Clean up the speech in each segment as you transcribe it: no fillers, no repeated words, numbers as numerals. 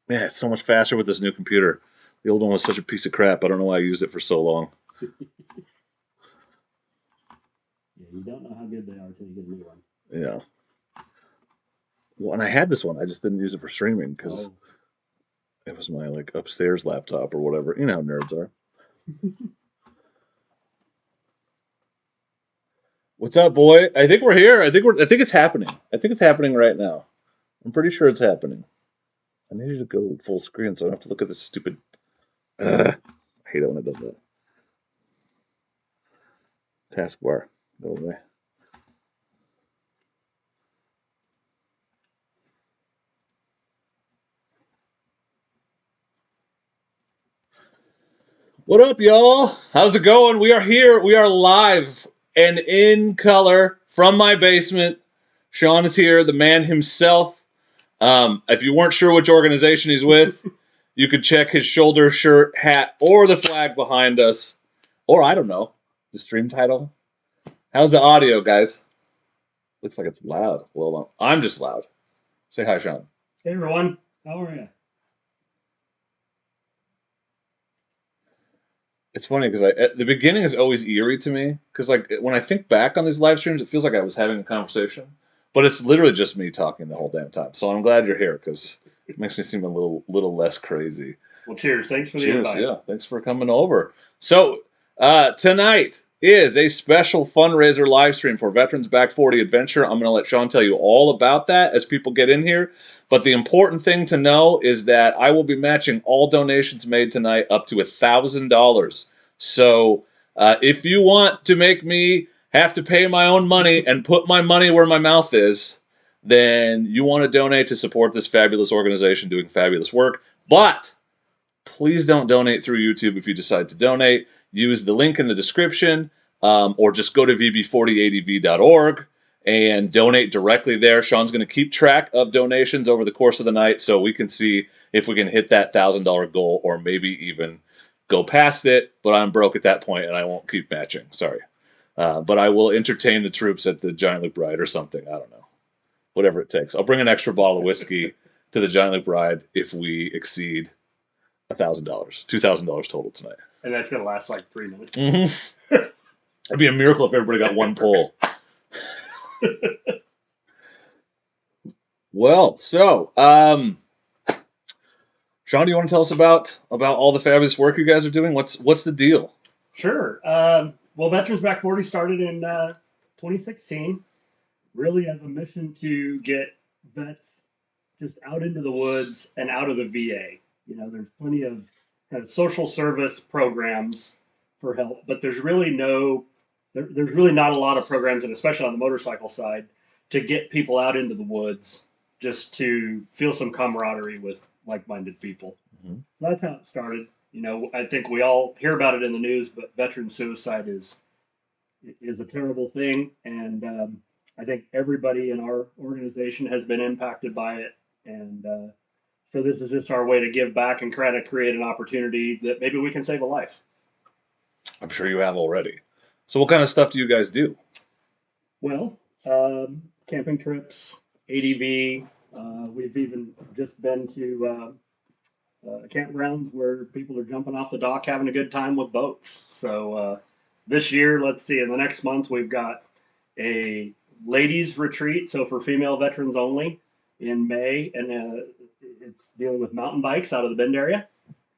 Man, it's so much faster with this new computer. The old one was such a piece of crap. I don't know why I used it for so long. Yeah, you don't know how good they are until you get a new one. Yeah. Well, and I had this one. I just didn't use it for streaming because it was my like upstairs laptop or whatever. You know how nerds are. What's up, boy? I think we're here. I think it's happening. I think it's happening right now. I'm pretty sure it's happening. I need you to go full screen so I don't have to look at this stupid. I hate it when it does that. Taskbar. Go away. What up, y'all? How's it going? We are here. We are live and in color from my basement. Shawn is here, the man himself. If you weren't sure which organization he's with, you could check his shoulder, shirt, hat, or the flag behind us. Or I don't know, the stream title. How's the audio, guys? Looks like it's loud. Well, I'm just loud. Say hi, Shawn. Hey everyone, how are you? It's funny because at the beginning is always eerie to me because like when I think back on these live streams, it feels like I was having a conversation, but it's literally just me talking the whole damn time. So I'm glad you're here because it makes me seem a little less crazy. Well, cheers. Thanks for the invite. Yeah, thanks for coming over. So tonight is a special fundraiser live stream for Veterans Back 40 Adventure. I'm going to let Shawn tell you all about that as people get in here. But the important thing to know is that I will be matching all donations made tonight up to $1,000. So if you want to make me have to pay my own money and put my money where my mouth is, then you want to donate to support this fabulous organization doing fabulous work. But please don't donate through YouTube if you decide to donate. Use the link in the description or just go to vb40adv.org and donate directly there. Shawn's going to keep track of donations over the course of the night so we can see if we can hit that $1,000 goal or maybe even go past it. But I'm broke at that point and I won't keep matching. Sorry. But I will entertain the troops at the Giant Loop Ride or something. I don't know. Whatever it takes. I'll bring an extra bottle of whiskey to the Giant Loop Ride if we exceed $1,000, $2,000 total tonight. And that's gonna last like 3 minutes. Mm-hmm. It'd be a miracle if everybody got one pull. Well, so Shawn, do you want to tell us about all the fabulous work you guys are doing? What's the deal? Sure. Well, Veterans Back 40 started in 2016, really as a mission to get vets just out into the woods and out of the VA. You know, there's plenty of kind of social service programs for help, but there's really not a lot of programs, and especially on the motorcycle side, to get people out into the woods just to feel some camaraderie with like-minded people. Mm-hmm. So that's how it started. You know, I think we all hear about it in the news, but veteran suicide is a terrible thing, and I think everybody in our organization has been impacted by it, and so this is just our way to give back and try to create an opportunity that maybe we can save a life. I'm sure you have already. So what kind of stuff do you guys do? Well, camping trips, ADV. We've even just been to campgrounds where people are jumping off the dock having a good time with boats. So this year, let's see, in the next month, we've got a ladies retreat, so for female veterans only in May, and it's dealing with mountain bikes out of the Bend area.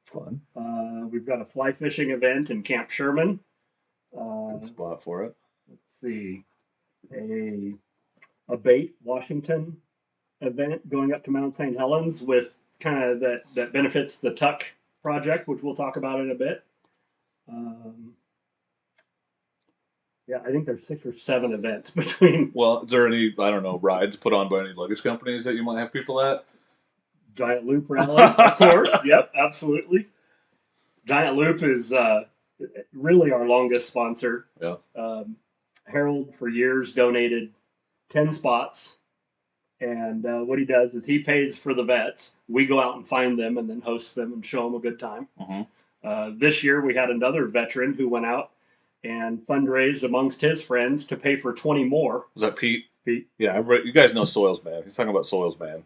Fun. We've got a fly fishing event in Camp Sherman. Good spot for it. Let's see, a bait Washington event going up to Mount St. Helens with kind of that benefits the Tuck project, which we'll talk about in a bit. Yeah, I think there's 6 or 7 events between. Well, is there any, I don't know, rides put on by any luggage companies that you might have people at? Giant Loop Rally, of course. Yep, absolutely. Giant Loop is really our longest sponsor. Yeah. Harold, for years, donated 10 spots. And what he does is he pays for the vets. We go out and find them and then host them and show them a good time. Mm-hmm. This year, we had another veteran who went out and fundraised amongst his friends to pay for 20 more. Was that Pete? Pete. Yeah, you guys know Soils Man. He's talking about Soils Man.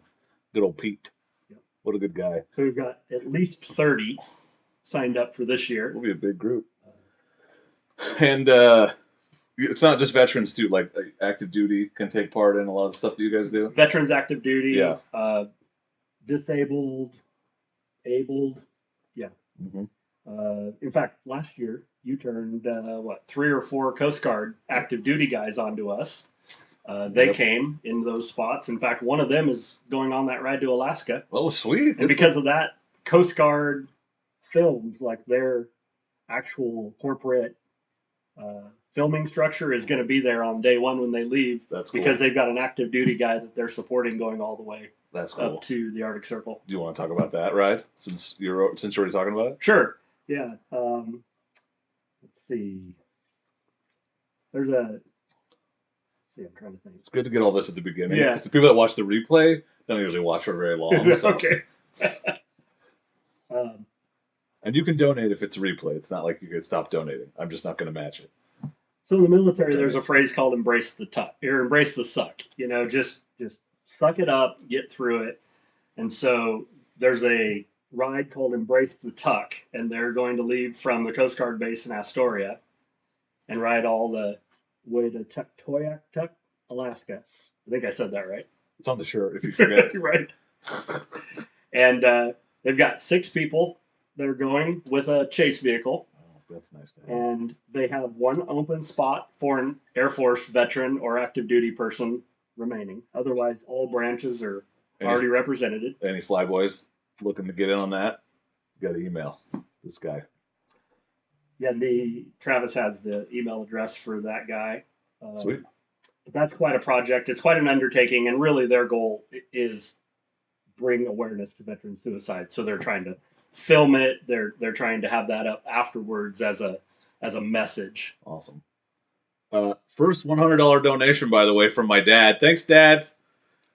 Good old Pete. Yep. What a good guy. So we've got at least 30 signed up for this year. We'll be a big group. And it's not just veterans too. Like active duty can take part in a lot of stuff that you guys do. Veterans active duty, Yeah. Disabled, abled, yeah. In fact, last year you turned 3 or 4 Coast Guard active duty guys onto us. They came in those spots. In fact, one of them is going on that ride to Alaska. Oh, sweet! And because of that, Coast Guard films, like their actual corporate filming structure, is going to be there on day one when they leave. That's cool. Because they've got an active duty guy that they're supporting going all the way. That's cool. Up to the Arctic Circle. Do you want to talk about that ride since you're already talking about it? Sure. Yeah. Let's see. I'm trying to think. It's good to get all this at the beginning. Yeah. Because the people that watch the replay don't usually watch for very long. So. Okay. And you can donate if it's a replay. It's not like you could stop donating. I'm just not going to match it. So in the military, there's a phrase called "embrace the tuck" or "embrace the suck." Just suck it up, get through it. And so there's a ride called Embrace the Tuck, and they're going to leave from the Coast Guard base in Astoria and ride all the way to Tuktoyaktuk, Alaska. I think I said that right. It's on the shirt if you forget. Right. And they've got 6 people that are going with a chase vehicle. Oh, that's nice. And they have 1 open spot for an Air Force veteran or active duty person remaining. Otherwise, all branches are already represented. Any flyboys looking to get in on that? You got to email this guy. Yeah, Travis has the email address for that guy. Sweet. But that's quite a project. It's quite an undertaking, and really their goal is bring awareness to veteran suicide. So they're trying to film it. They're trying to have that up afterwards as a message. Awesome. First $100 donation, by the way, from my dad. Thanks, Dad.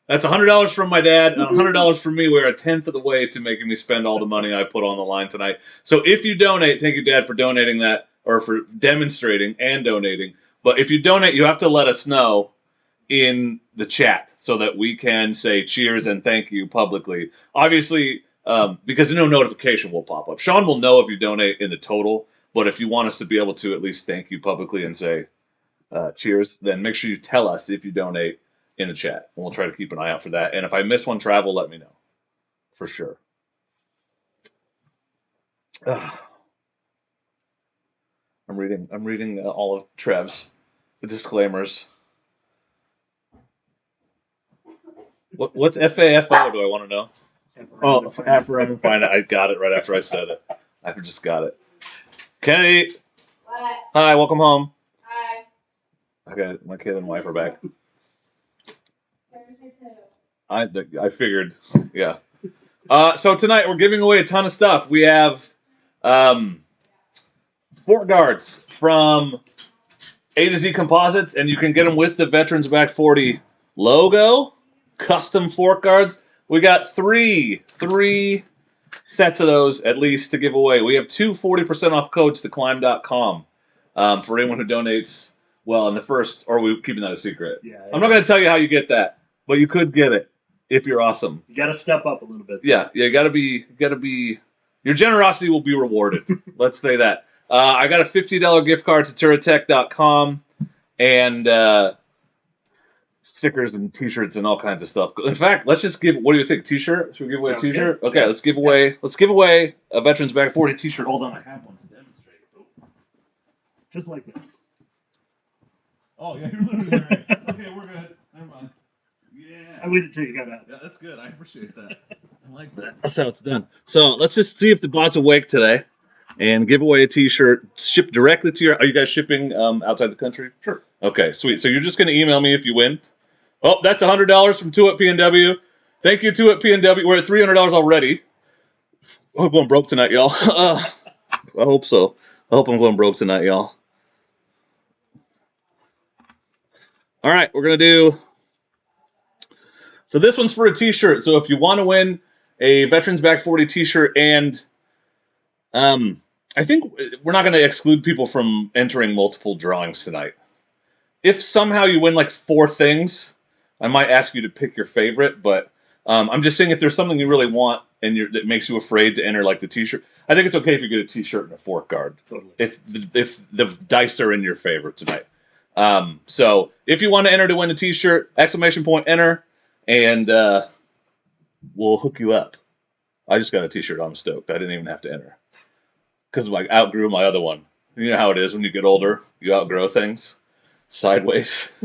That's $100 from my dad and $100 from me. We're a tenth of the way to making me spend all the money I put on the line tonight. So if you donate, thank you, Dad, for donating that, or for demonstrating and donating. But if you donate, you have to let us know in the chat so that we can say cheers and thank you publicly. Obviously, because no notification will pop up. Shawn will know if you donate in the total, but if you want us to be able to at least thank you publicly and say cheers, then make sure you tell us if you donate in the chat, and we'll try to keep an eye out for that. And if I miss one travel, let me know for sure. I'm reading all of Trev's the disclaimers. What's FAFO? Do I want to know? Oh, after find it. I got it right after I said it. I just got it. Kennedy. What? Hi, welcome home. Hi. Okay, my kid and wife are back. I figured, yeah. So tonight we're giving away a ton of stuff. We have fort guards from A to Z Composites, and you can get them with the Veterans Back 40 logo. Custom fort guards. We got three sets of those at least to give away. We have 2 40% off codes to climb.com for anyone who donates. Well, in the first, or are we keeping that a secret? Yeah. I'm not going to tell you how you get that, but you could get it if you're awesome. You got to step up a little bit. Yeah, you got to be. Your generosity will be rewarded. Let's say that. I got a $50 gift card to turatech.com and stickers and T-shirts and all kinds of stuff. In fact, let's just give. What do you think? T-shirt? Should we give away a T-shirt? Good. Okay, Yeah. Let's give away a Veterans Back 40 T-shirt. Hold on, I have one to demonstrate. Just like this. Oh yeah, you're literally right. Okay, we're good. Never mind. Yeah. I waited until you got out. Yeah, that's good. I appreciate that. I like that. That's how it's done. So let's just see if the bot's awake today, and give away a T-shirt shipped directly to your. Are you guys shipping outside the country? Sure. Okay, sweet. So you're just going to email me if you win. Oh, that's $100 from 2 at PNW. Thank you, 2 at PNW. We're at $300 already. I hope I'm going broke tonight, y'all. I hope so. I hope I'm going broke tonight, y'all. All right, we're going to do... So this one's for a T-shirt. So if you want to win a Veterans Back 40 T-shirt, and I think we're not going to exclude people from entering multiple drawings tonight. If somehow you win like 4 things, I might ask you to pick your favorite, but I'm just saying if there's something you really want and that makes you afraid to enter, like the T-shirt. I think it's okay if you get a T-shirt and a fork guard. Totally. If the dice are in your favor tonight. So if you want to enter to win a T-shirt, ! Enter, and we'll hook you up. I just got a T-shirt. I'm stoked. I didn't even have to enter because I outgrew my other one. You know how it is when you get older, you outgrow things sideways.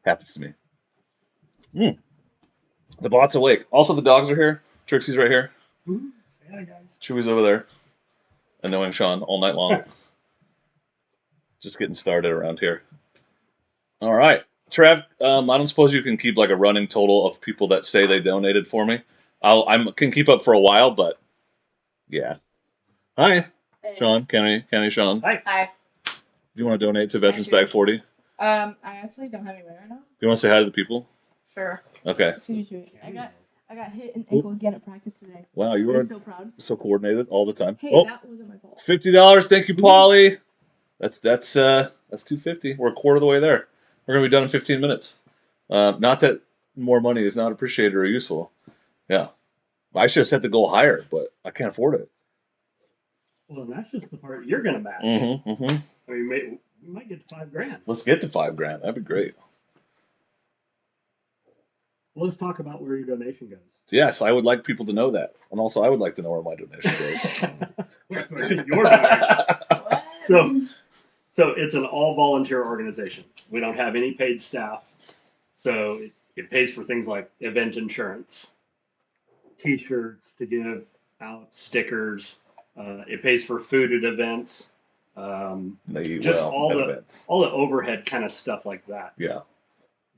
Happens to me. The bot's awake. Also, the dogs are here. Trixie's right here. Yeah, guys. Chewy's over there. Annoying Shawn all night long. Just getting started around here. All right. Trev, I don't suppose you can keep like a running total of people that say they donated for me. I can keep up for a while, but yeah. Hi, Hey. Shawn, Kenny, Shawn. Hi. Hi. Do you want to donate to Veterans Bag 40? Do I actually don't have any right now. you want to say hi to the people? Sure. Okay. Excuse me. I got hit in the ankle again at practice today. Wow, you I'm were so proud. so coordinated all the time. Hey, Oh, that wasn't my fault. $50. Thank you, Polly. That's $250. We're a quarter of the way there. We're gonna be done in 15 minutes. Not that more money is not appreciated or useful. Yeah, I should have set the goal higher, but I can't afford it. Well, that's just the part you're going to match. Mm-hmm, mm-hmm. I mean, we might get to $5,000. Let's get to $5,000. That'd be great. Well, let's talk about where your donation goes. Yes, I would like people to know that, and also I would like to know where my donation goes. Your donation. What? So it's an all volunteer organization. We don't have any paid staff. So it pays for things like event insurance, T-shirts to give out, stickers. It pays for food at events. Just all the events. all the overhead kind of stuff like that. Yeah,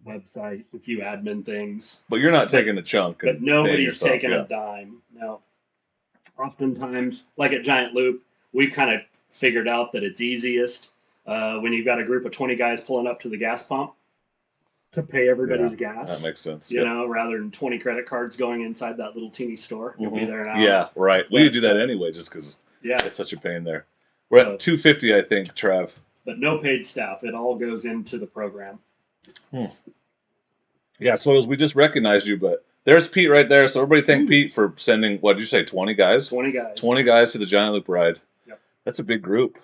Website, a few admin things. but you're not taking a chunk. But and nobody's paying yourself, taking yeah. a dime. No. Oftentimes, like at Giant Loop, we kind of figured out that it's easiest when you've got a group of 20 guys pulling up to the gas pump to pay everybody's gas. That makes sense. You know, rather than 20 credit cards going inside that little teeny store. You'll be there now. Yeah, right. We do that anyway, just because Yeah. it's such a pain there. We're at $250, I think, Trev. But no paid staff. It all goes into the program. Yeah, so we just recognized you, but there's Pete right there. So everybody thank Pete for sending, what did you say, 20 guys? 20 guys. 20 guys to the Giant Loop ride. Yep. That's a big group.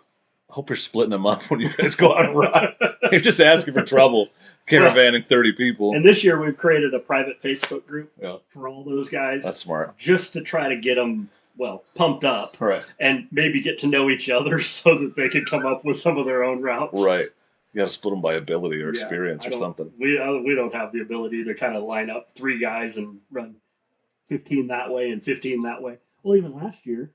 I hope you're splitting them up when you guys go out and ride. You're just asking for trouble, caravanning 30 people. And this year we've created a private Facebook group Yeah. for all those guys. That's smart. Just to try to get them, pumped up. Right. And maybe get to know each other so that they can come up with some of their own routes. Right. You got to split them by ability or Yeah, experience or something. We don't have the ability to kind of line up 3 guys and run 15 that way and 15 that way. Well, even last year,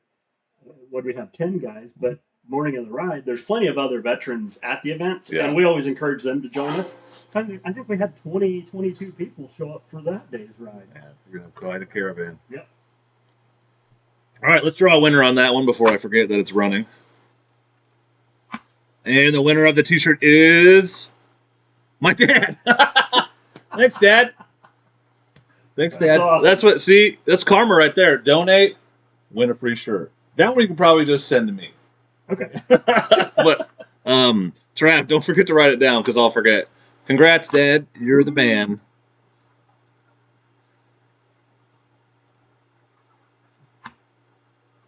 what we have 10 guys, but morning of the ride, there's plenty of other veterans at the events, and we always encourage them to join us. So I think we had 22 people show up for that day's ride. Yeah, you're going to have quite a caravan. Yep. All right, let's draw a winner on that one before I forget that it's running. And the winner of the T-shirt is my dad. Thanks, Dad. Thanks, Dad. That's awesome. That's karma right there. Donate, win a free shirt. That one you can probably just send to me. Okay. But, Trav, don't forget to write it down because I'll forget. Congrats, Dad. You're the man.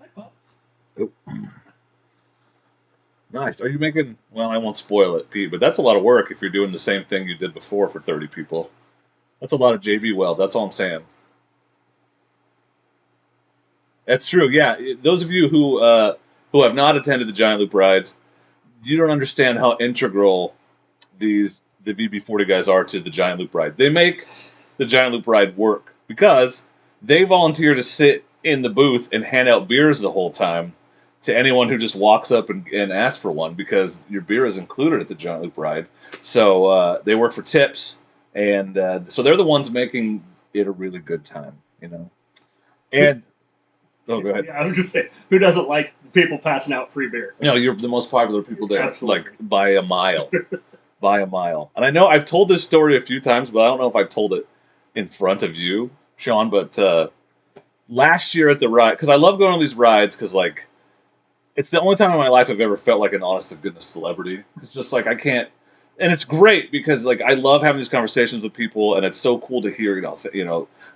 Hi, Pop. Oh. Nice. Are you making... Well, I won't spoil it, Pete, but that's a lot of work if you're doing the same thing you did before for 30 people. That's a lot of JV weld. That's all I'm saying. That's true, yeah. Those of you who have not attended the Giant Loop ride, you don't understand how integral the VB40 guys are to the Giant Loop ride. They make the Giant Loop ride work because they volunteer to sit in the booth and hand out beers the whole time to anyone who just walks up and asks for one because your beer is included at the Giant Loop ride. So they work for tips, and so they're the ones making it a really good time, you know. And oh, go ahead. Yeah, I was just saying, who doesn't like people passing out free beer? No, you're the most popular people there, Absolutely. like by a mile, by a mile. And I know I've told this story a few times, but I don't know if I've told it in front of you, Shawn. But last year at the ride, because I love going on these rides, because like it's the only time in my life I've ever felt like an honest to goodness celebrity. It's just like I can't and it's great because like I love having these conversations with people, and it's so cool to hear.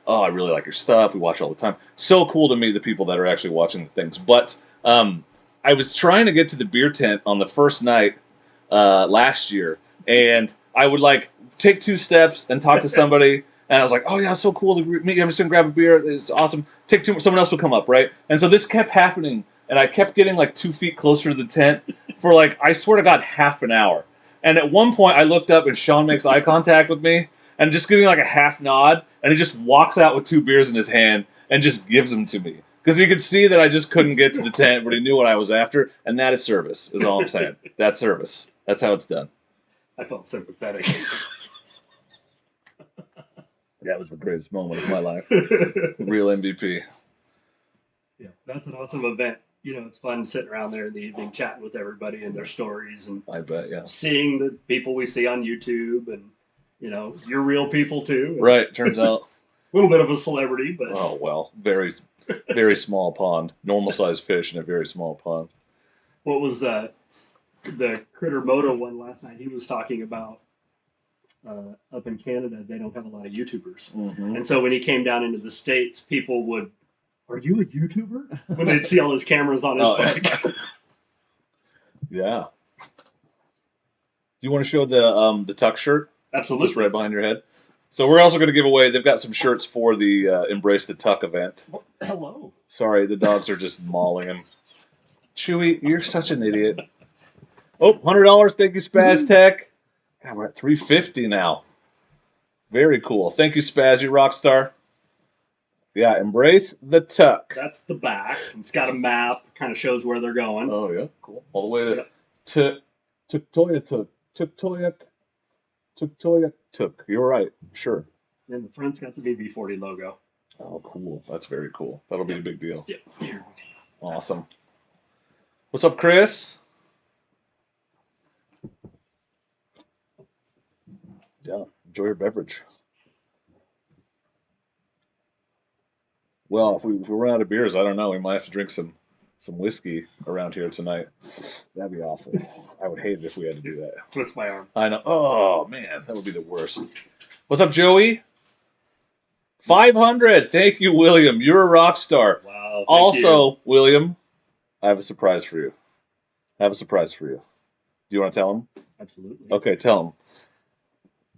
Oh, I really like your stuff. We watch all the time. So cool to meet the people that are actually watching the things. But I was trying to get to the beer tent on the first night last year, and I would like take 2 steps and talk to somebody. And I was like, "Oh yeah, it's so cool to meet you. I'm just gonna grab a beer. It's awesome." Take 2. Someone else would come up, right? And so this kept happening, and I kept getting like 2 feet closer to the tent for like I swear to God, half an hour. And at one point, I looked up and Shawn makes eye contact with me, and just giving like a half nod, and he just walks out with 2 beers in his hand and just gives them to me because he could see that I just couldn't get to the tent, but he knew what I was after, and that is service. Is all I'm saying. That's service. That's how it's done. I felt sympathetic. That was the greatest moment of my life. Real MVP. Yeah, that's an awesome event. You know, it's fun sitting around there in the evening chatting with everybody and their stories and I bet, yeah. seeing the people we see on YouTube and, you know, you're real people too. Right, turns out. A little bit of a celebrity, but. Oh, well, very, very small pond. Normal sized fish in a very small pond. What was the Critter Moto one last night? He was talking about up in Canada, they don't have a lot of YouTubers. Mm-hmm. And so when he came down into the States, people would, "Are you a YouTuber?" When they'd see all his cameras on his bike. Yeah. Do you want to show the tuck shirt? Absolutely. Just right behind your head. So we're also going to give away, they've got some shirts for the Embrace the Tuck event. Oh, hello. Sorry, the dogs are just mauling him. Chewy, you're such an idiot. Oh, $100. Thank you, Spaz Tech. God, we're at $350 now. Very cool. Thank you, Spaz, you rock star. Yeah, Embrace the Tuck. That's the back. It's got a map. Kind of shows where they're going. Oh, yeah. Cool. All the way to Tuktoyaktuk. Tuktoyaktuk. You're right. Sure. And the front's got the BB40 logo. Oh, cool. That's very cool. That'll be a big deal. Yep. Here. Awesome. What's up, Chris? Yeah, enjoy your beverage. Well, if we run out of beers, I don't know. We might have to drink some whiskey around here tonight. That'd be awful. I would hate it if we had to do that. Twist my arm. I know. Oh, man, that would be the worst. What's up, Joey? 500. Thank you, William. You're a rock star. Wow. Also, William, I have a surprise for you. Do you want to tell him? Absolutely. Okay, tell him.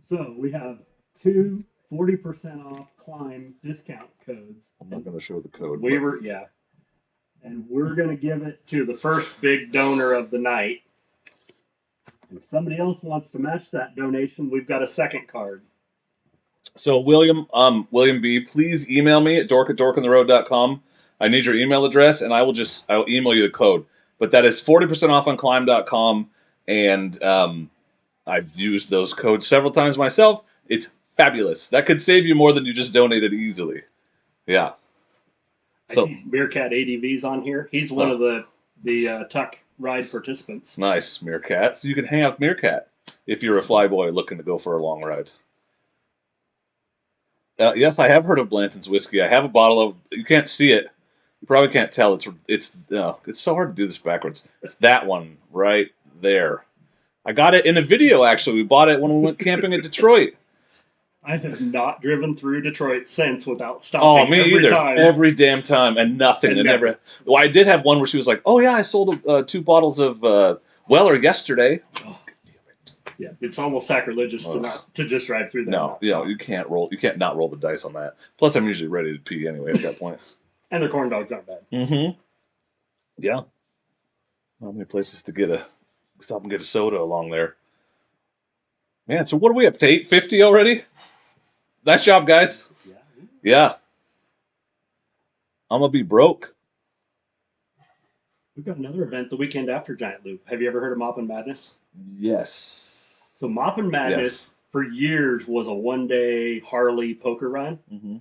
So we have 2 40% off climb discount codes. I'm not going to show the code. And we're going to give it to the first big donor of the night. If somebody else wants to match that donation, we've got a second card. So William B, please email me at dork@dorkontheroad.com. I need your email address, and I'll email you the code. But that is 40% off on climb.com, and I've used those codes several times myself. It's fabulous. That could save you more than you just donated easily. Yeah. So I see Meerkat ADV's on here. He's one of the Tuck ride participants. Nice, Meerkat. So you can hang out with Meerkat if you're a flyboy looking to go for a long ride. Yes, I have heard of Blanton's whiskey. I have a bottle of. You can't see it. You probably can't tell. It's so hard to do this backwards. It's that one right there. I got it in a video, actually. We bought it when we went camping at Detroit. I have not driven through Detroit since without stopping. Oh, me every either. time. Every damn time, and nothing. And never. Well, I did have one where she was like, "Oh yeah, I sold 2 bottles of Weller yesterday." Oh, yeah, it's almost sacrilegious to just drive through that. No, you can't roll. You can't not roll the dice on that. Plus, I'm usually ready to pee anyway at that point. And the corn dogs aren't bad. Mm-hmm. Yeah. Not many places to stop and get a soda along there. Man, so what are we up to? 850 already? Nice job, guys. Yeah. I'm gonna be broke. We've got another event the weekend after Giant Loop. Have you ever heard of Moppin' Madness? Yes. So Moppin' Madness for years was a one-day Harley poker run. Mm-hmm.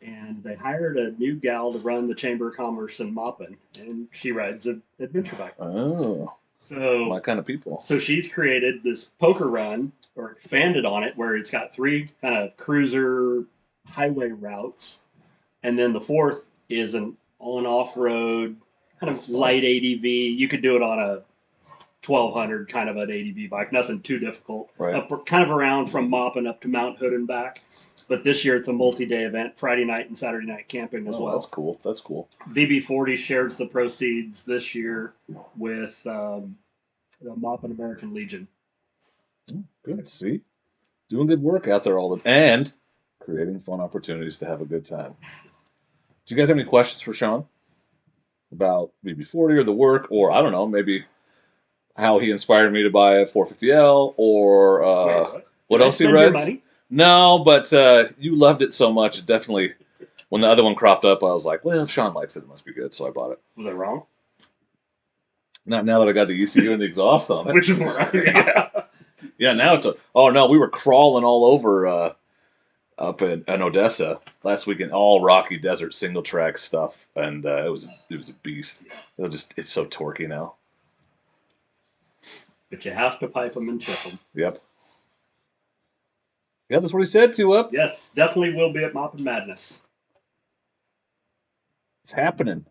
And they hired a new gal to run the Chamber of Commerce in Moppin', and she rides an adventure bike. Oh. So my kind of people. So she's created this poker run, or expanded on it, where it's got 3 kind of cruiser highway routes, and then the 4th is an on-off-road kind of light ADV. You could do it on 1200, kind of an ADV bike, nothing too difficult. Right. Kind of around from Moppin up to Mount Hood and back. But this year it's a multi-day event, Friday night and Saturday night camping as well. That's cool. That's cool. VB40 shares the proceeds this year with the Moppin American Legion. Good. See? Doing good work out there all the and creating fun opportunities to have a good time. Do you guys have any questions for Shawn about VB40 or the work, or I don't know, maybe how he inspired me to buy a 450L, or what else he rides? No, but you loved it so much. It definitely, when the other one cropped up, I was like, well, if Shawn likes it, it must be good. So I bought it. Was I wrong? Not now that I got the ECU and the exhaust on it. Which is right. Yeah. Yeah, now it's oh no, we were crawling all over up in Odessa last weekend, all rocky desert single track stuff, and it was a beast. It's so torquey now. But you have to pipe them and chip them. Yep. Yeah, that's what he said to up. Yes, definitely will be at Moppin Madness. It's happening.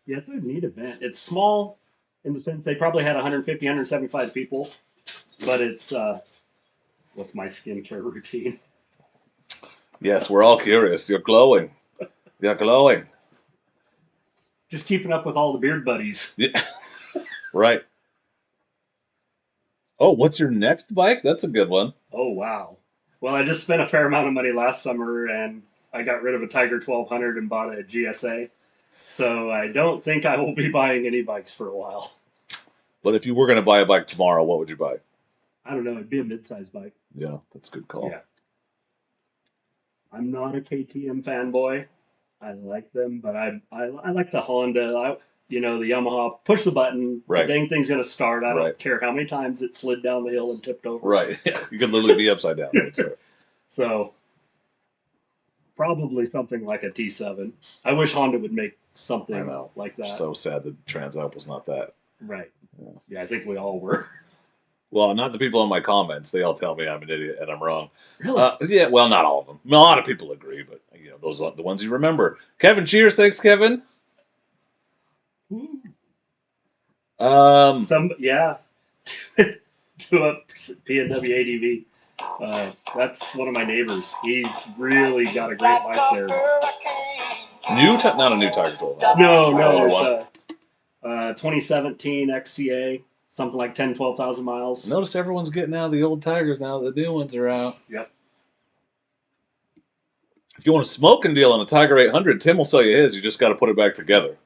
Yeah, it's a neat event. It's small in the sense they probably had 150, 175 people, but it's what's my skincare routine? Yes, we're all curious. You're glowing. You're glowing. Just keeping up with all the beard buddies. Yeah. Right. Oh, what's your next bike? That's a good one. Oh, wow. Well, I just spent a fair amount of money last summer, and I got rid of a Tiger 1200 and bought a GSA. So I don't think I will be buying any bikes for a while. But if you were going to buy a bike tomorrow, what would you buy? I don't know. It'd be a mid-size bike. Yeah, that's a good call. Yeah. I'm not a KTM fanboy. I like them, but I like the Honda. The Yamaha, push the button, right. The dang thing's going to start. I don't right. care how many times it slid down the hill and tipped over. Right. Yeah. You could literally be upside down. So, probably something like a T7. I wish Honda would make something like that. So sad that Transalp was not that. Right. Yeah, I think we all were. Well, not the people in my comments. They all tell me I'm an idiot and I'm wrong. Really? Yeah, well, not all of them. A lot of people agree, but those are the ones you remember. Kevin, cheers. Thanks, Kevin. Yeah. To a PNW ADV. That's one of my neighbors. He's really got a great bike there. Not a new Tiger 12. No, it's a 2017 XCA, something like 10, 12,000 miles. Notice everyone's getting out of the old Tigers now that the new ones are out. Yep. If you want a smoking deal on a Tiger 800, Tim will sell you his. You just got to put it back together.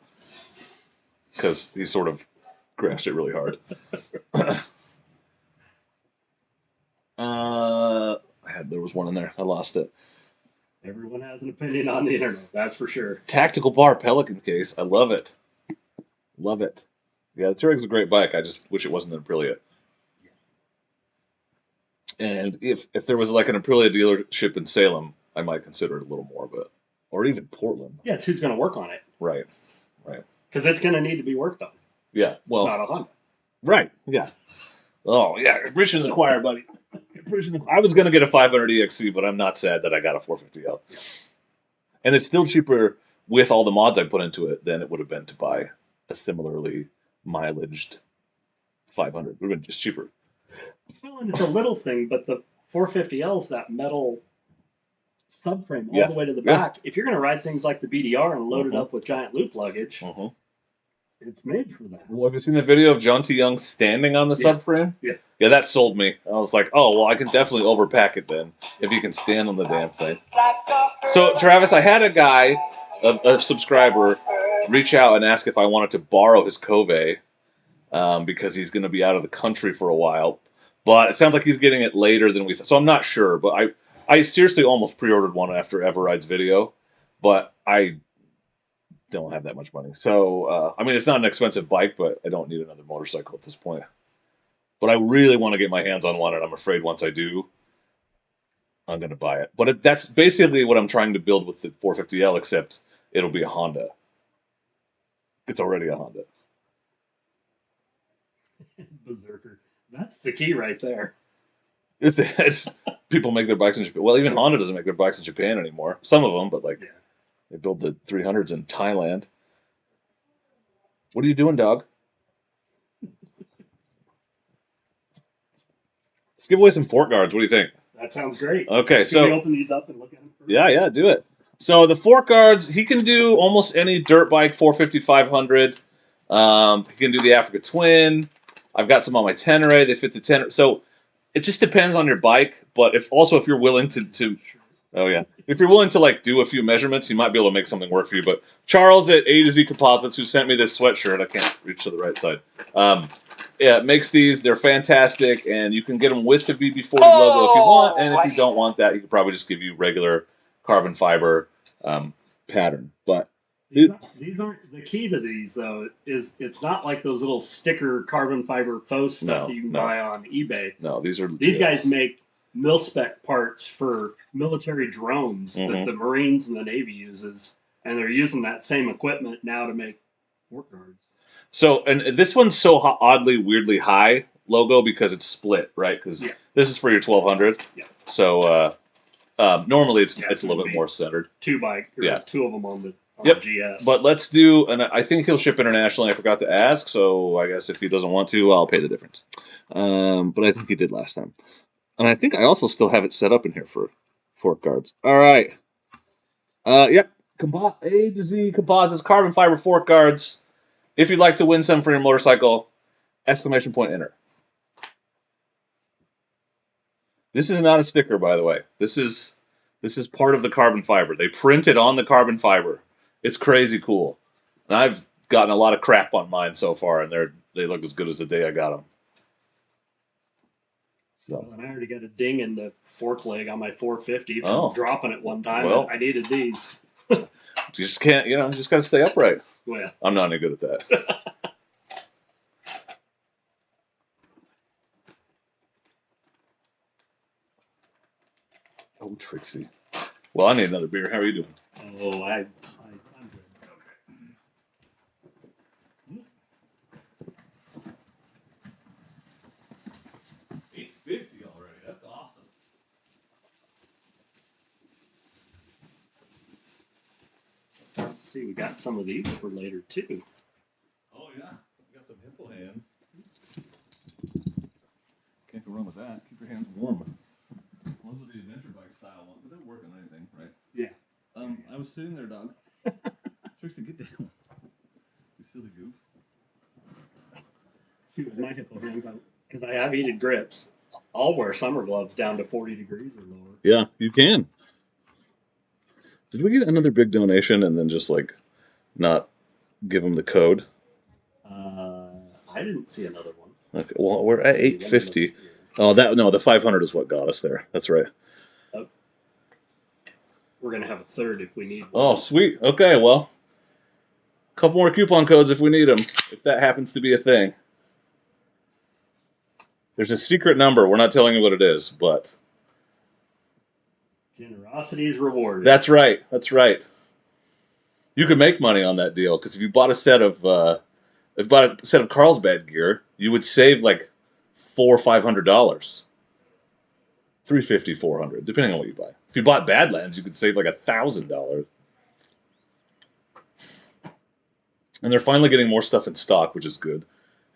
Because he sort of crashed it really hard. There was one in there. I lost it. Everyone has an opinion on the internet, that's for sure. Tactical bar Pelican case. I love it. Love it. Yeah, the Touareg's a great bike. I just wish it wasn't an Aprilia. And if there was like an Aprilia dealership in Salem, I might consider it a little more, or even Portland. Yeah, it's who's going to work on it. Right. Because it's going to need to be worked on. Yeah, well. It's not a Honda. Right, yeah. Oh, yeah, preaching to the choir, buddy. I was going to get a 500 EXC, but I'm not sad that I got a 450L. Yeah. And it's still cheaper with all the mods I put into it than it would have been to buy a similarly mileaged 500. It would have been just cheaper. Well, and it's a little thing, but the 450L's that metal subframe all the way to the back. If you're going to ride things like the BDR and load it up with giant loop luggage, it's made for that. Well, have you seen the video of John T. Young standing on the subframe? Yeah, that sold me. I was like, oh, well, I can definitely overpack it then if you can stand on the damn thing. So, Travis, I had a guy, a subscriber, reach out and ask if I wanted to borrow his Cove because he's going to be out of the country for a while. But it sounds like he's getting it later than we thought. So I'm not sure, but I seriously almost pre-ordered one after Everride's video, but I don't have that much money. So, I mean, it's not an expensive bike, but I don't need another motorcycle at this point. But I really want to get my hands on one, and I'm afraid once I do, I'm going to buy it. But that's basically what I'm trying to build with the 450L, except it'll be a Honda. It's already a Honda. Berserker. That's the key right there. It's people make their bikes in Japan. Well, even Honda doesn't make their bikes in Japan anymore. Some of them, but they build the 300s in Thailand. What are you doing, dog? Let's give away some Fort Guards. What do you think? That sounds great. Okay, Can we open these up and look at them? Yeah, do it. So the Fort Guards, he can do almost any dirt bike, 450, 500. He can do the Africa Twin. I've got some on my Tenere. They fit the Tenere. So it just depends on your bike. But if you're willing to oh yeah, if you're willing to like do a few measurements, you might be able to make something work for you. But Charles at A to Z Composites, who sent me this sweatshirt, I can't reach to the right side. Yeah, it makes these. They're fantastic, and you can get them with the VB40 logo if you want. And if you don't want that, you could probably just give you regular carbon fiber pattern. But these aren't the key to these though. Is it's not like those little sticker carbon fiber faux stuff that you can buy on eBay. No, these guys make mil-spec parts for military drones that the Marines and the Navy uses, and they're using that same equipment now to make Fort Guards. So, and this one's so oddly, weirdly high logo because it's split, right? Because this is for your 1200. Yeah. So normally it's a little bit more centered. Two of them on the GS. But let's do, and I think he'll ship internationally. I forgot to ask, so I guess if he doesn't want to, I'll pay the difference. But I think he did last time. And I think I also still have it set up in here for Fort Guards. All right. Yep. A to Z Composites, carbon fiber Fort Guards. If you'd like to win some for your motorcycle, ! Enter. This is not a sticker, by the way. This is part of the carbon fiber. They print it on the carbon fiber. It's crazy cool. And I've gotten a lot of crap on mine so far, and they look as good as the day I got them. So. Well, and I already got a ding in the fork leg on my 450 from dropping it one time. Well, I needed these. You just can't, you just got to stay upright. Well, I'm not any good at that. Oh, Trixie. Well, I need another beer. How are you doing? Oh, I'm good. Okay. 850 already. That's awesome. Let's see, we got some of these for later too. Oh yeah, we got some hippo hands. Can't go wrong with that. Keep your hands warm. Those are the adventure bike style ones, but they'll work on anything, right? Yeah. I was sitting there, dog. Trixie, get down. You silly goof. Shoot, with my hippo hands, because I have heated grips, I'll wear summer gloves down to 40 degrees or lower. Yeah, you can. Did we get another big donation and then just like not give them the code? I didn't see another one. Okay, well, we're at 850. Oh, the 500 is what got us there. That's right. We're gonna have a third if we need one. Oh, sweet. Okay, well, a couple more coupon codes if we need them, if that happens to be a thing. There's a secret number. We're not telling you what it is, but generosity is rewarded. That's right. That's right. You could make money on that deal because if you bought a set of Carlsbad gear, you would save like $400 or $500, $350, $400, depending on what you buy. If you bought Badlands, you could save like $1,000. And they're finally getting more stuff in stock, which is good.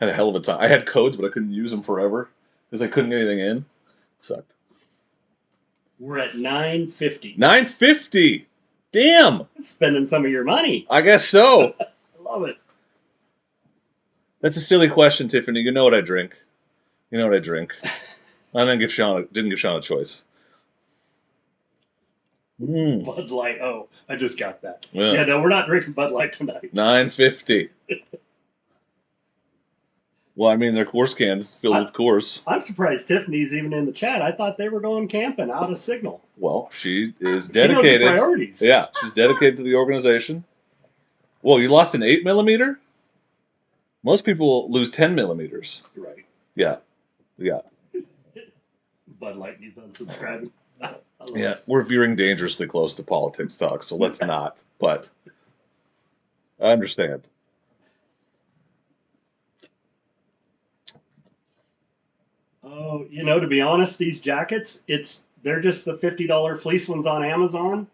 Had a hell of a time. I had codes, but I couldn't use them forever because I couldn't get anything in. Sucked. We're at $950. $950. Damn. Spending some of your money. I guess so. I love it. That's a silly question, Tiffany. You know what I drink. I didn't give Shawn a choice. Bud Light. Oh, I just got that. Yeah, no, we're not drinking Bud Light tonight. $9.50. Well, I mean, they're Coors cans filled with Coors. I'm surprised Tiffany's even in the chat. I thought they were going camping out of Signal. Well, she is dedicated. She knows the priorities. Yeah, she's dedicated to the organization. Well, you lost an 8mm? Most people lose 10mm. Right. Yeah. Bud Light needs unsubscribing. Yeah, we're veering dangerously close to politics talk, so let's not. But I understand. Oh, to be honest, these jackets, they're just the $50 fleece ones on Amazon.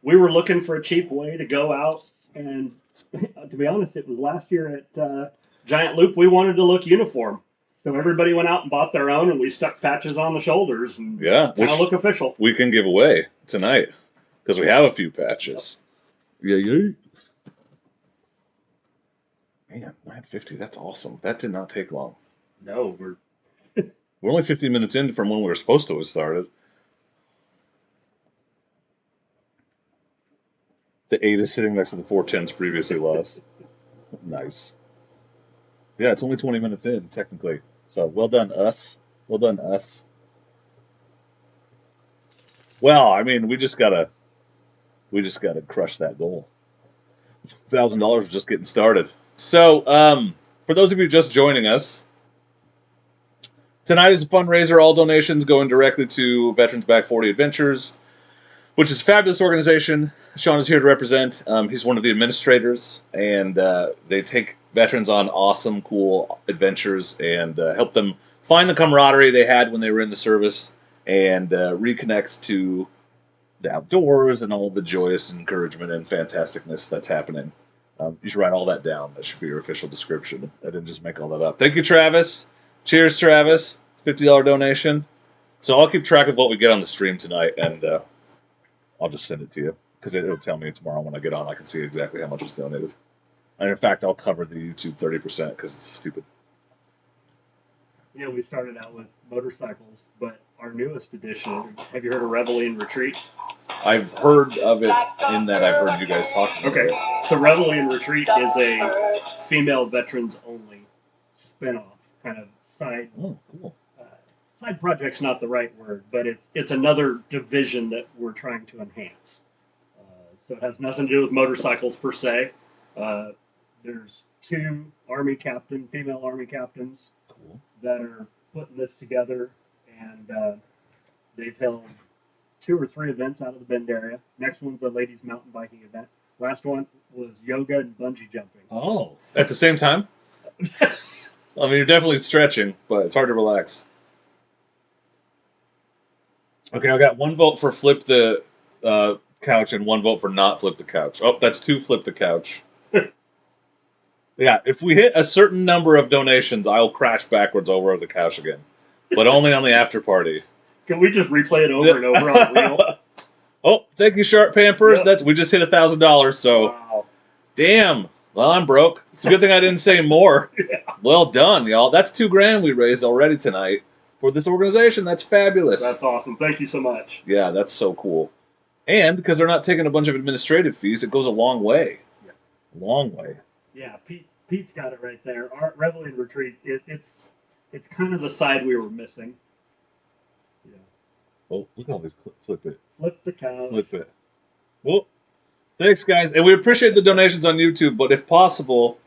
We were looking for a cheap way to go out and To be honest, it was last year at Giant Loop. We wanted to look uniform. So everybody went out and bought their own, and we stuck patches on the shoulders and Yeah, kind of look official. We can give away tonight because we have a few patches. Yeah, yeah. Man, 9:50. That's awesome. That did not take long. No, We're only 15 minutes in from when we were supposed to have started. The 8 is sitting next to the 410s previously lost. Nice. Yeah, it's only 20 minutes in, technically. So, well done, us. Well done, us. Well, I mean, we just gotta crush that goal. $1,000 was just getting started. So, for those of you just joining us, tonight is a fundraiser. All donations going directly to Veterans Back 40 Adventures, which is a fabulous organization. Shawn is here to represent. He's one of the administrators, and they take veterans on awesome, cool adventures and help them find the camaraderie they had when they were in the service and reconnect to the outdoors and all the joyous encouragement and fantasticness that's happening. You should write all that down. That should be your official description. I didn't just make all that up. Thank you, Travis. Cheers, Travis. $50 donation. So I'll keep track of what we get on the stream tonight, and I'll just send it to you because it'll tell me tomorrow when I get on. I can see exactly how much was donated. And in fact, I'll cover the YouTube 30% because it's stupid. You know, we started out with motorcycles, but our newest edition, have you heard of Reveille and Retreat? I've heard of it in that I've heard you guys talk about it. Okay, so Reveille and Retreat is a female veterans only spin-off kind of side. Oh, cool. Side project's not the right word, but it's another division that we're trying to enhance. So it has nothing to do with motorcycles per se. There's two female Army captains, Cool. that are putting this together, and they've held 2 or 3 events out of the Bend area. Next one's a ladies mountain biking event. Last one was yoga and bungee jumping. Oh, at the same time? I mean, you're definitely stretching, but it's hard to relax. Okay, I got 1 vote for flip the couch and 1 vote for not flip the couch. Oh, that's 2 flip the couch. Yeah, if we hit a certain number of donations, I'll crash backwards over the couch again, but only on the after party. Can we just replay it over and over on the reel? Oh, thank you, Sharp Pampers. Yep. We just hit $1,000. So, Wow. damn. Well, I'm broke. It's a good thing I didn't say more. Yeah. Well done, y'all. That's $2,000 we raised already tonight for this organization. That's fabulous. That's awesome. Thank you so much. Yeah, that's so cool. And because they're not taking a bunch of administrative fees, it goes a long way. Yeah. Long way. Yeah, Pete's got it right there. Our Reveille and Retreat, it's kind of the side we were missing. Yeah. Oh, look at all these. Flip it. Flip the couch. Flip it. Well, thanks, guys. And we appreciate the donations on YouTube, but if possible,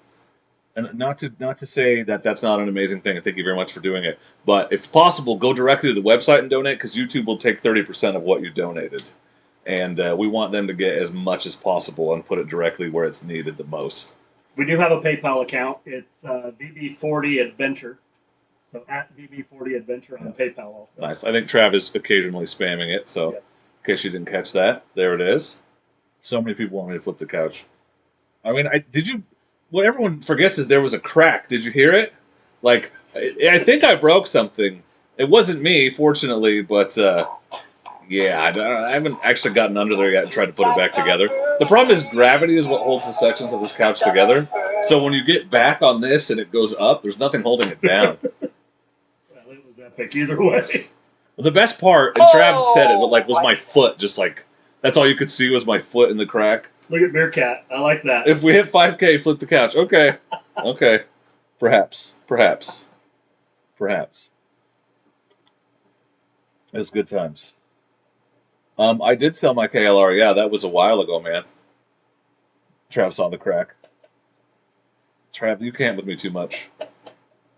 and not to say that that's not an amazing thing, and thank you very much for doing it, but if possible, go directly to the website and donate, because YouTube will take 30% of what you donated. And we want them to get as much as possible and put it directly where it's needed the most. We do have a PayPal account. It's BB40 Adventure. So at BB40 Adventure on PayPal also. Nice. I think Trav is occasionally spamming it, so in case you didn't catch that, there it is. So many people want me to flip the couch. I mean, what everyone forgets is there was a crack. Did you hear it? Like, I think I broke something. It wasn't me, fortunately, but yeah, I haven't actually gotten under there yet and tried to put it back together. The problem is gravity is what holds the sections of this couch together. So when you get back on this and it goes up, there's nothing holding it down. Well, it was epic either way. Well, the best part, and Trav said it, but like was my foot. Just like that's all you could see was my foot in the crack. Look at Bearcat. I like that. If we hit 5K, flip the couch. Okay, okay, perhaps. It's good times. I did sell my KLR. Yeah, that was a while ago, man. Trav saw the crack. Trav, you can't with me too much.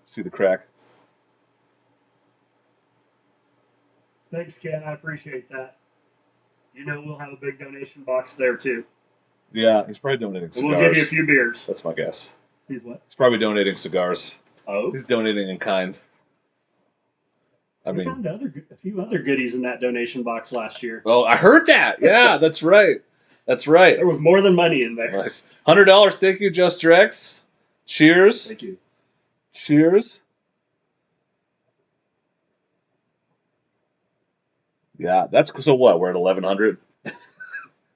See the crack. Thanks, Ken. I appreciate that. You know we'll have a big donation box there, too. Yeah, he's probably donating cigars. We'll give you a few beers. That's my guess. He's what? He's probably donating cigars. Oh? He's donating in kind. We found a few other goodies in that donation box last year. Oh, I heard that. Yeah, that's right. That's right. There was more than money in there. Nice. $100. Thank you, Just Drex. Cheers. Thank you. Cheers. Yeah, that's so. What, we're at 1,100.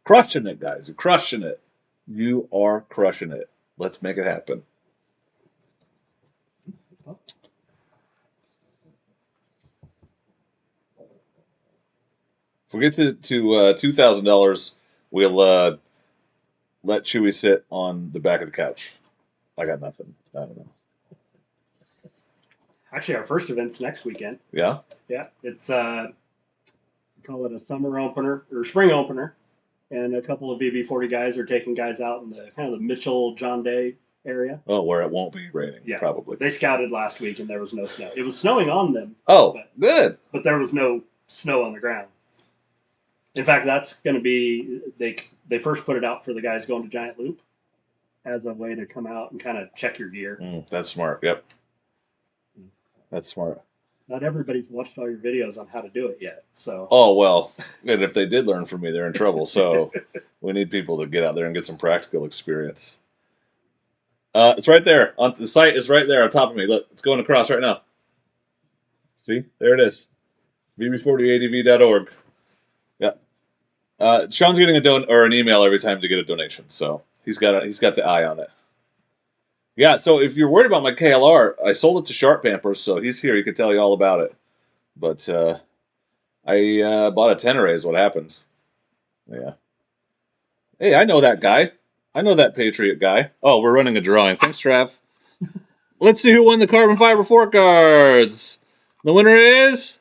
Crushing it, guys. You're crushing it. You are crushing it. Let's make it happen. If we get to $2,000, we'll let Chewy sit on the back of the couch. I got nothing. I don't know. Actually, our first event's next weekend. Yeah. Yeah, it's we call it a summer opener or spring opener, and a couple of VB40 guys are taking guys out in the kind of the Mitchell John Day area. Oh, where it won't be raining. Yeah, probably. They scouted last week and there was no snow. It was snowing on them. Oh, good. But there was no snow on the ground. In fact, that's going to be they first put it out for the guys going to Giant Loop as a way to come out and kind of check your gear. That's smart. Yep. That's smart. Not everybody's watched all your videos on how to do it yet. So. Oh, well, and if they did learn from me, they're in trouble. So we need people to get out there and get some practical experience. It's right there. The site is right there on top of me. Look, it's going across right now. See? There it is. VB40ADV.org. Yeah. Sean's getting an email every time to get a donation, so he's got the eye on it. Yeah, so if you're worried about my KLR, I sold it to Sharp Pampers, so he's here. He can tell you all about it. But I bought a Tenere is what happened. Yeah. Hey, I know that guy. I know that Patriot guy. Oh, we're running a drawing. Thanks, Trav. Let's see who won the carbon fiber fork cards. The winner is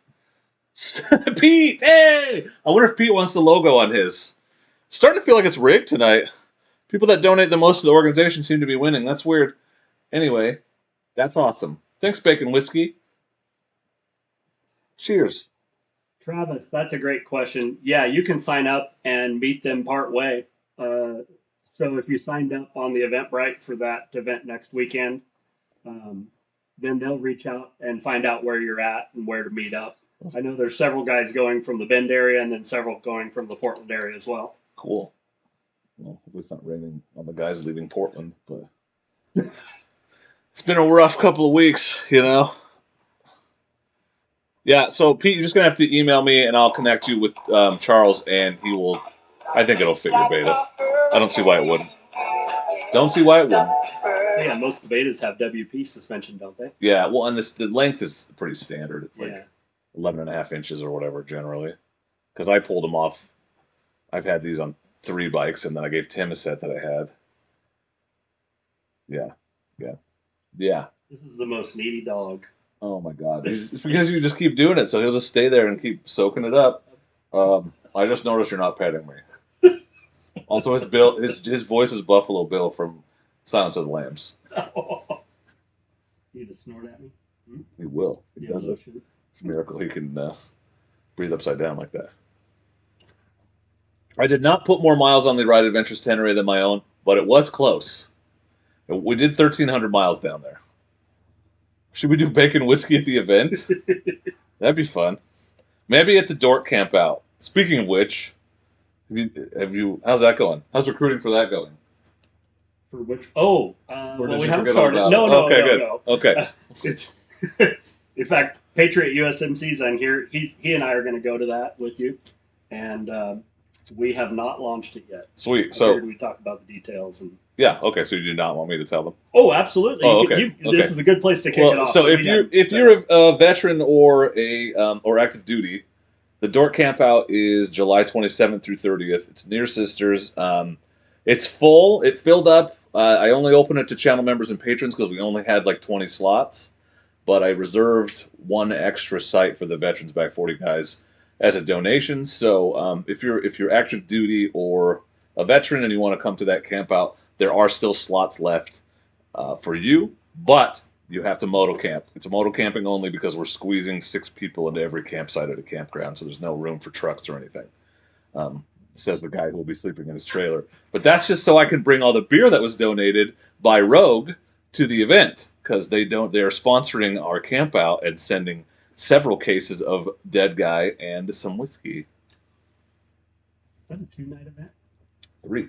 Pete. Hey! I wonder if Pete wants the logo on his. It's starting to feel like it's rigged tonight. People that donate the most to the organization seem to be winning. That's weird. Anyway, that's awesome. Thanks, Bacon Whiskey. Cheers. Travis, that's a great question. Yeah, you can sign up and meet them part way. So if you signed up on the Eventbrite for that event next weekend, then they'll reach out and find out where you're at and where to meet up. I know there's several guys going from the Bend area and then several going from the Portland area as well. Cool. Well, hopefully it's not raining on the guys leaving Portland, but it's been a rough couple of weeks, you know. Yeah, so Pete, you're just gonna have to email me, and I'll connect you with Charles, and he will. I think it'll fit your beta. I don't see why it wouldn't. Don't see why it wouldn't. Yeah, most of the betas have WP suspension, don't they? Yeah, well, and the length is pretty standard. It's like Yeah. 11.5 inches or whatever generally. Because I pulled them off. I've had these on 3 bikes, and then I gave Tim a set that I had. Yeah. This is the most needy dog. Oh my God! It's because you just keep doing it, so he'll just stay there and keep soaking it up. I just noticed you're not petting me. Also, his voice is Buffalo Bill from Silence of the Lambs. You just snort at me? He will. He Yeah, does no it. shit. It's a miracle he can breathe upside down like that. I did not put more miles on the Ride Adventures Tenere than my own, but it was close. We did 1,300 miles down there. Should we do bacon whiskey at the event? That'd be fun. Maybe at the Dork camp out. Speaking of which, have you? How's that going? How's recruiting for that going? For which? Oh, Or well, did we you haven't forget all started. about No, it? Okay, good. no. Okay. It's in fact, Patriot USMC's on here. He and I are going to go to that with you, and we have not launched it yet. Sweet. I So figured we talk about the details and. yeah. Okay. So you do not want me to tell them? Oh, absolutely. Oh, okay. This is a good place to kick it off. So if you're a veteran or or active duty, the Dork camp out is July 27th through 30th. It's near Sisters. It's full. It filled up. I only opened it to channel members and patrons because we only had like 20 slots. But I reserved one extra site for the Veterans Back 40 guys as a donation. So if you're active duty or a veteran and you want to come to that camp out, there are still slots left for you, but you have to moto camp. It's a moto camping only because we're squeezing 6 people into every campsite at a campground, so there's no room for trucks or anything. Says the guy who will be sleeping in his trailer. But that's just so I can bring all the beer that was donated by Rogue to the event, because they're sponsoring our camp out and sending several cases of Dead Guy and some whiskey. Is that a 2-night event? 3.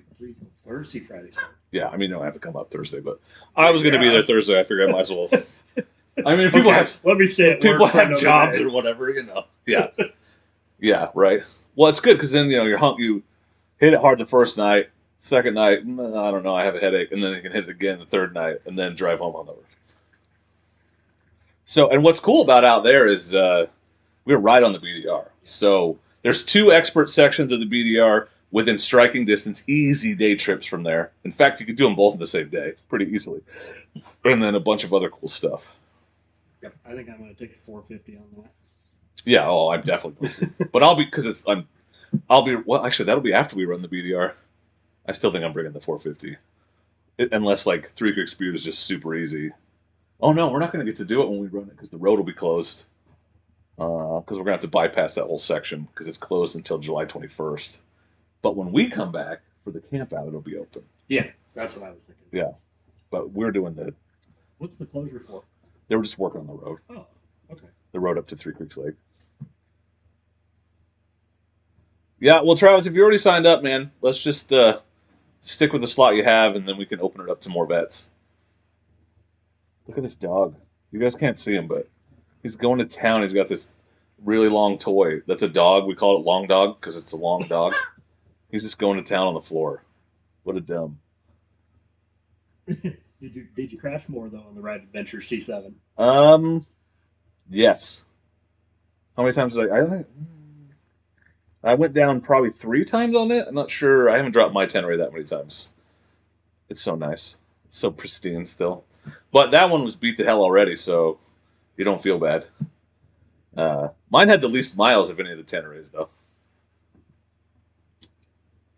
Thursday, Friday, Saturday. Yeah, I mean, no, I have to come up Thursday, but I was going to be there Thursday. I figured I might as well. I mean, if people have let me stay at people work for have another jobs day. or whatever, you know. Yeah, yeah, right. Well, it's good because then you hit it hard the first night, second night, I don't know, I have a headache, and then you can hit it again the third night, and then drive home hungover. So, and what's cool about out there is we're right on the BDR. So there's 2 expert sections of the BDR within striking distance, easy day trips from there. In fact, you could do them both in the same day pretty easily. And then a bunch of other cool stuff. Yep, I think I'm going to take a 450 on that. Yeah, oh, I'm definitely going to. But I'll be, well, actually, that'll be after we run the BDR. I still think I'm bringing the 450. Unless, like, Three Creeks Butte is just super easy. Oh, no, we're not going to get to do it when we run it because the road will be closed. Because we're going to have to bypass that whole section because it's closed until July 21st. But when we come back for the camp out, it'll be open. Yeah, that's what I was thinking. Yeah, but we're doing What's the closure for? They were just working on the road. Oh, okay. The road up to Three Creeks Lake. Yeah, well, Travis, if you already signed up, man, let's just stick with the slot you have, and then we can open it up to more vets. Look at this dog. You guys can't see him, but he's going to town. He's got this really long toy. That's a dog. We call it Long Dog because it's a long dog. He's just going to town on the floor. What a dumb. Did you crash more though on the Ride Adventures T7? Yes. How many times did I went down probably 3 times on it. I'm not sure. I haven't dropped my Tenere that many times. It's so nice. It's so pristine still. But that one was beat to hell already, so you don't feel bad. Mine had the least miles of any of the Teneres, though.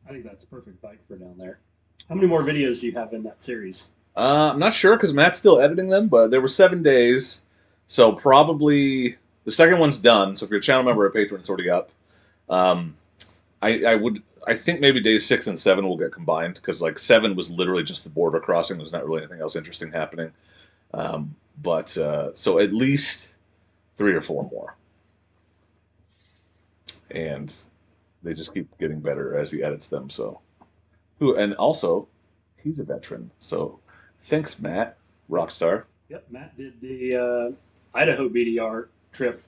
I think that's the perfect bike for down there. How many more videos do you have in that series? I'm not sure because Matt's still editing them, but there were 7 days, so probably the second one's done. So if you're a channel member or a patron, it's already up. I think maybe days 6 and 7 will get combined because like 7 was literally just the border crossing. There's not really anything else interesting happening. So at least 3 or 4 more, and they just keep getting better as he edits them. So, and also, he's a veteran. So, thanks, Matt, Rockstar. Yep, Matt did the Idaho BDR trip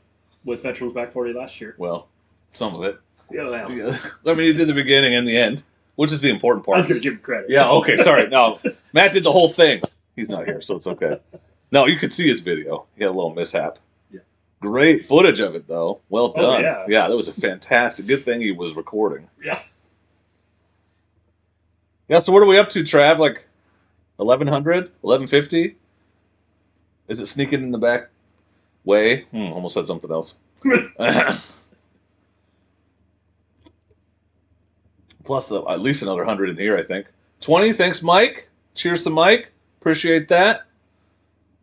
with Veterans Back 40 last year. Well, some of it. Yeah, well. Yeah. I mean, he did the beginning and the end, which is the important part. I was going to give him credit. Yeah, okay, sorry. No, Matt did the whole thing. He's not here, so it's okay. No, you could see his video. He had a little mishap. Yeah. Great footage of it, though. Well done. Oh, yeah. Yeah, that was a fantastic. Good thing he was recording. Yeah. Yeah, so what are we up to, Trav? Like 1,100? 1,150? Is it sneaking in the back way? Almost said something else. Plus at least another 100 in here, I think. 20, thanks, Mike. Cheers to Mike. Appreciate that.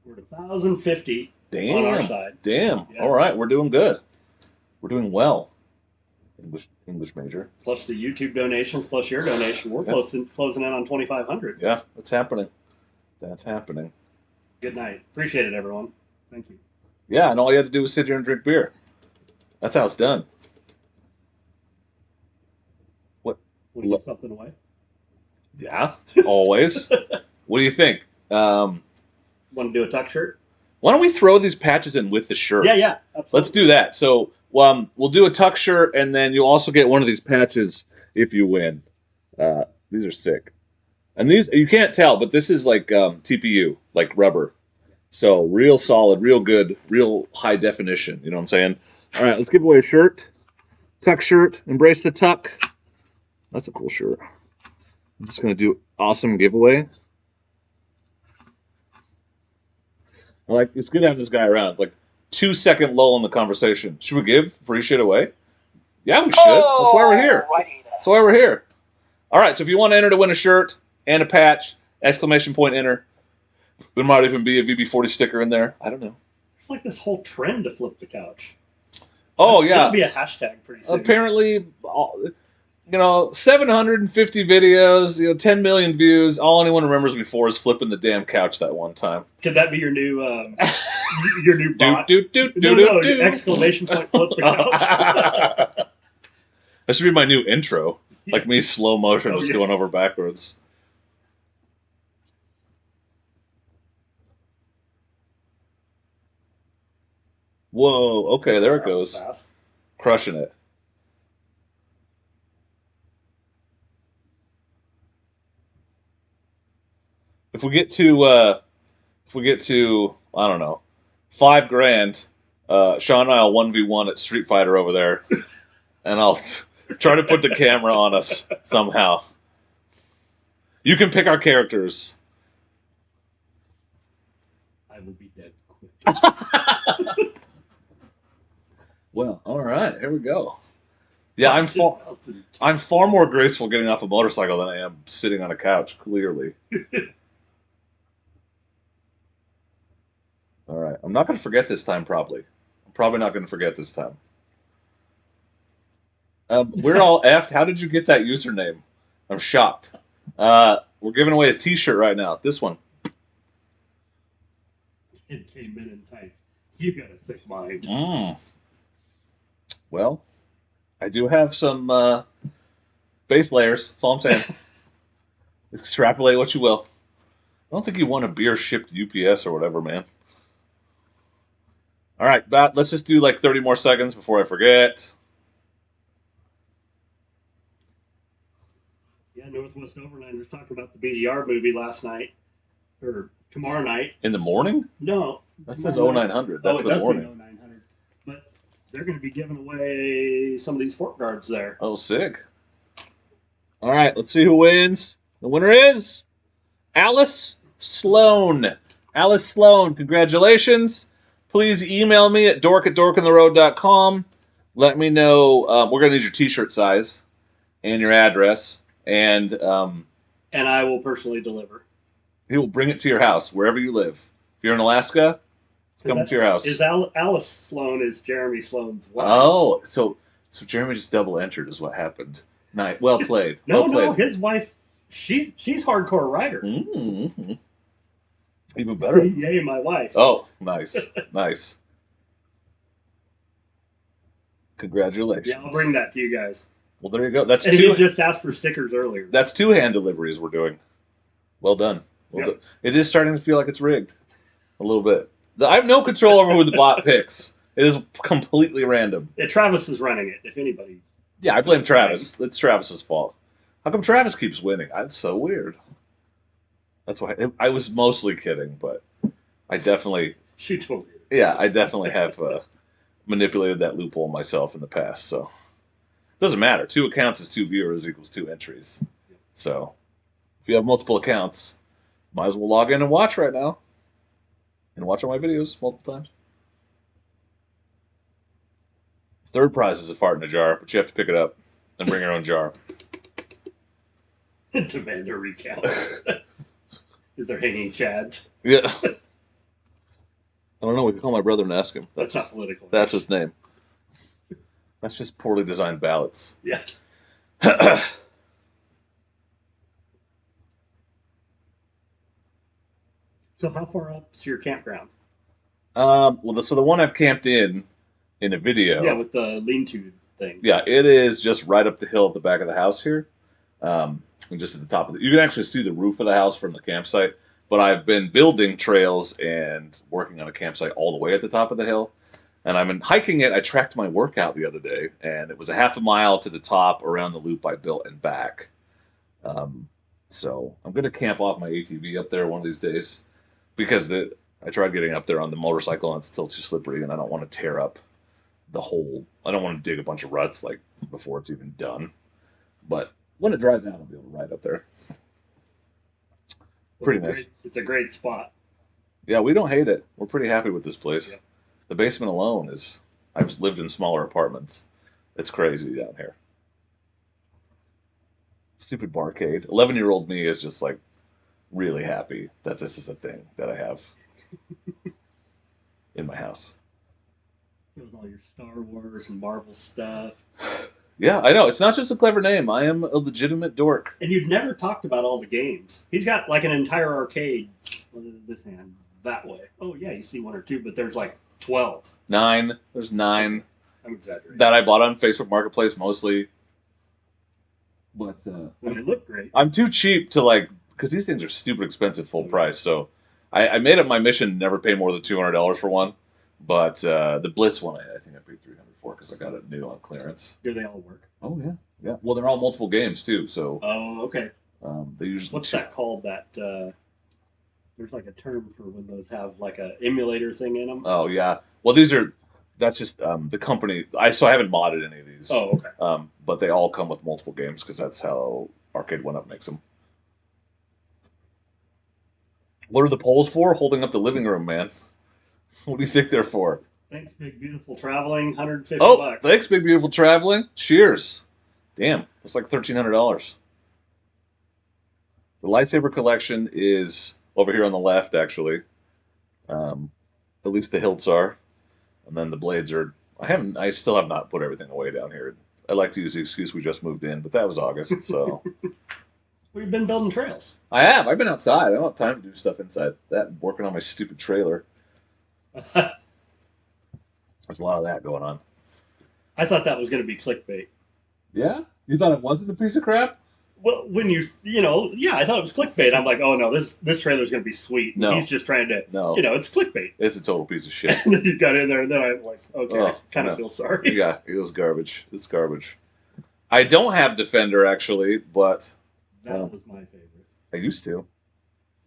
We're at 1,050 on our side. Damn. Yeah. All right, we're doing good. We're doing well. English major. Plus the YouTube donations, plus your donation. We're closing in on 2,500. Yeah, that's happening. That's happening. Good night. Appreciate it, everyone. Thank you. Yeah, and all you had to do was sit here and drink beer. That's how it's done. Want to give something away? Yeah, always. What do you think? Want to do a tuck shirt? Why don't we throw these patches in with the shirts? Yeah, absolutely. Let's do that. So we'll do a tuck shirt, and then you'll also get one of these patches if you win. These are sick. And these, you can't tell, but this is like TPU, like rubber. So real solid, real good, real high definition. You know what I'm saying? All right, let's give away a shirt. Tuck shirt. Embrace the tuck. That's a cool shirt. I'm just going to do awesome giveaway. It's good to have this guy around. 2-second lull in the conversation. Should we give free shit away? Yeah, we should. That's why we're here. That's why we're here. All right, so if you want to enter to win a shirt and a patch, exclamation point enter. There might even be a VB40 sticker in there. I don't know. There's this whole trend to flip the couch. Oh, yeah. That'll be a hashtag pretty soon. Apparently, 750 videos, 10 million views. All anyone remembers me for is flipping the damn couch that one time. Could that be your new bot? Do. Exclamation point flip the couch. That should be my new intro. Like me, slow motion, just going over backwards. Whoa, okay, there it goes. Fast. Crushing it. If we get to, I don't know, $5,000, Shawn and I'll 1v1 at Street Fighter over there, and I'll try to put the camera on us somehow. You can pick our characters. I will be dead quick. Well, all right, here we go. Yeah, I'm far more graceful getting off a motorcycle than I am sitting on a couch, clearly. All right, I'm not going to forget this time, probably. I'm probably not going to forget this time. We're all effed. How did you get that username? I'm shocked. We're giving away a T-shirt right now. This one. It came in tights. You got a sick mind. Well, I do have some base layers. That's all I'm saying. Extrapolate what you will. I don't think you want a beer shipped UPS or whatever, man. All right, let's just do like 30 more seconds before I forget. Yeah, Northwest Overlanders talking about the BDR movie last night. Or tomorrow night. In the morning? No. That says 0900. That's the morning. 0900. But they're going to be giving away some of these fort guards there. Oh, sick. All right, let's see who wins. The winner is Alice Sloan. Alice Sloan, congratulations. Please email me at dork@dorkandtheroad.com. Let me know. We're going to need your T-shirt size and your address. And I will personally deliver. He will bring it to your house, wherever you live. If you're in Alaska, it's coming to your house. Is Alice Sloan is Jeremy Sloan's wife. Oh, so Jeremy just double entered is what happened. Nice. Well played. No, his wife, she's hardcore writer. Mm-hmm. Even better. Yay, my wife. Oh, nice. Nice. Congratulations. Yeah, I'll bring that to you guys. Well, there you go. That's and you just asked for stickers earlier. That's 2 hand deliveries we're doing. Well done. Well done. It is starting to feel like it's rigged. A little bit. I have no control over who the bot picks. It is completely random. Yeah, Travis is running it, if anybody's... Yeah, I blame Travis. It's Travis's fault. How come Travis keeps winning? That's so weird. That's why I was mostly kidding, but I definitely... She told me. Yeah, I definitely have manipulated that loophole myself in the past, so... Doesn't matter. 2 accounts is 2 viewers equals 2 entries. So, if you have multiple accounts, might as well log in and watch right now. And watch all my videos multiple times. Third prize is a fart in a jar, but you have to pick it up and bring your own jar. Demand a recount. Is there hanging chads? Yeah. I don't know. We can call my brother and ask him. That's not political. That's his name. That's just poorly designed ballots. Yeah. So how far up is your campground? Well, so the one I've camped in a video. Yeah, with the lean-to thing. Yeah, it is just right up the hill at the back of the house here. And just at the top of it. You can actually see the roof of the house from the campsite. But I've been building trails and working on a campsite all the way at the top of the hill. And I've been hiking it. I tracked my workout the other day, and it was a half a mile to the top around the loop I built and back. So I'm going to camp off my ATV up there one of these days because I tried getting up there on the motorcycle, and it's still too slippery, and I don't want to tear up the whole... I don't want to dig a bunch of ruts like before it's even done. But when it dries out, I'll be able to ride up there. Pretty nice. It's a great spot. Yeah, we don't hate it. We're pretty happy with this place. Yeah. The basement alone is... I've lived in smaller apartments. It's crazy down here. Stupid barcade. 11-year-old me is just like really happy that this is a thing that I have in my house. With all your Star Wars and Marvel stuff. Yeah, I know. It's not just a clever name. I am a legitimate dork. And you've never talked about all the games. He's got like an entire arcade. This hand, that way. Oh, yeah, you see 1 or 2, but there's like 12. 9. There's 9. I'm exaggerating. That I bought on Facebook Marketplace mostly. But And they look great. I'm too cheap to like, because these things are stupid expensive full price. So I made it my mission to never pay more than $200 for one. But the Blitz one, I think I paid 300 for because I got it new on clearance. Do they all work? Oh yeah, yeah. Well, they're all multiple games too, so Oh, okay. they usually. What's that called? That there's like a term for when those have like a emulator thing in them. Oh yeah. Well, these are. That's just the company. I haven't modded any of these. Oh, okay. But they all come with multiple games because that's how Arcade One Up makes them. What are the poles for? Holding up the living room, man. What do you think they're for? Thanks, Big Beautiful Traveling. 150 Oh, bucks. thanks, Big Beautiful Traveling. Cheers. Damn, that's like $1,300. The lightsaber collection is over here on the left, actually. At least the hilts are, and then the blades are. I still have not put everything away down here. I like to use the excuse we just moved in, but that was August, so. We've been building trails. I have. I've been outside. I don't have time to do stuff inside. That working on my stupid trailer. There's a lot of that going on. I thought that was going to be clickbait. Yeah? You thought it wasn't a piece of crap? Well, when yeah, I thought it was clickbait. I'm like, oh no, this trailer's going to be sweet. No. He's just trying to, No. it's clickbait. It's a total piece of shit. And then you got in there, and then I'm like, okay, I kind of no. feel sorry. Yeah, it was garbage. It's garbage. I don't have Defender, actually, but That was my favorite. I used to.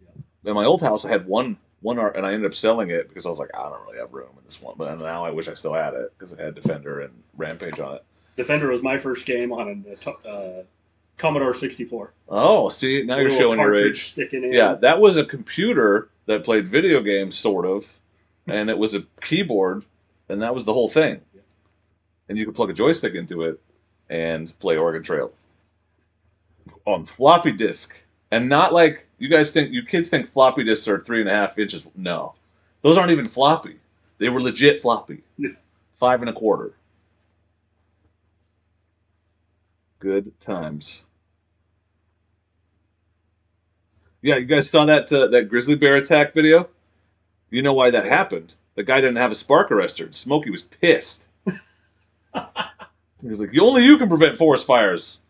Yeah. In my old house, I had one art, and I ended up selling it because I was like, I don't really have room in this one. But now I wish I still had it because it had Defender and Rampage on it. Defender was my first game on a Commodore 64. Oh, see, now you're showing your age. Sticking in. Yeah, that was a computer that played video games, sort of, and it was a keyboard, and that was the whole thing. Yeah. And you could plug a joystick into it and play Oregon Trail on floppy disk, and not like you kids think floppy disks are 3.5 inches. No, those aren't even floppy. They were legit floppy, 5 1/4. Good times. Yeah, you guys saw that grizzly bear attack video? You know why that happened. The guy didn't have a spark arrestor. Smokey was pissed. He was like, only you can prevent forest fires.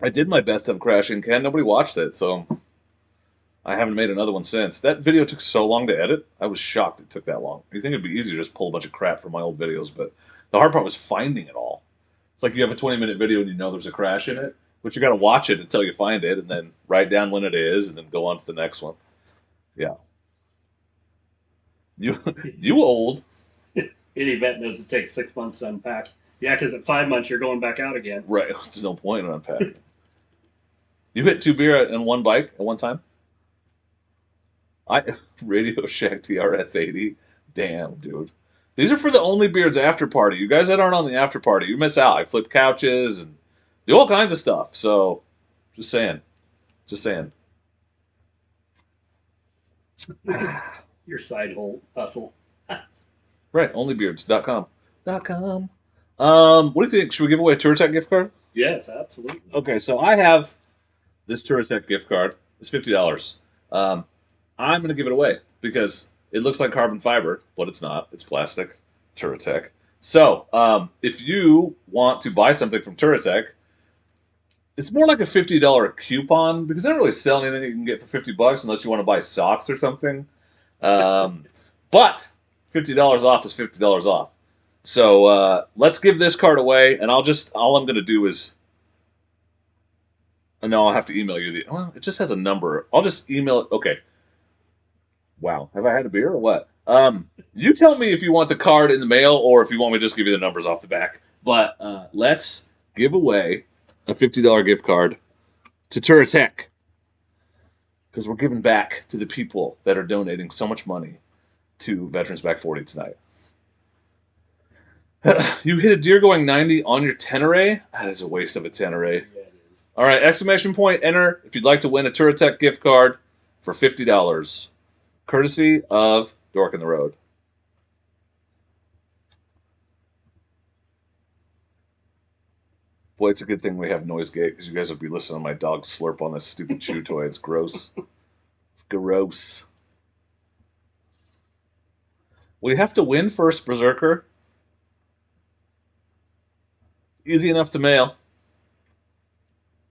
I did my best of crashing, Ken. Nobody watched it, so I haven't made another one since. That video took so long to edit. I was shocked it took that long. You think it'd be easier to just pull a bunch of crap from my old videos, but the hard part was finding it all. It's like you have a 20-minute video and you know there's a crash in it, but you got to watch it until you find it, and then write down when it is, and then go on to the next one. Yeah. You old. Any vet knows it takes 6 months to unpack. Yeah, because at 5 months you're going back out again. Right. There's no point in unpacking. You hit 2 beer in one bike at one time? Radio Shack TRS 80. Damn, dude. These are for the Only Beards after party. You guys that aren't on the after party, you miss out. I flip couches and do all kinds of stuff. So, just saying. Just saying. Your side hustle. Right, onlybeards.com. What do you think? Should we give away a TourTech gift card? Yes, absolutely. Okay, so I have this TourTech gift card. It's $50. I'm going to give it away because it looks like carbon fiber, but it's not. It's plastic. TourTech. So, if you want to buy something from TourTech, it's more like a $50 coupon because they don't really sell anything you can get for $50 unless you want to buy socks or something. But $50 off is $50 off. So let's give this card away, and all I'm going to do is, no, I'll have to email you well, it just has a number. I'll just email it. Okay. Wow. Have I had a beer or what? You tell me if you want the card in the mail or if you want me to just give you the numbers off the back. But let's give away a $50 gift card to TourTech because we're giving back to the people that are donating so much money to Veterans Back 40 tonight. You hit a deer going 90 on your Tenere? That is a waste of a Tenere. Yeah, it is. All right, exclamation point, enter if you'd like to win a TourTech gift card for $50, courtesy of Dork in the Road. Boy, it's a good thing we have noise gate because you guys would be listening to my dog slurp on this stupid chew toy. It's gross. It's gross. Will you have to win first, Berserker? Easy enough to mail.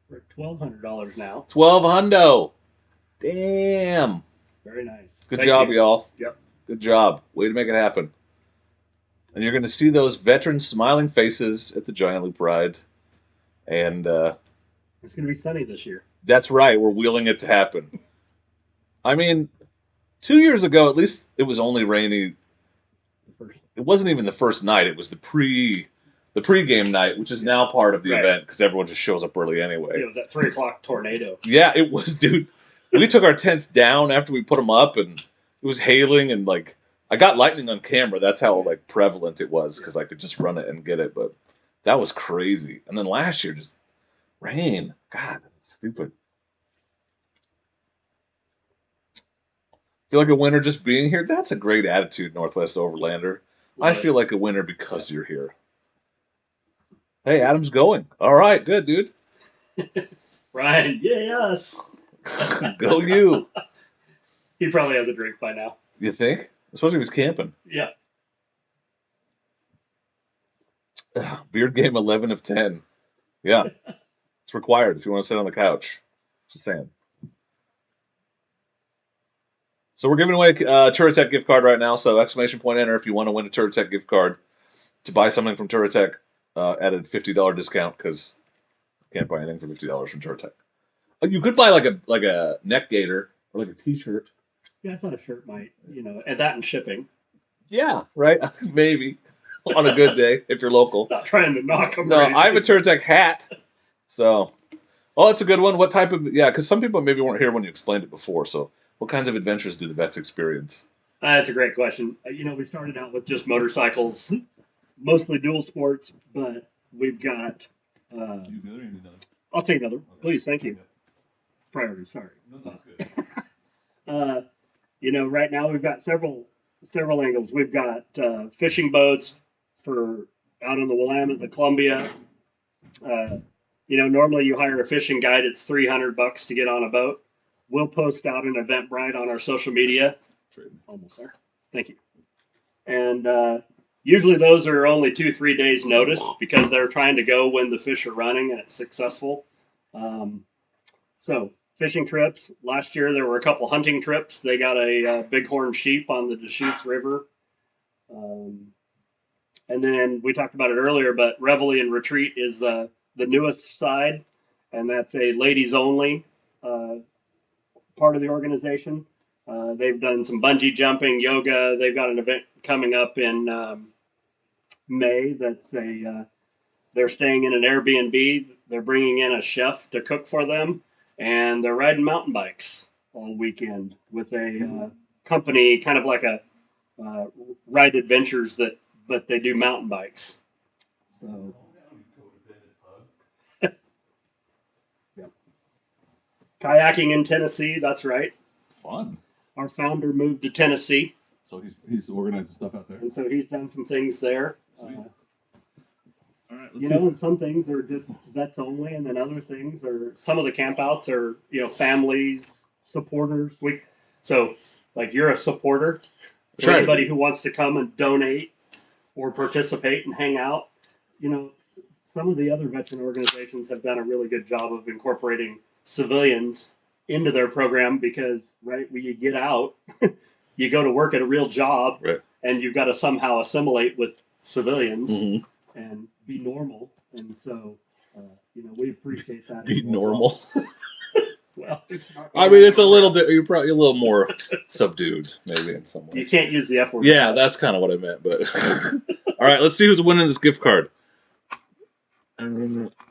We're at $1,200 now. 12 hundo. Damn. Very nice. Good Thank job, you. y'all. Yep. Good job. Way to make it happen. And you're going to see those veteran smiling faces at the Giant Loop ride. And It's going to be sunny this year. that's right. We're wheeling it to happen. I mean, 2 years ago, at least it was only rainy. It wasn't even the first night. It was the pregame night, which is now part of the Right. event because everyone just shows up early anyway. It was that 3 o'clock tornado. Yeah, it was, dude. We took our tents down after we put them up, and it was hailing, and like I got lightning on camera. That's how like prevalent it was because I could just run it and get it. But that was crazy. And then last year, just rain. God, stupid. Feel like a winner just being here. That's a great attitude, Northwest Overlander. I feel like a winner because you're here. Hey, Adam's going. All right, good, dude. Ryan, yay us. Go you. He probably has a drink by now. You think? Especially if he's camping. Yeah. Beard game 11 of 10. Yeah. It's required if you want to sit on the couch. Just saying. So we're giving away a Touratech gift card right now. So exclamation point enter if you want to win a Touratech gift card to buy something from Touratech at a $50 discount because you can't buy anything for $50 from Touratech. You could buy like a neck gaiter or like a T-shirt. Yeah, I thought a shirt might, and that and shipping. Yeah, right. Maybe on a good day if you're local. Not trying to knock them. No, I have a Touratech hat. So, it's a good one. What type of? Yeah, because some people maybe weren't here when you explained it before. So, what kinds of adventures do the vets experience? That's a great question. We started out with just motorcycles, mostly dual sports, but we've got. You good or you need another? I'll take another, Okay. please. Thank you. Okay. Priority. Sorry. No, that's good. Right now we've got several angles. We've got fishing boats for out on the Willamette, the Columbia. Normally you hire a fishing guide. It's $300 to get on a boat. We'll post out an Eventbrite on our social media. Almost there. Thank you. And usually those are only 2-3 days notice because they're trying to go when the fish are running and it's successful. So fishing trips. Last year there were a couple hunting trips. They got a bighorn sheep on the Deschutes River. And then we talked about it earlier, but Reveille and Retreat is the newest side, and that's a ladies only part of the organization. They've done some bungee jumping, yoga. They've got an event coming up in May. That's they're staying in an Airbnb. They're bringing in a chef to cook for them, and they're riding mountain bikes all weekend with a company, kind of like a Ride Adventures but they do mountain bikes. So. Yeah. Kayaking in Tennessee. That's right. Fun. Our founder moved to Tennessee. So he's organized stuff out there. And so he's done some things there. Sweet. All right. And some things are just vets only, and then other things are some of the campouts are families, supporters. So like you're a supporter. For anybody who wants to come and donate or participate and hang out, some of the other veteran organizations have done a really good job of incorporating civilians into their program because, right, when you get out, you go to work at a real job, right, and you've got to somehow assimilate with civilians and be normal. And so, we appreciate that. Be normal. Well, it's not. I mean, it's a little. You're probably a little more subdued, maybe in some ways. You can't use the F word. Yeah, that's kind of what I meant. But all right, let's see who's winning this gift card.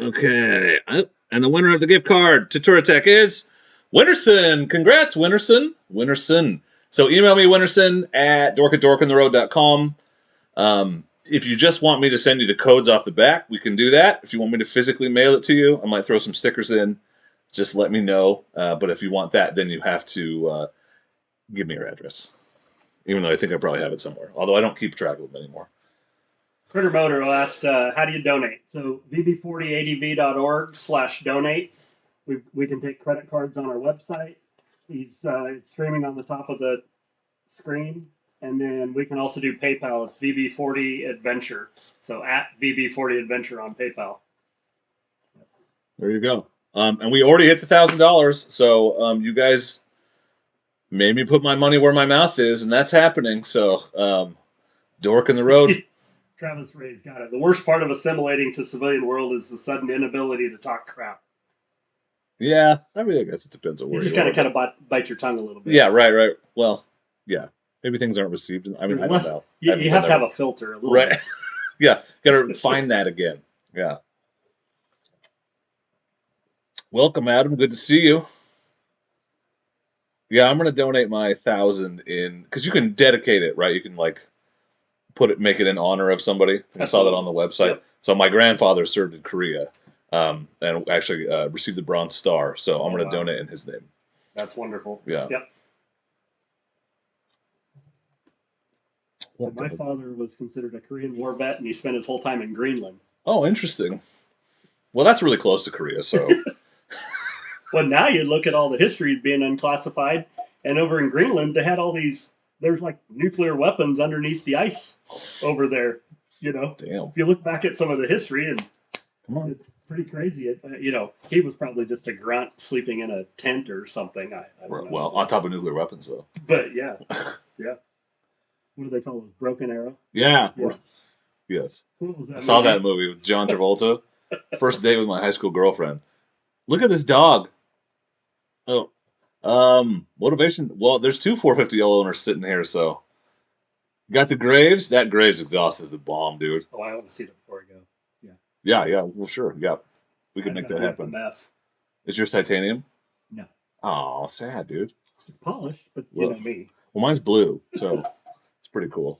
Okay, and the winner of the gift card to Touratech is Winterson. Congrats, Winterson. Winterson. So email me, Winterson at dork@dorkandtheroad.com. If you just want me to send you the codes off the back, we can do that. If you want me to physically mail it to you, I might throw some stickers in. Just let me know. But if you want that, then you have to give me your address. Even though I think I probably have it somewhere. Although I don't keep track of them anymore. Critter Motor asked, how do you donate? So vb40adv.org/donate. We can take credit cards on our website. It's streaming on the top of the screen. And then we can also do PayPal. It's VB40 Adventure. So at VB40 Adventure on PayPal. There you go. And we already hit the $1,000, so you guys made me put my money where my mouth is, and that's happening. So, Dork in the road. Travis Ray's got it. The worst part of assimilating to civilian world is the sudden inability to talk crap. Yeah, I mean, I guess it depends on where You just you kind of bite your tongue a little bit. Yeah, right. Well, yeah, maybe things aren't received. I mean, I don't know. You have to have a filter a little right. bit. Yeah, gotta find that again. Yeah. Welcome, Adam. Good to see you. Yeah, I'm gonna donate my 1,000 in because you can dedicate it, right? You can like make it in honor of somebody. I saw that on the website. Yep. So my grandfather served in Korea, and actually received the Bronze Star. So I'm gonna donate in his name. That's wonderful. Yeah. Yep. So my father was considered a Korean War vet, and he spent his whole time in Greenland. Oh, interesting. Well, that's really close to Korea, so. Well, now you look at all the history being unclassified, and over in Greenland, they had all these. There's like nuclear weapons underneath the ice over there. You know, damn. If you look back at some of the history, and it's pretty crazy. He was probably just a grunt sleeping in a tent or something. I don't know. Well, on top of nuclear weapons, though. But yeah, yeah. What do they call those? Broken Arrow? Yeah. Yes. What was that I saw that movie with John Travolta. First date with my high school girlfriend. Look at this dog. Oh. Motivation. Well, there's two 450 owners sitting here, so. Got the Graves. That Graves exhaust is the bomb, dude. Oh, I want to see that before I go. Yeah. Yeah. Well, sure. Yeah. We can make that happen. Is yours titanium? No. Oh, sad, dude. It's polished, but you know me. Well, mine's blue, so it's pretty cool.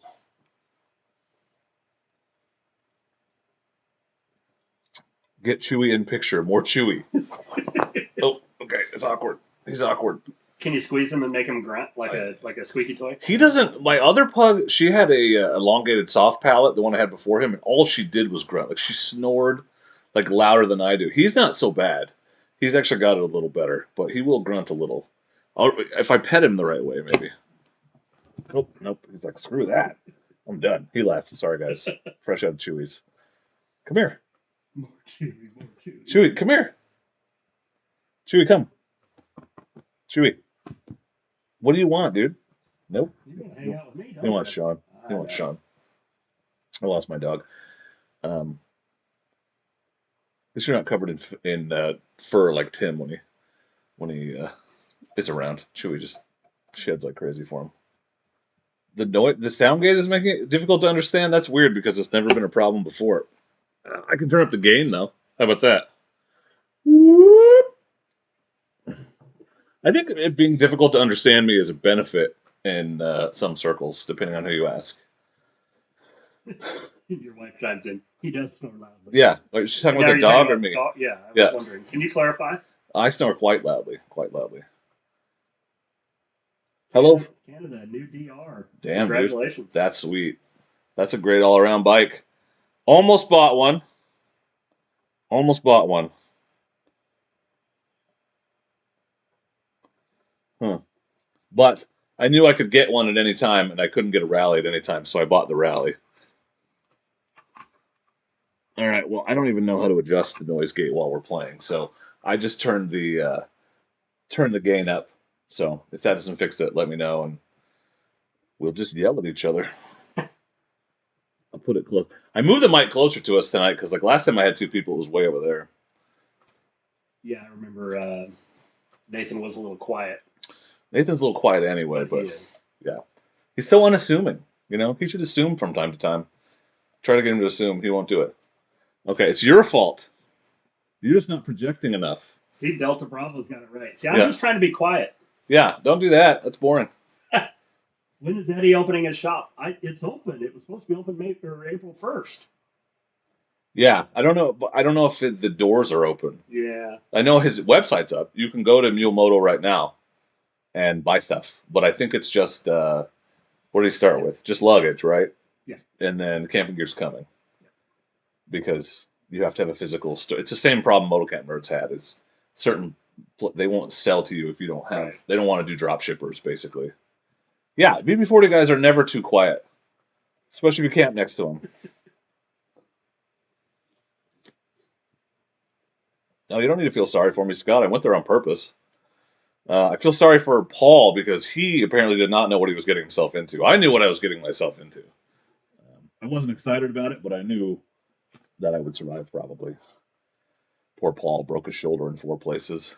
Get Chewy in picture. More Chewy. Oh, okay. It's awkward. He's awkward. Can you squeeze him and make him grunt like a squeaky toy? He doesn't. My other pug, she had a elongated soft palate, the one I had before him, and all she did was grunt. Like she snored like louder than I do. He's not so bad. He's actually got it a little better, but he will grunt a little. If I pet him the right way, maybe. Oh, nope. He's like, screw that. I'm done. He left. Sorry, guys. Fresh out of Chewy's. Come here. More Chewy, more Chewy. Chewy, come here. Chewy, come. Chewy. What do you want, dude? Nope. You want to hang out with me, don't He wants Shawn. He wants Shawn. I lost my dog. At least you're not covered in fur like Tim when he is around. Chewy just sheds like crazy for him. The sound gate is making it difficult to understand. That's weird because it's never been a problem before. I can turn up the gain though. How about that? I think it being difficult to understand me is a benefit in some circles, depending on who you ask. Your wife chimes in. He does snore loudly. Yeah. Is she talking about the dog or me? Yeah, I was wondering. Can you clarify? I snore quite loudly. Quite loudly. Hello? Canada, new DR. Damn, congratulations. Dude. That's sweet. That's a great all-around bike. Almost bought one. But I knew I could get one at any time, and I couldn't get a rally at any time, so I bought the rally. All right, well, I don't even know how to adjust the noise gate while we're playing, so I just turned the gain up. So if that doesn't fix it, let me know, and we'll just yell at each other. I'll put it close. I moved the mic closer to us tonight because, like, last time I had two people, it was way over there. Yeah, I remember Nathan was a little quiet. Nathan's a little quiet anyway, but he is. Yeah. He's so unassuming, you know? He should assume from time to time. Try to get him to assume. He won't do it. Okay, it's your fault. You're just not projecting enough. See, Delta Bravo's got it right. See, I'm just trying to be quiet. Yeah, don't do that. That's boring. When is Eddie opening his shop? It's open. It was supposed to be open April 1st. Yeah, I don't know. I don't know if the doors are open. Yeah. I know his website's up. You can go to Mule Moto right now and buy stuff. But I think it's just, what do you start with? Just luggage, right? Yes. And then camping gear's coming. Yeah. Because you have to have a physical store. It's the same problem Motocamp Nerds had. Is certain they won't sell to you if you don't have. Right. They don't want to do drop shippers, basically. Yeah, BB40 guys are never too quiet, especially if you camp next to them. No, you don't need to feel sorry for me, Scott. I went there on purpose. I feel sorry for Paul because he apparently did not know what he was getting himself into. I knew what I was getting myself into. I wasn't excited about it, but I knew that I would survive probably. Poor Paul broke his shoulder in 4 places.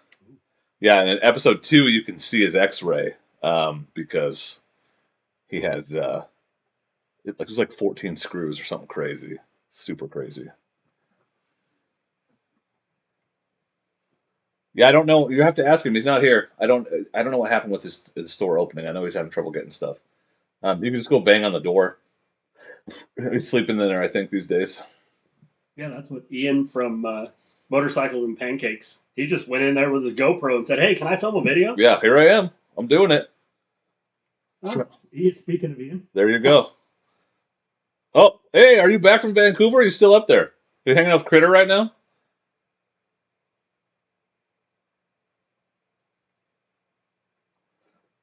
Yeah, and in episode 2, you can see his X-ray because he has there's like 14 screws or something crazy, super crazy. Yeah, I don't know. You have to ask him. He's not here. I don't know what happened with his store opening. I know he's having trouble getting stuff. You can just go bang on the door. He's sleeping in there, I think, these days. Yeah, that's what Ian from Motorcycles and Pancakes. He just went in there with his GoPro and said, "Hey, can I film a video?" Yeah, here I am. I'm doing it. Oh, Ian, speaking of Ian. There you go. Oh, hey, are you back from Vancouver? Or are you still up there? Are you hanging out with Critter right now?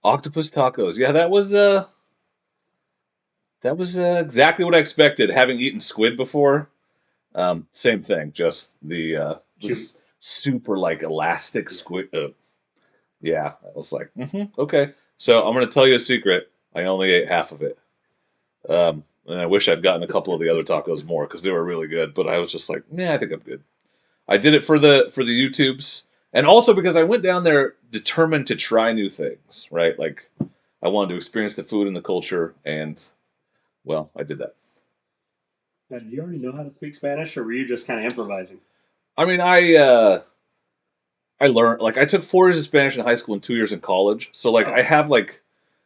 Octopus tacos. Yeah, that was exactly what I expected. Having eaten squid before, same thing. Just the super like elastic squid. Yeah, I was like, okay. So I'm gonna tell you a secret. I only ate half of it, and I wish I'd gotten a couple of the other tacos more because they were really good. But I was just like, nah, I think I'm good. I did it for the YouTubes, and also because I went down there determined to try new things. Right, like I wanted to experience the food and the culture, and well, I did that. Now, did you already know how to speak Spanish, or were you just kind of improvising? I mean, I learned like I took 4 years of Spanish in high school and 2 years in college, so like I have like,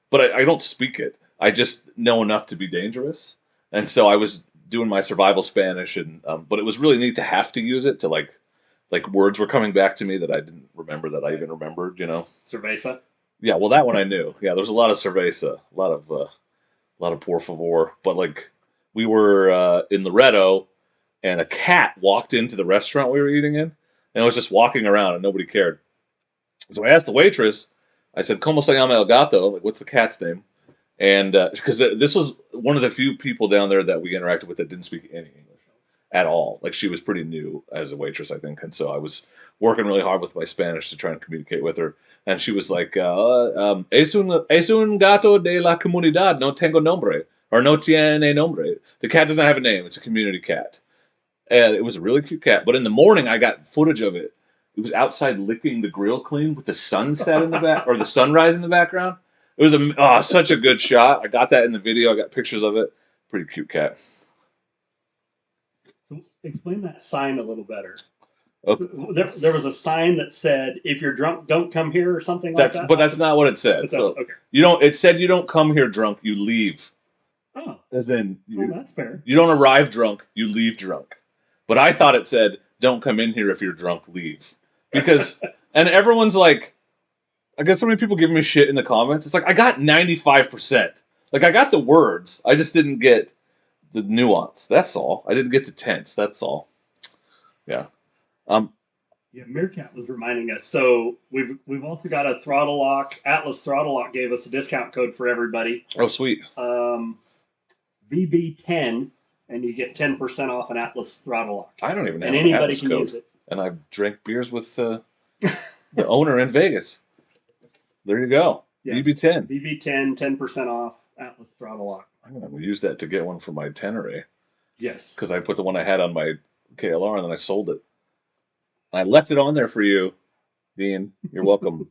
but I don't speak it. I just know enough to be dangerous, and so I was doing my survival Spanish, and but it was really neat to have to use it to like words were coming back to me that I didn't remember that I even remembered. Cerveza. Yeah, well, that one I knew. Yeah, there was a lot of cerveza, a lot of por favor, but like we were in Loretto, and a cat walked into the restaurant we were eating in, and it was just walking around, and nobody cared. So I asked the waitress. I said, "Cómo se llama el gato?" Like, what's the cat's name? And because this was one of the few people down there that we interacted with that didn't speak any English at all. Like she was pretty new as a waitress, I think, and so I was working really hard with my Spanish to try and communicate with her. And she was like, es un gato de la comunidad, no tengo nombre, or no tiene nombre. The cat doesn't have a name. It's a community cat. And it was a really cute cat. But in the morning, I got footage of it. It was outside licking the grill clean with the sunset in the back, or the sunrise in the background. It was such a good shot. I got that in the video. I got pictures of it. Pretty cute cat. So explain that sign a little better. Okay. So there was a sign that said, "If you're drunk, don't come here," or something like that. But that's not what it said. So okay. you don't. It said you don't come here drunk. You leave. Oh, as in that's fair. You don't arrive drunk. You leave drunk. But I thought it said, "Don't come in here if you're drunk. Leave." Because and everyone's like, I got so many people giving me shit in the comments. It's like I got 95%. Like I got the words. I just didn't get the nuance. That's all. I didn't get the tense. That's all. Yeah. Yeah, Meerkat was reminding us. So we've also got a throttle lock. Atlas Throttle Lock gave us a discount code for everybody. Oh, sweet. VB10, and you get 10% off an Atlas Throttle Lock. I don't even have and an anybody Atlas can code. use it. And I've drank beers with the owner in Vegas. There you go. Yeah. VB10. VB10, 10% off Atlas Throttle Lock. I'm going to use that to get one for my Tenere. Yes. Because I put the one I had on my KLR and then I sold it. I left it on there for you, Dean. You're welcome.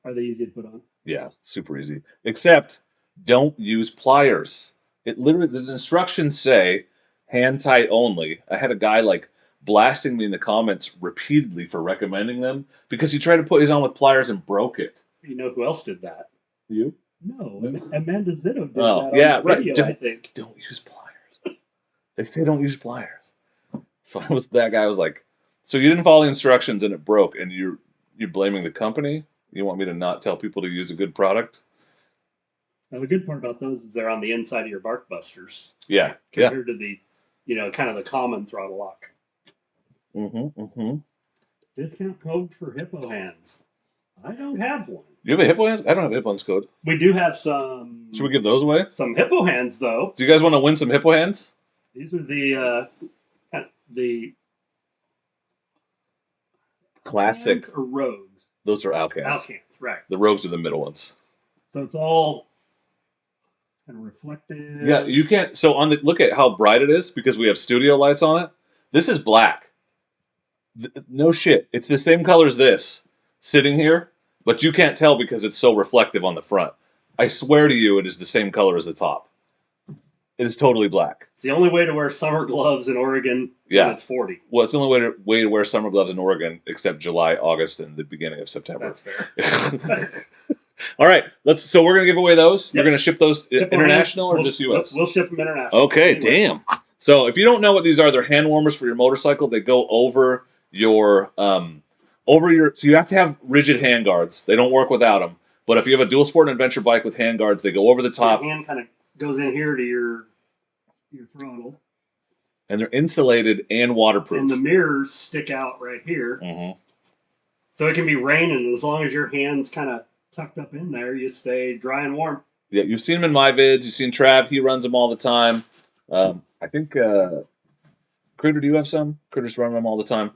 Are they easy to put on? Yeah, super easy. Except, don't use pliers. It literally, the instructions say hand tight only. I had a guy like blasting me in the comments repeatedly for recommending them because he tried to put his on with pliers and broke it. You know who else did that? You? No, Amanda Zitto did that on the video, I think. Don't use pliers. They say don't use pliers. So that guy was like, so you didn't follow the instructions and it broke, and you're blaming the company? You want me to not tell people to use a good product? Now, the good part about those is they're on the inside of your bark busters. Yeah. Compared to the, kind of the common throttle lock. Mm-hmm. Mm-hmm. Discount code for hippo hands. I don't have one. You have a hippo hands? I don't have a hippo hands code. We do have some. Should we give those away? Some hippo hands, though. Do you guys want to win some hippo hands? These are the Classic. hands or rogues. Those are alcans. Alcans, right. The rogues are the middle ones. So it's all kind of reflective. Yeah, you can't. So on the look at how bright it is because we have studio lights on it. This is black. No shit. It's the same color as this sitting here, but you can't tell because it's so reflective on the front. I swear to you, it is the same color as the top. It is totally black. It's the only way to wear summer gloves in Oregon when it's 40. Well, it's the only way to wear summer gloves in Oregon except July, August, and the beginning of September. That's fair. All right, so we're gonna give away those. Yep. You're gonna ship those Hippo international hands, or just U.S. We'll ship them international. Okay, Anyway. damn. So if you don't know what these are, they're hand warmers for your motorcycle. They go over your So you have to have rigid hand guards. They don't work without them. But if you have a dual sport and adventure bike with hand guards, they go over the top. Your hand kind of goes in here to your throttle. And they're insulated and waterproof. And the mirrors stick out right here. Mm-hmm. So it can be raining. As long as your hand's kind of tucked up in there, you stay dry and warm. Yeah, you've seen them in my vids. You've seen Trav. He runs them all the time. I think Critter, do you have some? Critter's running them all the time.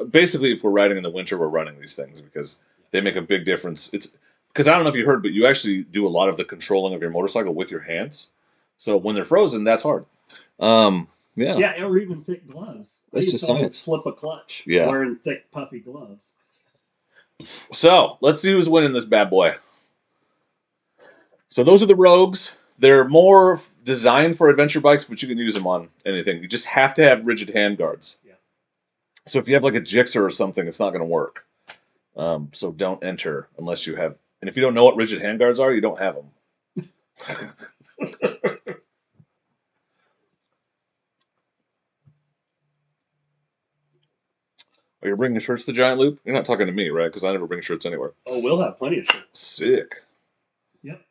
Basically, if we're riding in the winter, we're running these things because they make a big difference. It's because I don't know if you heard, but you actually do a lot of the controlling of your motorcycle with your hands. So when they're frozen, that's hard. Yeah. Yeah, or even thick gloves. That's just science. Slip a clutch. Yeah. Wearing thick, puffy gloves. So let's see who's winning this bad boy. So those are the Rogues. They're more designed for adventure bikes, but you can use them on anything. You just have to have rigid hand guards. Yeah. So if you have like a Gixxer or something, it's not going to work. So don't enter unless you have. And if you don't know what rigid hand guards are, you don't have them. Are you bringing shirts to Giant Loop? You're not talking to me, right? Because I never bring shirts anywhere. Oh, we'll have plenty of shirts. Sick. Yep.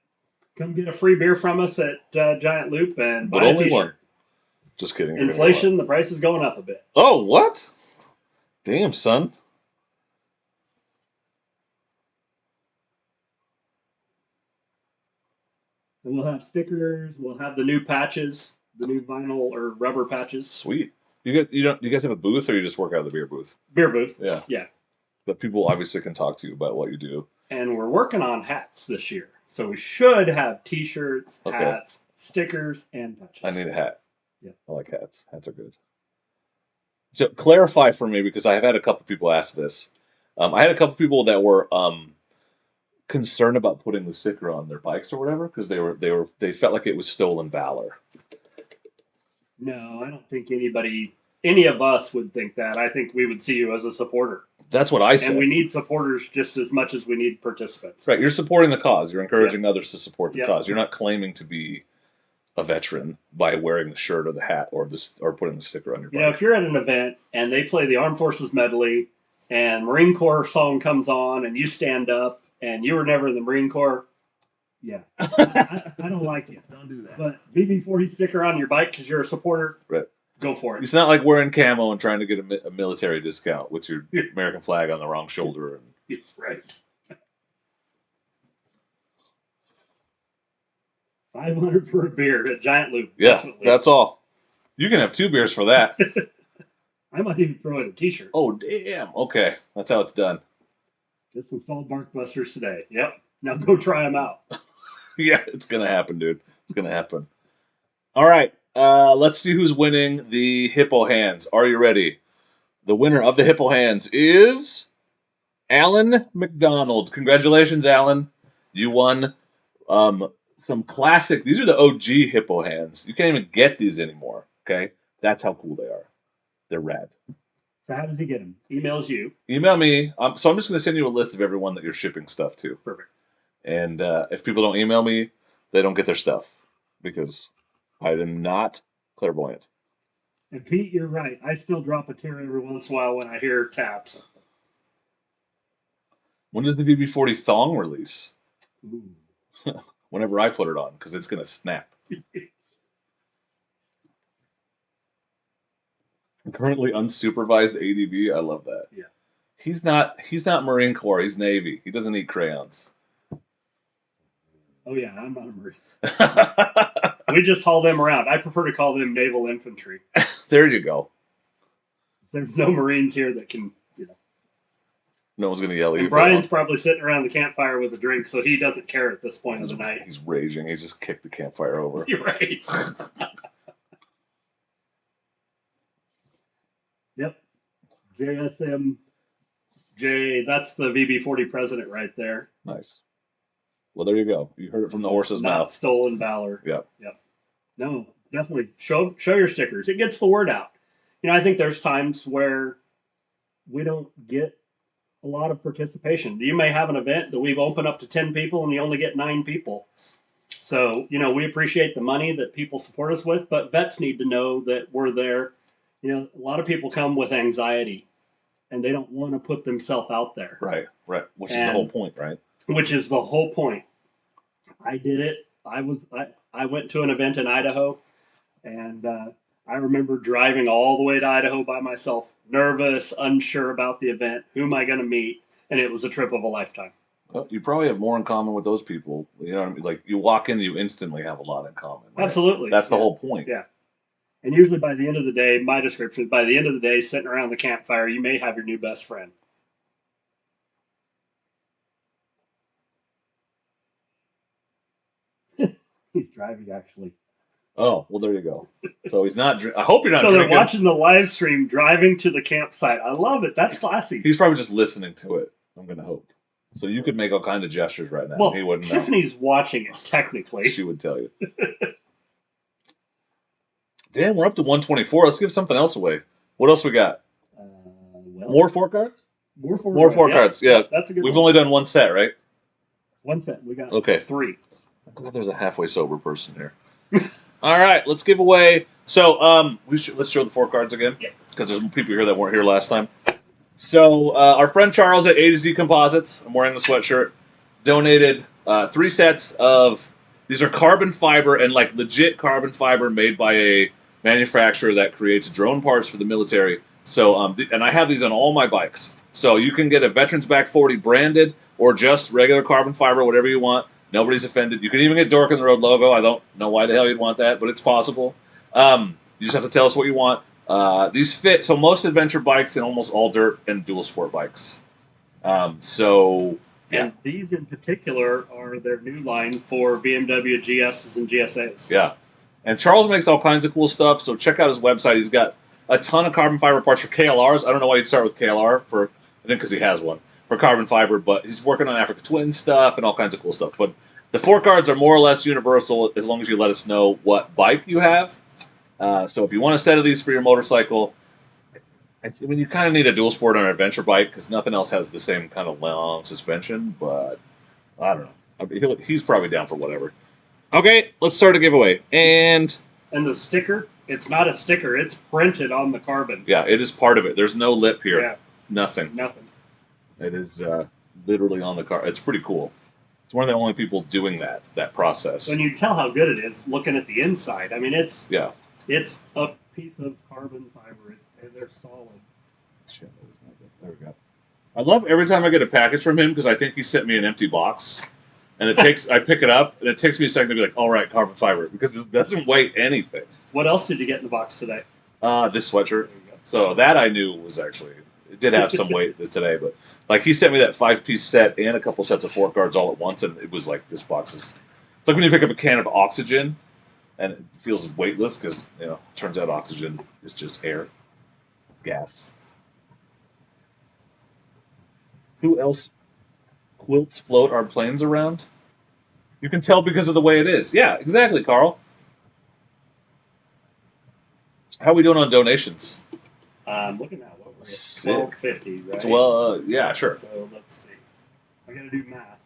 Come get a free beer from us at Giant Loop and buy But a only t-shirt. one. Just kidding. Inflation, the price is going up a bit. Oh, what? Damn, son. And we'll have stickers. We'll have the new patches, the new vinyl or rubber patches. Sweet. You guys have a booth, or you just work out of the beer booth? Beer booth. Yeah. Yeah. But people obviously can talk to you about what you do. And we're working on hats this year. So we should have t-shirts, Okay. hats, stickers, and patches. I need a hat. Yeah. I like hats. Hats are good. So clarify for me, because I have had a couple people ask this. I had a couple people that were concerned about putting the sticker on their bikes or whatever because they felt like it was stolen valor. No, I don't think any of us would think that. I think we would see you as a supporter. That's what I said. And we need supporters just as much as we need participants. Right, you're supporting the cause. You're encouraging others to support the Yeah. cause. You're not claiming to be a veteran by wearing the shirt or the hat or putting the sticker on your bike. You know, if you're at an event and they play the Armed Forces medley and Marine Corps song comes on and you stand up and you were never in the Marine Corps, yeah, I don't like you. Don't do that. But BB40 sticker on your bike because you're a supporter, Right. Go for it. It's not like wearing camo and trying to get a military discount with your American flag on the wrong shoulder. Right. 500 for a beer at Giant Loop. Yeah, Definitely. that's all. You can have 2 beers for that. I might even throw in a t-shirt. Oh, damn. Okay, that's how it's done. Just installed Barkbusters today. Yep. Now go try them out. Yeah, it's going to happen, dude. It's going to happen. All right, let's see who's winning the Hippo Hands. Are you ready? The winner of the Hippo Hands is Alan McDonald. Congratulations, Alan. You won some classic. These are the OG Hippo Hands. You can't even get these anymore, okay? That's how cool they are. They're rad. So how does he get them? Emails you. Email me. So I'm just going to send you a list of everyone that you're shipping stuff to. Perfect. And if people don't email me, they don't get their stuff because I am not clairvoyant. And Pete, you're right. I still drop a tear every once in a while when I hear taps. When does the VB40 thong release? Ooh. Whenever I put it on, because it's going to snap. Currently unsupervised ADV. I love that. Yeah. He's not Marine Corps. He's Navy. He doesn't eat crayons. Oh yeah, I'm not a Marine. We just haul them around. I prefer to call them naval infantry. There you go. There's no Marines here that can, No one's gonna yell at you. And Brian's probably sitting around the campfire with a drink, so he doesn't care at this point of the night. He's raging. He just kicked the campfire over. You're right. Yep. JSMJ. That's the VB40 president right there. Nice. Well, there you go. You heard it from the horse's Not mouth. stolen valor. Yep. No, definitely show your stickers. It gets the word out. I think there's times where we don't get a lot of participation. You may have an event that we've opened up to 10 people and you only get 9 people. So, we appreciate the money that people support us with, but vets need to know that we're there. A lot of people come with anxiety and they don't want to put themselves out there. Right. Which is the whole point, right? Which is the whole point. I did it. I went to an event in Idaho, and I remember driving all the way to Idaho by myself, nervous, unsure about the event. Who am I going to meet? And it was a trip of a lifetime. Well, you probably have more in common with those people. You know what I mean? Like you walk in, you instantly have a lot in common. Right? Absolutely. That's the whole point. Yeah. And usually by the end of the day, my description is by the end of the day, sitting around the campfire, you may have your new best friend. He's driving, actually. Oh, well, there you go. So he's not. I hope you're not. So drinking. they're watching the live stream, driving to the campsite. I love it. That's classy. He's probably just listening to it. I'm gonna hope. So you could make all kinds of gestures right now. Well, he wouldn't Tiffany's watching it. Technically, know. She would tell you. Damn, we're up to 124. Let's give something else away. What else we got? More fork cards? More fork cards. Yeah, that's a good. We've only done one set, right? One set. We got 3. I'm glad there's a halfway sober person here. All right, let's give away. So let's show the 4 cards again because there's people here that weren't here last time. So our friend Charles at A to Z Composites, I'm wearing the sweatshirt, donated 3 sets of. These are carbon fiber and like legit carbon fiber made by a manufacturer that creates drone parts for the military. So and I have these on all my bikes. So you can get a Veterans Back 40 branded or just regular carbon fiber, whatever you want. Nobody's offended. You can even get Dork in the Road logo. I don't know why the hell you'd want that, but it's possible. You just have to tell us what you want. These fit. So most adventure bikes and almost all dirt and dual sport bikes. And these in particular are their new line for BMW GSs and GSAs. Yeah. And Charles makes all kinds of cool stuff, so check out his website. He's got a ton of carbon fiber parts for KLRs. I don't know why you'd start with KLR, I think because he has one, for carbon fiber, but he's working on Africa Twin stuff and all kinds of cool stuff. But the 4 cards are more or less universal as long as you let us know what bike you have. So if you want a set of these for your motorcycle, I mean, you kind of need a dual sport on an adventure bike because nothing else has the same kind of long suspension, but I don't know. I mean, he's probably down for whatever. Okay, let's start a giveaway. And the sticker, it's not a sticker. It's printed on the carbon. Yeah, it is part of it. There's no lip here. Yeah. Nothing. It is literally on the car. It's pretty cool. It's one of the only people doing that process. When you tell how good it is, looking at the inside, I mean, it's a piece of carbon fiber. They're solid. Shit, that was not good. There we go. I love every time I get a package from him because I think he sent me an empty box. And I pick it up, and it takes me a second to be like, all right, carbon fiber, because it doesn't weigh anything. What else did you get in the box today? This sweatshirt. So that I knew was actually, it did have some weight today, but like he sent me that 5-piece set and a couple sets of 4 cards all at once, and it was like, this box is, it's like when you pick up a can of oxygen, and it feels weightless because, turns out oxygen is just air, gas. Who else quilts float our planes around? You can tell because of the way it is. Yeah, exactly, Carl. How are we doing on donations? I'm looking at what we're at. $12.50, right? Well, yeah, sure. So let's see. I got to do math.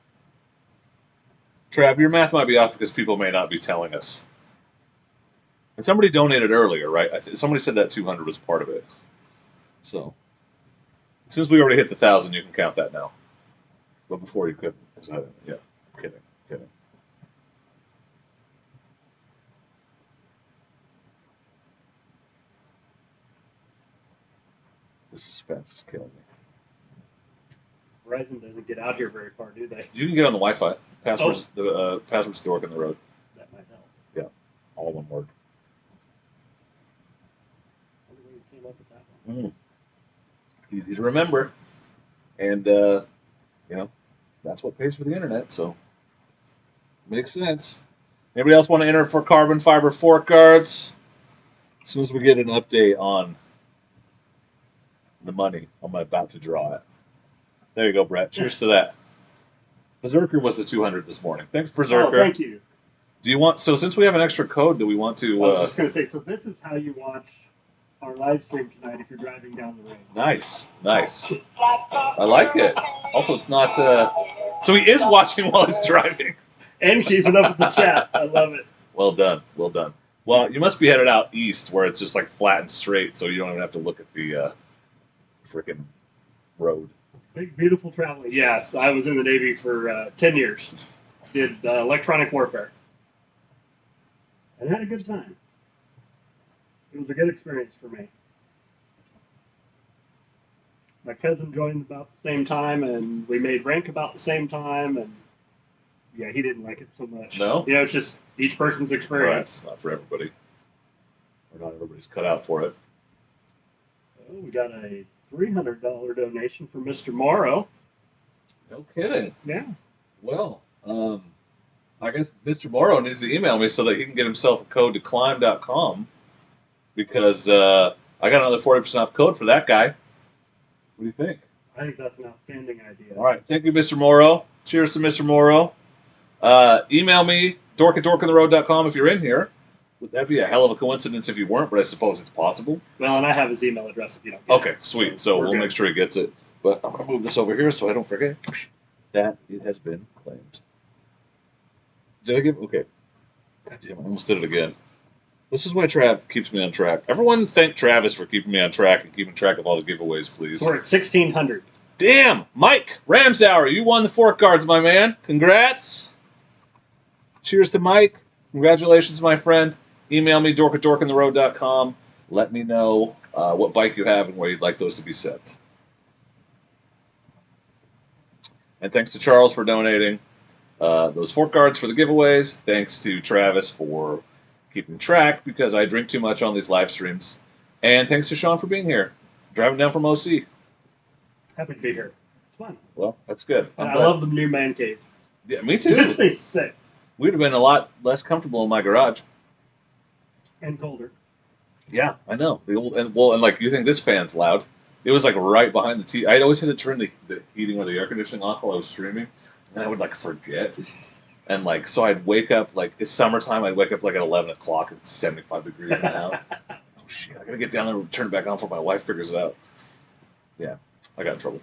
Trav, your math might be off because people may not be telling us. And somebody donated earlier, right? Somebody said that 200 was part of it. So, since we already hit the 1,000, you can count that now. But before you couldn't. Yeah, kidding. The suspense is killing me. Verizon doesn't get out here very far, do they? You can get on the Wi-Fi. Passwords, the password's Dork in the road. That might help. Yeah, all one word. I wonder where you came up with that one. Easy to remember, and that's what pays for the internet. So makes sense. Anybody else want to enter for carbon fiber fork guards? As soon as we get an update on the money, I'm about to draw it. There you go, Brett. Cheers to that. Berserker was the 200 this morning. Thanks, Berserker. Oh, thank you. Do you want? So since we have an extra code, do we want to? I was just going to say. So this is how you watch our live stream tonight if you're driving down the road. Nice. I like it. Also, it's not. So he is watching while he's driving. And keeping up with the chat. I love it. Well done. Well, you must be headed out east where it's just like flat and straight, so you don't even have to look at the freaking road. Big, beautiful traveling. Yes, I was in the Navy for 10 years. Did electronic warfare. And had a good time. It was a good experience for me. My cousin joined about the same time, and we made rank about the same time, and yeah, he didn't like it so much. No? You know, it's just each person's experience. It's not for everybody. Or not everybody's cut out for it. Oh, we got a $300 donation from Mr. Morrow. No kidding. Yeah. Well, I guess Mr. Morrow needs to email me so that he can get himself a code to climb.com because I got another 40% off code for that guy. What do you think? I think that's an outstanding idea. All right. Thank you, Mr. Morrow. Cheers to Mr. Morrow. Email me, dork@dorkintheroad.com if you're in here. That'd be a hell of a coincidence if you weren't, but I suppose it's possible. Well, and I have his email address if you don't get Okay, sweet. So we're we'll good. make sure he gets it. But I'm going to move this over here so I don't forget that it has been claimed. Did I give? Okay. God damn, I almost did it again. This is why Trav keeps me on track. Everyone thank Travis for keeping me on track and keeping track of all the giveaways, please. So we're at 1,600. Damn! Mike Ramsauer, you won the fork guards, my man. Congrats! Cheers to Mike. Congratulations, my friend. Email me, dork@dorkintheroad.com. Let me know what bike you have and where you'd like those to be sent. And thanks to Charles for donating those fork guards for the giveaways. Thanks to Travis for keeping track because I drink too much on these live streams. And thanks to Shawn for being here, driving down from OC. Happy to be here. It's fun. Well, that's good. And I love the new man cave. Yeah, me too. This thing's sick. We'd have been a lot less comfortable in my garage. And colder. Yeah, I know. The old and like you think this fan's loud. It was like right behind the TV. I'd always had to turn the heating or the air conditioning off while I was streaming, and I would like forget. And like so I'd wake up like it's summertime, I'd wake up like at 11 o'clock and it's 75 degrees in the house. Oh shit, I gotta get down there and turn it back on before my wife figures it out. Yeah, I got in trouble.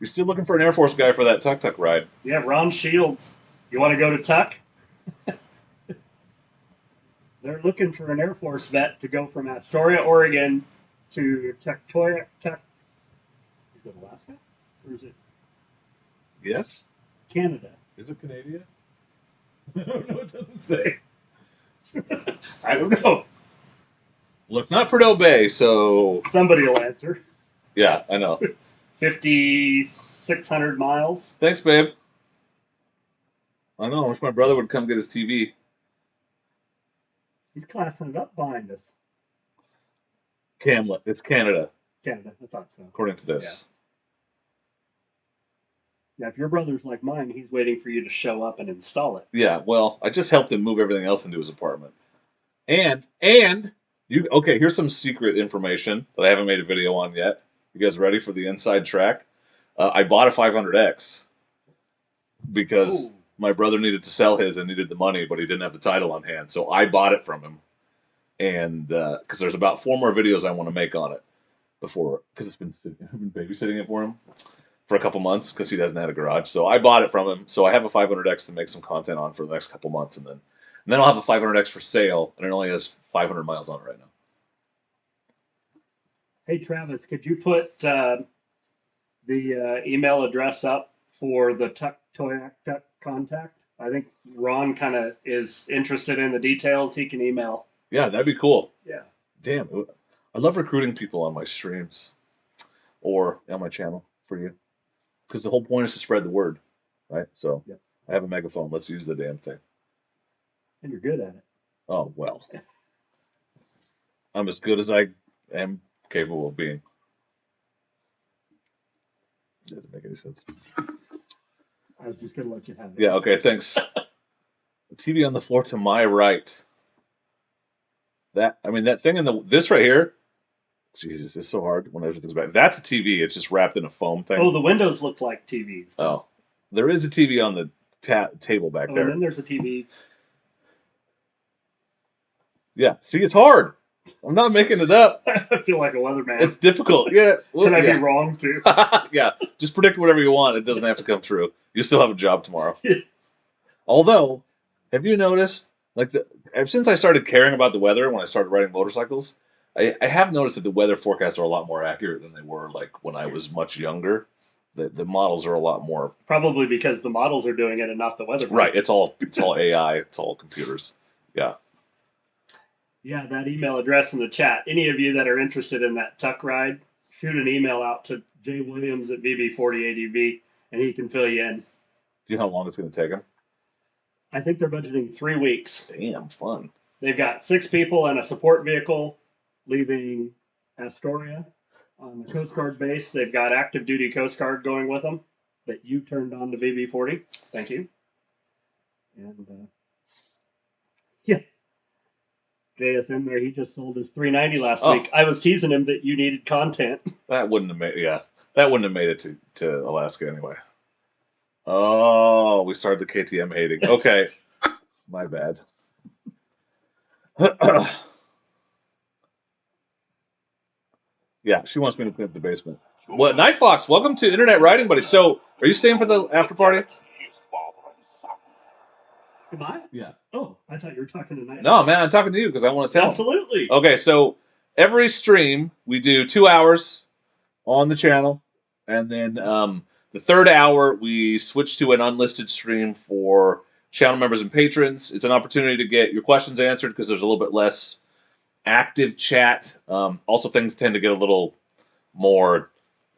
You're still looking for an Air Force guy for that tuk-tuk ride. Yeah, Ron Shields. You want to go to Tuck? They're looking for an Air Force vet to go from Astoria, Oregon to Tuck. Is it Alaska? Or is it Yes? Canada? Is it Canadian? I don't know, it doesn't say. I don't know. Well, it's not Prudhoe Bay, so... Somebody will answer. Yeah, I know. 5,600 miles. Thanks, babe. I know, I wish my brother would come get his TV. He's classing it up behind us. Camlet. It's Canada, Canada, I thought so. according to this. Yeah, if your brother's like mine, he's waiting for you to show up and install it. Yeah, well, I just helped him move everything else into his apartment. And you okay, here's some secret information that I haven't made a video on yet. You guys ready for the inside track? I bought a 500X because my brother needed to sell his and needed the money, but he didn't have the title on hand. So I bought it from him. And because there's about 4 more videos I want to make on it before, because I've been babysitting it for him for a couple months because he doesn't have a garage. So I bought it from him. So I have a 500X to make some content on for the next couple months, and then I'll have a 500X for sale, and it only has 500 miles on it right now. Hey, Travis, could you put the email address up for the Tuck contact? I think Ron kind of is interested in the details. He can email. Yeah, that'd be cool. Yeah. Damn, I love recruiting people on my streams or on my channel. for you? Because the whole point is to spread the word, right? So Yep. I have a megaphone. Let's use the damn thing. And you're good at it. Oh, well. I'm as good as I am capable of being. That didn't make any sense. I was just going to let you have it. Yeah, okay, thanks. The TV on the floor to my right. That thing in this right here. Jesus, it's so hard when everything's back. That's a TV. It's just wrapped in a foam thing. Oh, the windows look like TVs. Oh, there is a TV on the table back Oh, there. and then there's a TV. Yeah, see, it's hard. I'm not making it up. I feel like a weatherman. It's difficult. Yeah. Well, Can I yeah. be wrong too? Yeah, just predict whatever you want. It doesn't have to come true. You still have a job tomorrow. Although, have you noticed, like, ever since I started caring about the weather when I started riding motorcycles, I have noticed that the weather forecasts are a lot more accurate than they were like when I was much younger. The models are a lot more. Probably because the models are doing it and not the weather. Right. It's all AI. It's all computers. Yeah. Yeah, that email address in the chat. Any of you that are interested in that tuck ride, shoot an email out to Jay Williams at BB40ADV, and he can fill you in. Do you know how long it's going to take him? I think they're budgeting 3 weeks. Damn, fun. They've got 6 people and a support vehicle leaving Astoria on the Coast Guard base. They've got active duty Coast Guard going with them that you turned on to BB40. Thank you. And yeah. JSN there, he just sold his 390 last week. I was teasing him that you needed content. That wouldn't have made it to Alaska anyway. Oh, we started the KTM hating. Okay. My bad. Yeah, she wants me to clean up the basement. What, Night Fox, welcome to Internet Writing Buddy. So, are you staying for the after party? Goodbye? Yeah. Oh, I thought you were talking to Night. No, man, I'm talking to you because I want to tell. Absolutely. Okay, so every stream we do 2 hours on the channel, and then the third hour we switch to an unlisted stream for channel members and patrons. It's an opportunity to get your questions answered because there's a little bit less active chat. Also, things tend to get a little more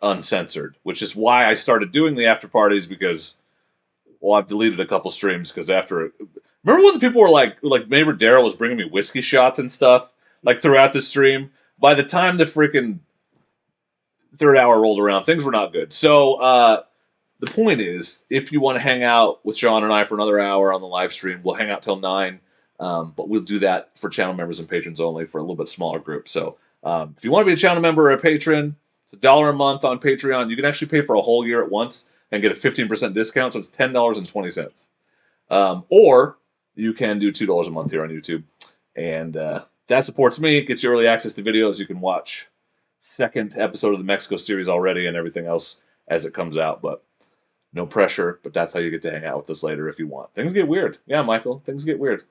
uncensored, which is why I started doing the after parties because, well, I've deleted a couple streams because after. Remember when the people were like neighbor Daryl was bringing me whiskey shots and stuff like throughout the stream? By the time the freaking third hour rolled around, things were not good. So the point is, if you want to hang out with Shawn and I for another hour on the live stream, we'll hang out till 9. But we'll do that for channel members and patrons only for a little bit smaller group. So if you want to be a channel member or a patron, it's $1 a month on Patreon. You can actually pay for a whole year at once and get a 15% discount. So it's $10.20. Or you can do $2 a month here on YouTube. And that supports me. It gets you early access to videos. You can watch second episode of the Mexico series already and everything else as it comes out. But no pressure. But that's how you get to hang out with us later if you want. Things get weird. Yeah, Michael. Things get weird.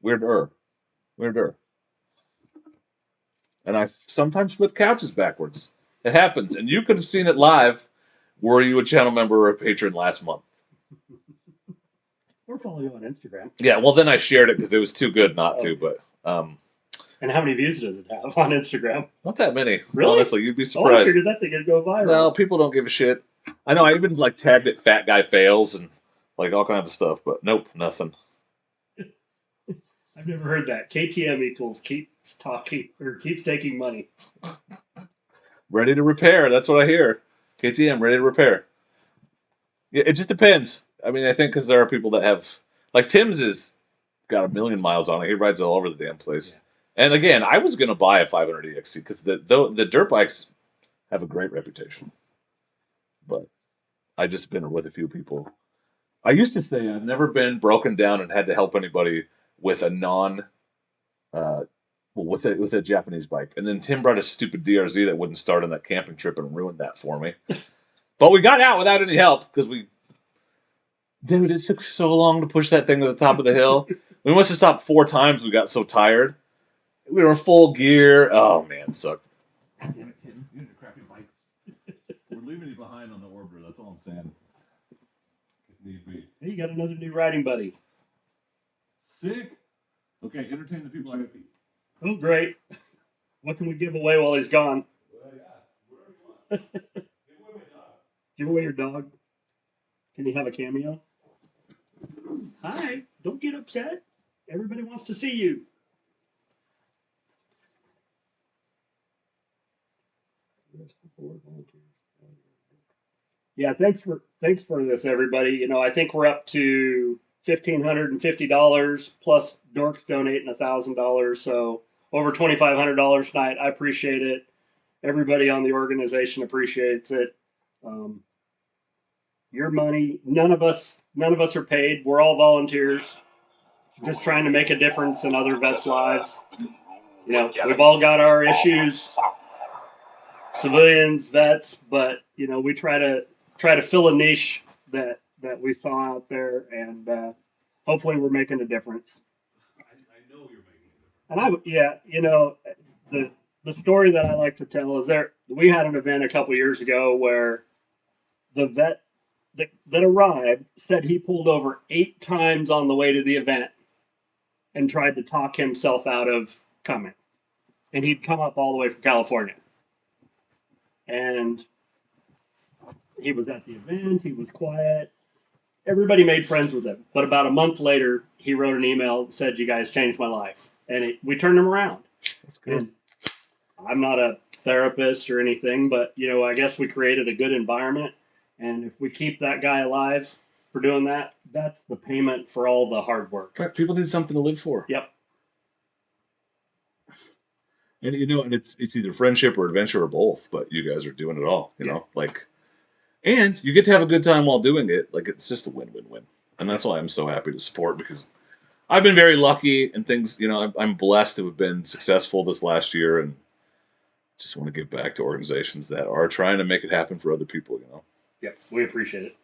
Weirder. And I sometimes flip couches backwards. It happens. And you could have seen it live were you a channel member or a patron last month. Or follow you on Instagram. Yeah, well, then I shared it because it was too good not to. But and how many views does it have on Instagram? Not that many. Really? Honestly, you'd be Oh, I surprised. figured that thing would go viral. No, people don't give a shit. I know. I even tagged it "Fat Guy Fails" and all kinds of stuff. But nope, nothing. I've never heard that. KTM equals keeps taking money. Ready to repair. That's what I hear. KTM ready to repair. Yeah, it just depends. I mean, I think because there are people that have Tim's has got 1 million miles on it. He rides all over the damn place. Yeah. And again, I was gonna buy a 500 EXC because the dirt bikes have a great reputation. But I just been with a few people. I used to say I've never been broken down and had to help anybody with a with a Japanese bike. And then Tim brought a stupid DRZ that wouldn't start on that camping trip and ruined that for me. But we got out without any help because dude, it took so long to push that thing to the top of the hill. We must have stopped 4 times. We got so tired. We were in full gear. Oh man, it sucked. God damn it, Tim! You need a crappy bikes. We're leaving you behind on the Orbiter. That's all I'm saying. Hey, you got another new riding buddy. Sick. Okay, entertain the people I got to beat. Oh, great. What can we give away while he's gone? Well, yeah, whatever you want. Give away your dog. Can you have a cameo? Hi, don't get upset. Everybody wants to see you. Yeah, thanks for this, everybody. You know, I think we're up to $1,550 plus Dork's donating $1,000, so over $2,500 tonight. I appreciate it. Everybody on the organization appreciates it. Your money. None of us are paid. We're all volunteers, just trying to make a difference in other vets' lives. You know, we've all got our issues, civilians, vets, but you know, we try to fill a niche that we saw out there, and hopefully we're making a difference. I know you're making it. And you know, the story that I like to tell is we had an event a couple years ago where the vet that arrived said he pulled over 8 times on the way to the event and tried to talk himself out of coming. And he'd come up all the way from California. And he was at the event, he was quiet. Everybody made friends with him. But about a month later, he wrote an email that said, "You guys changed my life." And we turned him around. That's good. And I'm not a therapist or anything, but you know, I guess we created a good environment. And if we keep that guy alive for doing that, that's the payment for all the hard work. Right, people need something to live for. Yep. And you know, and it's either friendship or adventure or both, but you guys are doing it all, you know, like, and you get to have a good time while doing it. Like, it's just a win-win-win. And that's why I'm so happy to support, because I've been very lucky and things, you know, I'm blessed to have been successful this last year, and just want to give back to organizations that are trying to make it happen for other people, you know. Yep. We appreciate it.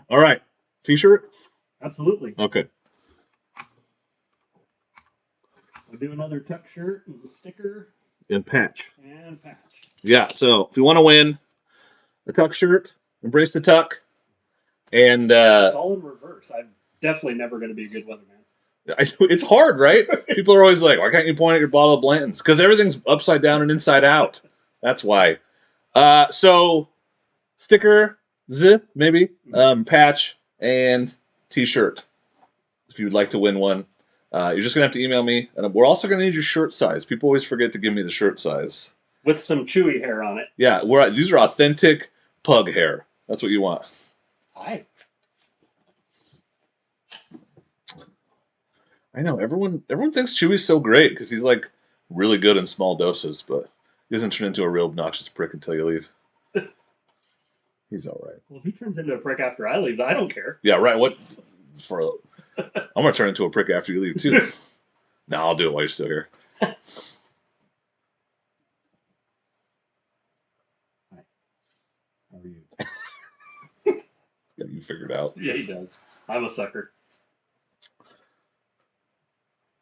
All right. T-shirt? Absolutely. Okay. We'll do another tuck shirt and a sticker And patch. and patch. Yeah, so if you want to win a tuck shirt, embrace the tuck, and It's all in reverse. I'm definitely never going to be a good weatherman. it's hard, right? People are always like, "Why can't you point at your bottle of Blanton's?" Because everything's upside down and inside out. That's why. So sticker, maybe, patch, and T-shirt. If you would like to win one, you're just gonna have to email me, and we're also gonna need your shirt size. People always forget to give me the shirt size. With some chewy hair on it. Yeah, these are authentic pug hair. That's what you want. Hi. I know everyone thinks Chewy's so great because he's like really good in small doses, but he doesn't turn into a real obnoxious prick until you leave. He's all right. Well, if he turns into a prick after I leave, I don't care. Yeah, right. I'm gonna turn into a prick after you leave too. No, I'll do it while you're still here. Hi. How are you? Got you figured out. Yeah, he does. I'm a sucker.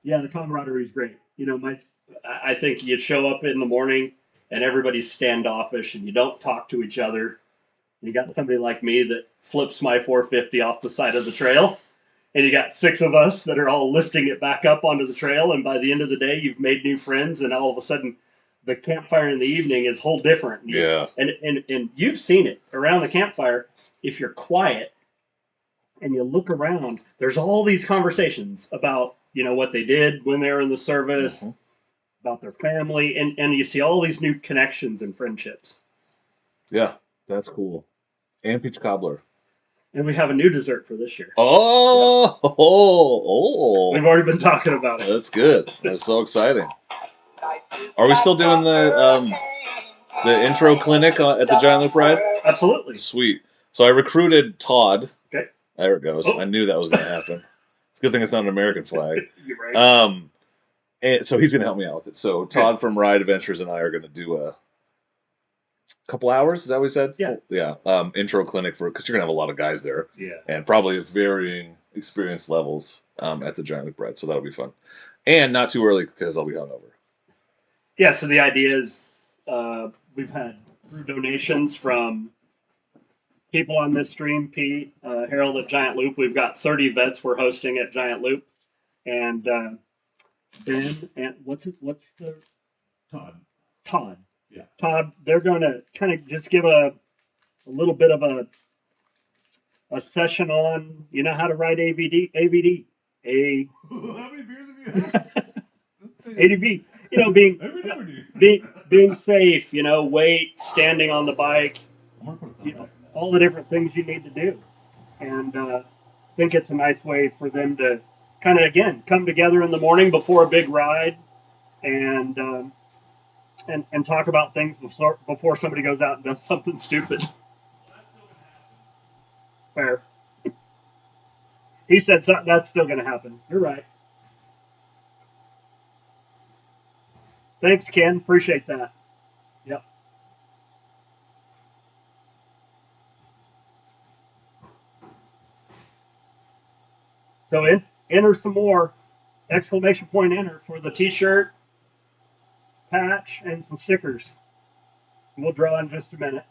Yeah, the camaraderie is great. You know, I think you show up in the morning and everybody's standoffish and you don't talk to each other. You got somebody like me that flips my 450 off the side of the trail, and you got 6 of us that are all lifting it back up onto the trail. And by the end of the day, you've made new friends, and all of a sudden, the campfire in the evening is whole different. Yeah. And you've seen it around the campfire. If you're quiet and you look around, there's all these conversations about, you know, what they did when they were in the service, about their family, and you see all these new connections and friendships. Yeah, that's cool. And peach cobbler. And we have a new dessert for this year. Oh, Yeah. oh. We've already been talking about it. That's good. That's so exciting. Are we still doing the intro clinic at the Giant Loop Ride? Absolutely. Sweet. So I recruited Todd. Okay. There it goes. Oh. I knew that was going to happen. It's a good thing it's not an American flag. You're right. And so he's going to help me out with it. So Todd from Ride Adventures and I are going to do a couple hours. Is that what we said? Yeah. Yeah. Intro clinic because you're going to have a lot of guys there. Yeah. And probably of varying experience levels at the Giant Loop Ride. So that'll be fun. And not too early because I'll be hungover. Yeah, so the idea is we've had donations from people on this stream, Pete, Harold at Giant Loop. We've got 30 vets we're hosting at Giant Loop. And Ben, and what's the... Todd. Todd. Yeah. Todd, they're going to kind of just give a little bit of a session on, how to write AVD. How many beers have you had? ADV. Being safe, weight, standing on the bike, all the different things you need to do. And I think it's a nice way for them to kind of, again, come together in the morning before a big ride and talk about things before somebody goes out and does something stupid. Fair. He said that's still going to happen. You're right. Thanks, Ken. Appreciate that. Yep. So enter some more. Exclamation point enter for the t-shirt, patch, and some stickers. We'll draw in just a minute.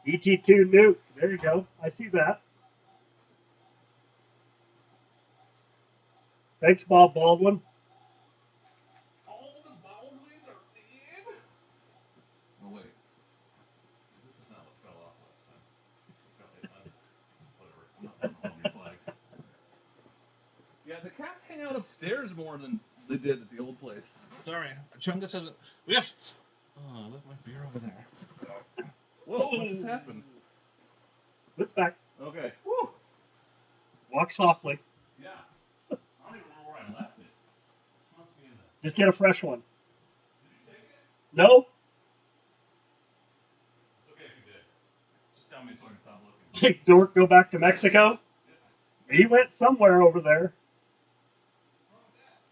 ET2 Nuke. There you go. I see that. Thanks, Bob Baldwin. All the Baldwins are in? Oh, wait. This is not what fell off last time. Whatever. I'm not on your flag. Yeah, the cats hang out upstairs more than they did at the old place. Sorry. Chungus hasn't... We have... Oh, I left my beer over there. Whoa, what just happened? It's back. Okay. Woo! Walk softly. Yeah. I don't even know where I left it. Must be in there. Just get a fresh one. Did you take it? No? It's okay if you did. Just tell me so I can stop looking. Did Dork go back to Mexico? He went somewhere over there.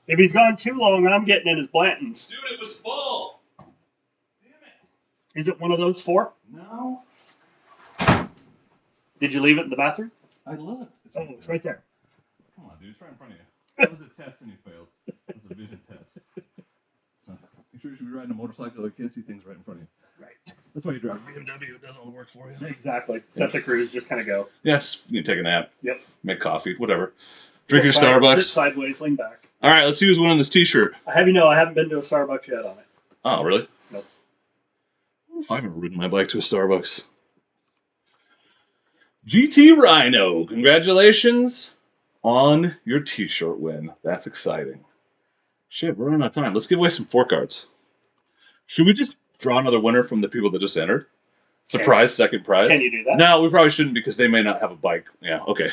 If he's gone too long, I'm getting in his Blantons. Dude, it was full! Damn it! Is it one of those four? No. Did you leave it in the bathroom? I looked. It's right there. Come on, dude. It's right in front of you. That was a test and you failed. That was a vision test. You sure you should be riding a motorcycle? You can't see things right in front of you. Right. That's why you drive a BMW. It does all the work for you. Exactly. Set the cruise, just kind of go. Yeah, you can take a nap. Yep. Make coffee, whatever. Drink your Starbucks. Sit sideways, lean back. All right, let's see who's winning this t-shirt. I have you know, I haven't been to a Starbucks yet on it. Oh, really? Nope. I've never ridden my bike to a Starbucks. GT Rhino, congratulations on your t-shirt win. That's exciting. Shit, we're running out of time. Let's give away some fork cards. Should we just draw another winner from the people that just entered? Surprise, second prize. Can you do that? No, we probably shouldn't because they may not have a bike. Yeah, okay.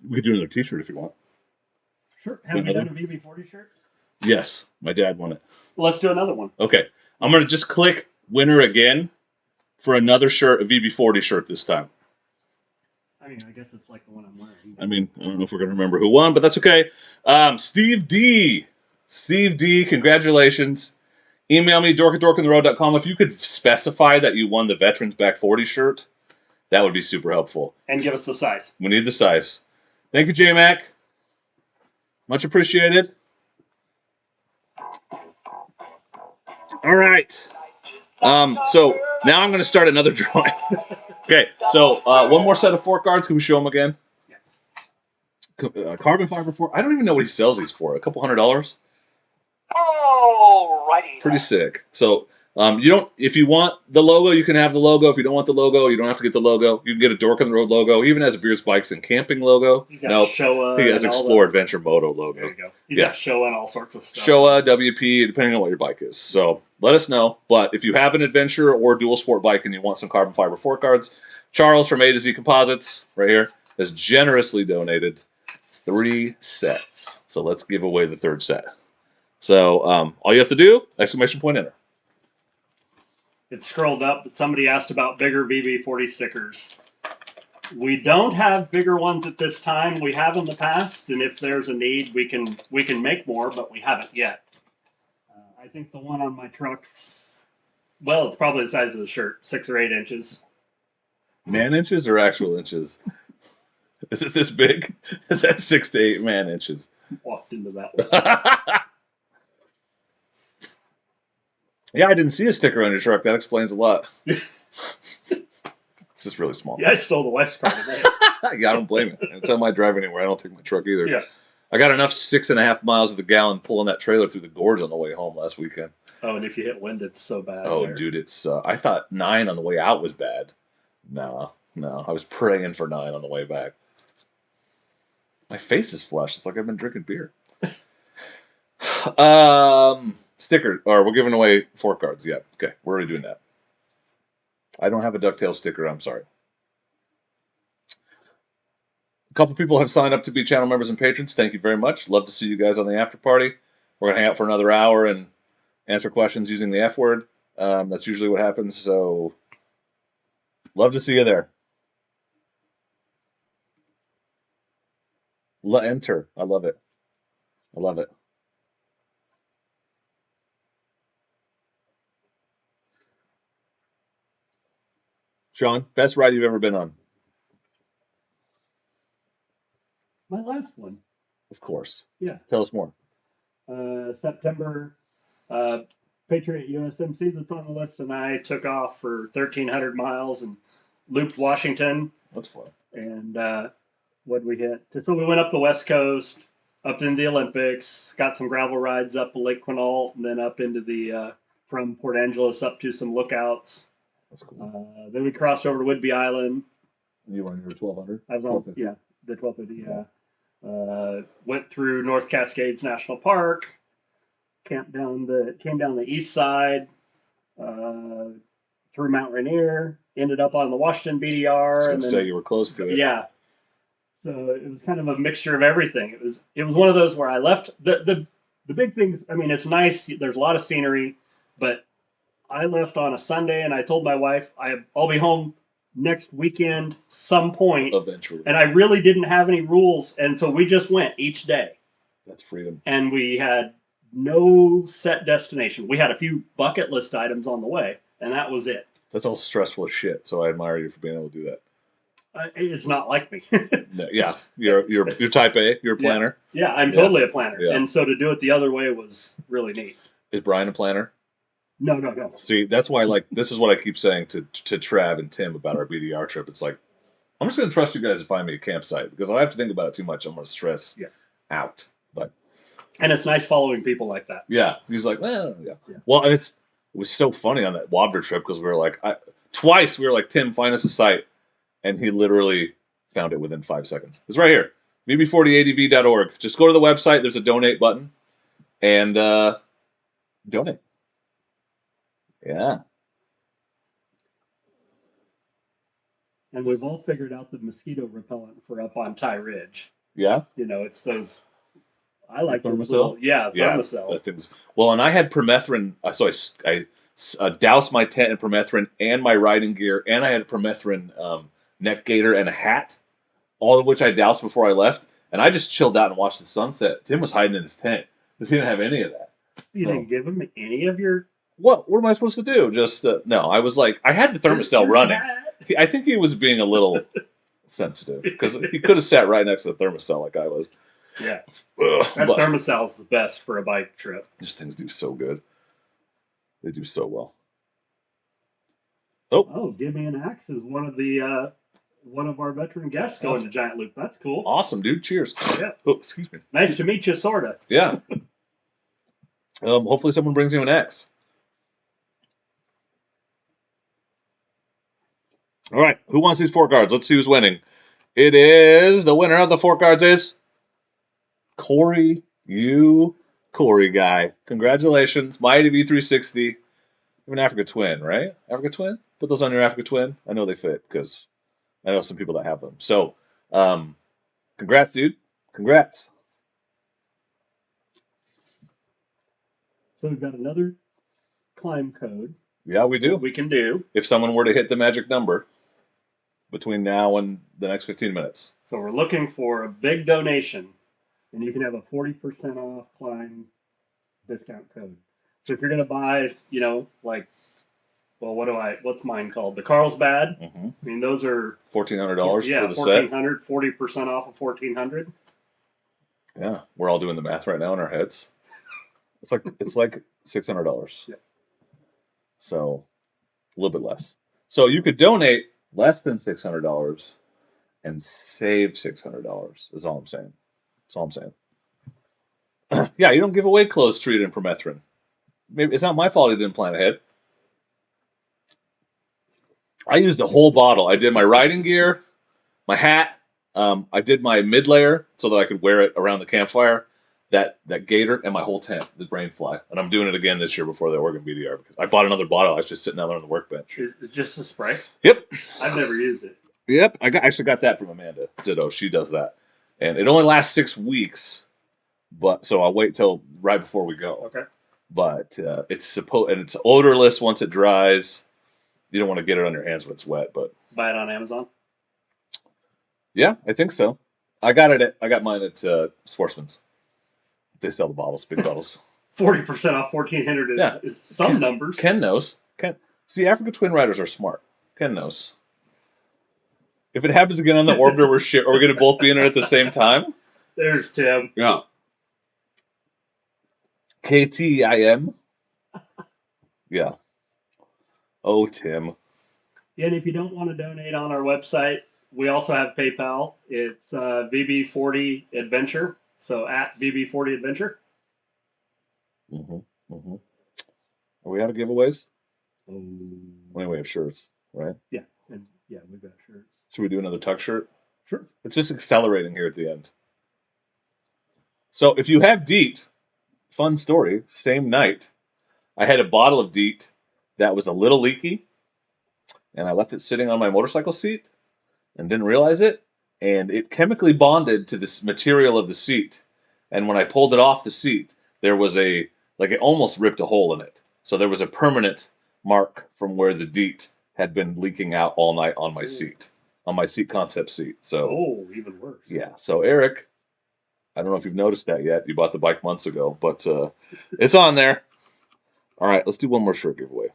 We could do another t-shirt if you want. Sure. Have you done a VB40 shirt? Yes, my dad won it. Well, let's do another one. Okay, I'm going to just click winner again for another shirt, a VB40 shirt this time. I mean, I guess it's like the one I'm wearing. I mean, I don't know if we're going to remember who won, but that's okay. Steve D. Steve D, congratulations. Email me, dork@dorkandtheroad.com. If you could specify that you won the Veterans Back 40 shirt, that would be super helpful. And give us the size. We need the size. Thank you, J-Mac. Much appreciated. All right. So now I'm going to start another drawing. Okay, so one more set of fork cards. Can we show them again? Yeah. Carbon fiber fork. I don't even know what he sells these for. A couple $100. Alrighty. Pretty sick. So you don't. If you want the logo, you can have the logo. If you don't want the logo, you don't have to get the logo. You can get a Dork on the Road logo. He even has a Beers, Bikes, and Camping logo. He's got Showa. He has Explore Adventure Moto logo. There you go. He's got Showa and all sorts of stuff. Showa, WP, depending on what your bike is. So let us know. But if you have an adventure or dual sport bike and you want some carbon fiber fork cards, Charles from A to Z Composites, right here, has generously donated 3 sets. So let's give away the 3rd set. So all you have to do, exclamation point enter. It scrolled up, but somebody asked about bigger VB40 stickers. We don't have bigger ones at this time. We have in the past, and if there's a need, we can make more, but we haven't yet. I think the one on my truck's, well, it's probably the size of the shirt, 6 or 8 inches. Man inches or actual inches? Is it this big? Is that 6 to 8 man inches? Walked into that one. Yeah, I didn't see a sticker on your truck. That explains a lot. It's just really small. Yeah, I stole the wife's car today. Yeah, I don't blame you. Anytime I drive anywhere, I don't take my truck either. Yeah. I got enough 6.5 miles of the gallon pulling that trailer through the gorge on the way home last weekend. Oh, and if you hit wind, it's so bad. Oh, there. dude, it's. I thought 9 on the way out was bad. No, I was praying for 9 on the way back. My face is flushed. It's like I've been drinking beer. Sticker, or we're giving away fork cards. Yeah, okay, we're already doing that. I don't have a DuckTales sticker. I'm sorry. A couple people have signed up to be channel members and patrons. Thank you very much. Love to see you guys on the after party. We're gonna hang out for another hour and answer questions using the F word. That's usually what happens. So, love to see you there. Enter. I love it. I love it. Shawn, best ride you've ever been on? My last one. Of course. Yeah. Tell us more. September, Patriot USMC that's on the list, and I took off for 1,300 miles and looped Washington. That's fun. And what did we hit? So we went up the West Coast, up into the Olympics, got some gravel rides up Lake Quinault, and then up into the from Port Angeles up to some lookouts. That's cool. Then we crossed over to Whidbey Island. You were on your 1,200? I was on, yeah, the 1250, yeah. Went through North Cascades National Park, came down the east side, through Mount Rainier, ended up on the Washington BDR. I was going and to then, say you were close to it. Yeah. So it was kind of a mixture of everything. It was one of those where I left the big things. I mean, it's nice. There's a lot of scenery, but I left on a Sunday and I told my wife I'll be home next weekend some point. Eventually. And I really didn't have any rules, and so we just went each day. That's freedom. And we had no set destination. We had a few bucket list items on the way, and that was it. That's all stressful as shit. So I admire you for being able to do that. It's not like me. No, yeah, you're type A. You're a planner. Yeah, I'm totally a planner, Yeah. and so to do it the other way was really neat. Is Brian a planner? No. See, that's why this is what I keep saying to Trav and Tim about our BDR trip. It's like, I'm just going to trust you guys to find me a campsite, because if I have to think about it too much, I'm going to stress out. And it's nice following people like that. Yeah, he's like, well, yeah. Well, and it was so funny on that Wobber trip, because we were like, twice we were like, Tim, find us a site, and he literally found it within 5 seconds. It's right here, bb40adv.org. Just go to the website. There's a donate button, and donate. Yeah. And we've all figured out the mosquito repellent for up on Tie Ridge. Yeah? It's those. I like Thermacell? those. Thermacell. That thing's, well, and I had permethrin, so I doused my tent in permethrin and my riding gear, and I had a permethrin neck gaiter and a hat, all of which I doused before I left, and I just chilled out and watched the sunset. Tim was hiding in his tent because he didn't have any of that. You didn't give him any of your... What am I supposed to do? Just, no, I was like, I had the thermocell running. I think he was being a little sensitive, because he could have sat right next to the thermocell like I was. Yeah. Ugh, That thermocell's the best for a bike trip. These things do so good. They do so well. Oh, Give Me an Axe is one of our veteran guests going to Giant Loop. That's cool. Awesome, dude. Cheers. Yeah. Oh, excuse me. Nice to meet you, sorta. Yeah. Hopefully someone brings you an X. All right. Who wants these fork cards? Let's see who's winning. It is, the winner of the fork cards is Corey. Corey guy. Congratulations. My ADV 360. You have an Africa Twin, right? Africa Twin? Put those on your Africa Twin. I know they fit, because I know some people that have them. So, congrats, dude. Congrats. So we've got another climb code. Yeah, we do. We can do. If someone were to hit the magic number between now and the next 15 minutes. So we're looking for a big donation, and you can have a 40% off climb discount code. So if you're going to buy, what's mine called? The Carlsbad. Mm-hmm. I mean, those are $1,400 yeah, for the set. $1,400, 40% off of $1,400. Yeah, we're all doing the math right now in our heads. It's like $600. Yeah. So a little bit less. So you could donate less than $600 and save $600 is all I'm saying. That's all I'm saying. Yeah, you don't give away clothes treated in permethrin. Maybe it's not my fault he didn't plan ahead. I used a whole bottle. I did my riding gear, my hat. I did my mid layer so that I could wear it around the campfire. That gaiter and my whole tent, the brain fly. And I'm doing it again this year before the Oregon BDR because I bought another bottle. I was just sitting down there on the workbench. Is it just a spray? Yep. I've never used it. Yep. Actually got that from Amanda Zitto. She does that, and it only lasts 6 weeks. But so I'll wait till right before we go. Okay. But it's odorless once it dries. You don't want to get it on your hands when it's wet, but Buy it on Amazon. yeah, I think so. I got mine at Sportsman's. They sell the bottles, big bottles. 40% off 1,400 Yeah. is some numbers. Ken knows. See, Africa Twin Riders are smart. Ken knows. If it happens again on the Orbiter, we're going to both be in it at the same time. There's Tim. Yeah. KTIM. Yeah. Oh, Tim. And if you don't want to donate on our website, we also have PayPal. It's VB40 Adventure. So at VB40 Adventure. Are we out of giveaways? Um, Well, we have shirts, right? yeah. And yeah, we've got shirts. Should we do another tuck shirt? Sure. It's just accelerating here at the end. So if you have DEET, fun story, same night, I had a bottle of DEET that was a little leaky, and I left it sitting on my motorcycle seat and didn't realize it, and it chemically bonded to this material of the seat. And when I pulled it off the seat, there was it almost ripped a hole in it. So there was a permanent mark from where the DEET had been leaking out all night on my seat, on my seat concept seat. So even worse. yeah. So Eric, I don't know if you've noticed that yet. You bought the bike months ago, but it's on there. All right, let's do one more shirt giveaway.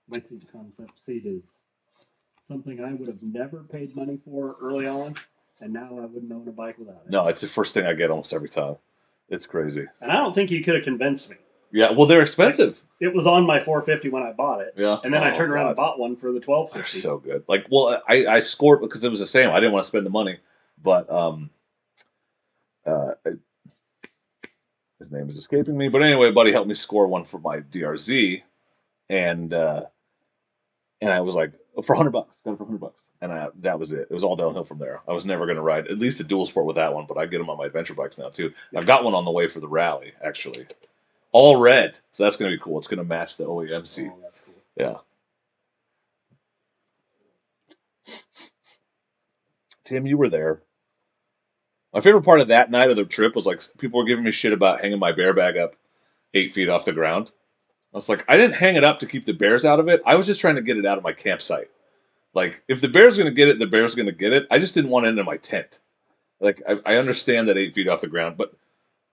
My seat concept seat is something I would have never paid money for early on, and now I wouldn't own a bike without it. No, it's the first thing I get almost every time. It's crazy. And I don't think you could have convinced me. Yeah, well, they're expensive. It was on my 450 when I bought it. Yeah. And then I turned around God. and bought one for the 1250. They're so good. Like, well, I scored because it was the same. I didn't want to spend the money, but his name is escaping me. But anyway, buddy helped me score one for my DRZ, and I was like, for $100, got it for $100, and that was it. It was all downhill from there. I was never going to ride at least a dual sport with that one, but I get them on my adventure bikes now too. I've got one on the way for the rally actually, all red, so that's going to be cool. It's going to match the OEM seat. Oh, that's cool. Yeah. Tim, you were there. My favorite part of that night of the trip was like people were giving me shit about hanging my bear bag up 8 feet off the ground. I was like, I didn't hang it up to keep the bears out of it. I was just trying to get it out of my campsite. Like, if the bear's going to get it, the bear's going to get it. I just didn't want it in my tent. Like, I understand that 8 feet off the ground, but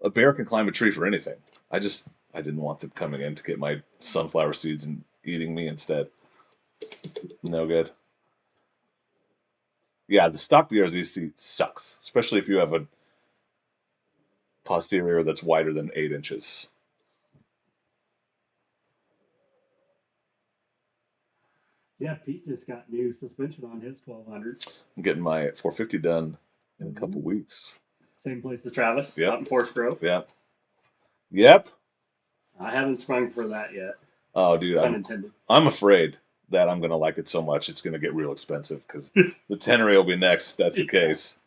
a bear can climb a tree for anything. I didn't want them coming in to get my sunflower seeds and eating me instead. No good. Yeah, the stock BRZ seat sucks, especially if you have a posterior that's wider than 8 inches. Yeah, Pete just got new suspension on his 1200. I'm getting my 450 done in a couple weeks. Same place as Travis, Yep. out in Forest Grove. Yeah. Yep. I haven't sprung for that yet. Oh, dude, Unintended. I'm afraid that I'm gonna like it so much it's gonna get real expensive because the Tenere will be next. If that's the case.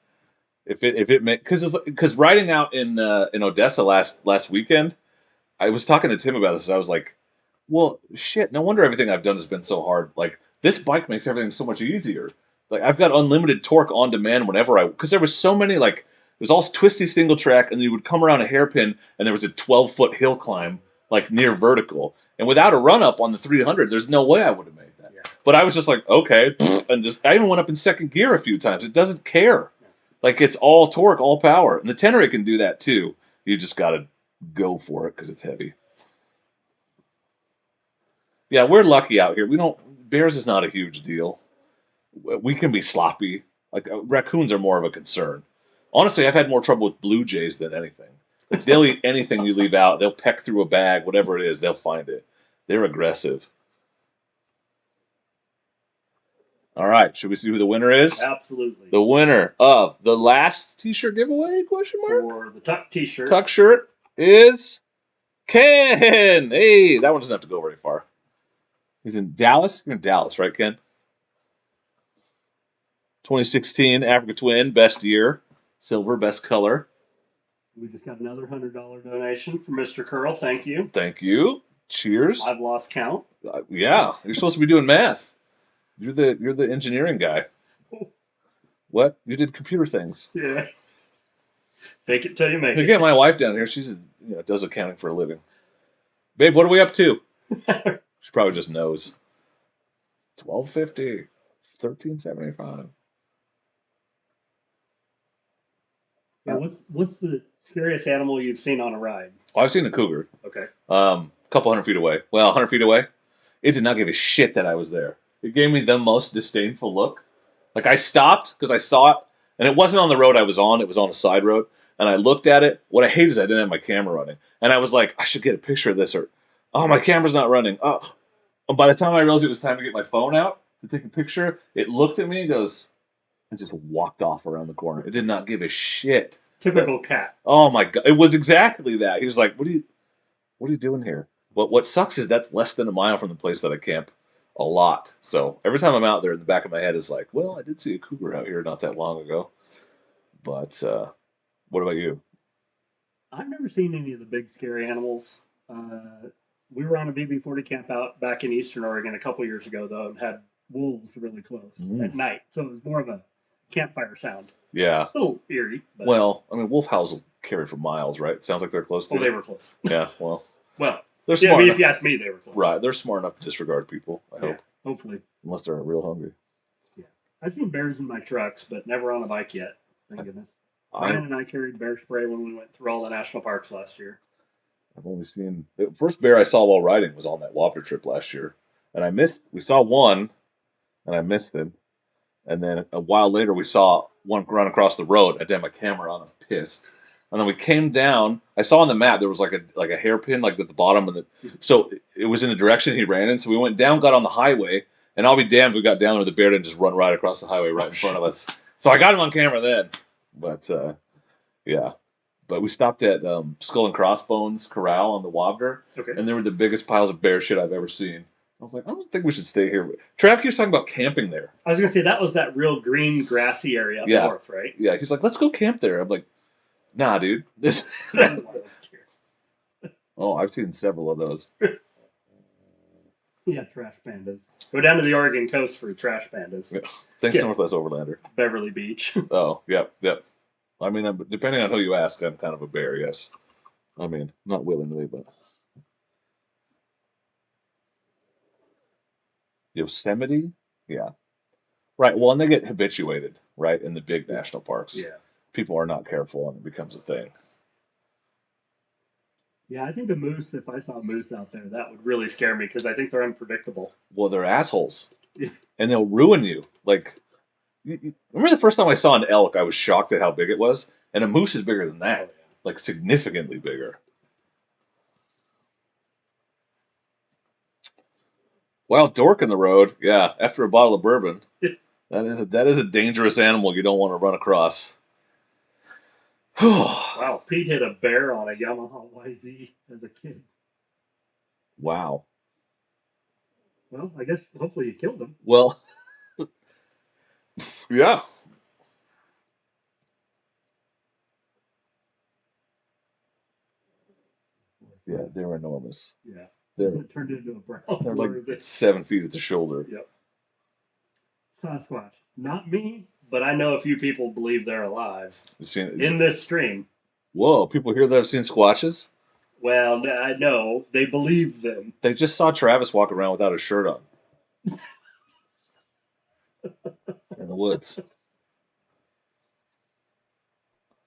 If it because riding out in Odessa last weekend, I was talking to Tim about this. I was like, well, shit, no wonder everything I've done has been so hard. Like, this bike makes everything so much easier. Like, I've got unlimited torque on demand whenever because there was so many, like, it was all twisty single track, and you would come around a hairpin, and there was a 12-foot hill climb, like, near vertical. And without a run-up on the 300, there's no way I would have made that. Yeah. But I was just like, okay, and I even went up in second gear a few times. It doesn't care. Like, it's all torque, all power. And the Tenere can do that, too. You just got to go for it because it's heavy. Yeah, we're lucky out here. Bears is not a huge deal. We can be sloppy. Like, raccoons are more of a concern. Honestly, I've had more trouble with blue jays than anything. Like, they'll eat anything you leave out. They'll peck through a bag, whatever it is, they'll find it. They're aggressive. All right. Should we see who the winner is? Absolutely. The winner of the last T-shirt giveaway? Question mark. For the Tuck T-shirt. Tuck shirt is Ken. Hey, that one doesn't have to go very far. He's in Dallas. You're in Dallas, right, Ken? 2016 Africa Twin, best year. Silver, best color. We just got another $100 donation from Mr. Curl. Thank you. Thank you. Cheers. I've lost count. Yeah, you're supposed to be doing math. You're the engineering guy. What? You did computer things. Yeah. Fake it till you make I it. get my wife down here. She's does accounting for a living. Babe, what are we up to? She probably just knows. $12.50, $13.75. Yeah, what's the scariest animal you've seen on a ride? Oh, I've seen a cougar. Okay. A couple hundred feet away. Well, 100 feet away. It did not give a shit that I was there. It gave me the most disdainful look. Like, I stopped because I saw it, and it wasn't on the road I was on. It was on a side road, and I looked at it. What I hate is I didn't have my camera running, and I was like, I should get a picture of this, or, oh, my camera's not running. Oh, and by the time I realized it was time to get my phone out to take a picture, it looked at me and goes, and just walked off around the corner. It did not give a shit. Typical cat. Oh my god, it was exactly that. He was like, "What are you doing here?" What sucks is that's less than a mile from the place that I camp a lot. So every time I'm out there, in the back of my head is like, "Well, I did see a cougar out here not that long ago." But what about you? I've never seen any of the big scary animals. We were on a BB-40 camp out back in Eastern Oregon a couple years ago, though, and had wolves really close at night. So it was more of a campfire sound. Yeah. A little eerie. But... Well, I mean, wolf howls will carry for miles, right? It sounds like they're close to. Oh, they were close. Yeah. Well. They're smart. I mean, if you ask me, they were close. Right. They're smart enough to disregard people. I hope. Hopefully. Unless they're real hungry. Yeah. I've seen bears in my trucks, but never on a bike yet. Thank goodness. Brian and I carried bear spray when we went through all the national parks last year. I've only seen the first bear I saw while riding was on that Whopper trip last year, and we saw one, and I missed him, and then a while later we saw one run across the road. I had my camera on. I was pissed, and then we came down. I saw on the map there was like a hairpin like at the bottom, and so it was in the direction he ran in. So we went down, got on the highway, and I'll be damned if we got down there, the bear didn't just run right across the highway right in front of us. So I got him on camera then, but yeah. But we stopped at Skull and Crossbones Corral on the Wobner, and they were the biggest piles of bear shit I've ever seen. I was like, I don't think we should stay here. Trav keeps talking about camping there. I was going to say, that was that real green, grassy area up north, right? Yeah, he's like, let's go camp there. I'm like, nah, dude. Oh, I've seen several of those. Yeah, trash pandas. Go down to the Oregon coast for trash pandas. Yeah. Thanks, Northwest Overlander. Beverly Beach. Oh, yep. I mean, depending on who you ask, I'm kind of a bear, yes. I mean, not willingly, but. Yosemite? Yeah. Right, well, and they get habituated, right, in the big national parks. Yeah. People are not careful, and it becomes a thing. Yeah, I think a moose, if I saw a moose out there, that would really scare me, because I think they're unpredictable. Well, they're assholes. Yeah. And they'll ruin you. Like, remember the first time I saw an elk, I was shocked at how big it was? And a moose is bigger than that. Oh, yeah. Like, significantly bigger. Wild dork in the road, yeah, after a bottle of bourbon. That is a dangerous animal you don't want to run across. Wow, Pete hit a bear on a Yamaha YZ as a kid. Wow. Well, I guess hopefully you killed him. Well, yeah. Yeah, they were enormous. Yeah. They're turned into a brown. They're like 7 feet at the shoulder. Yep. Sasquatch. Not me, but I know a few people believe they're alive. You've seen it in this stream. Whoa, people here that have seen squatches? Well, I know they believe them. They just saw Travis walk around without his shirt on in the woods.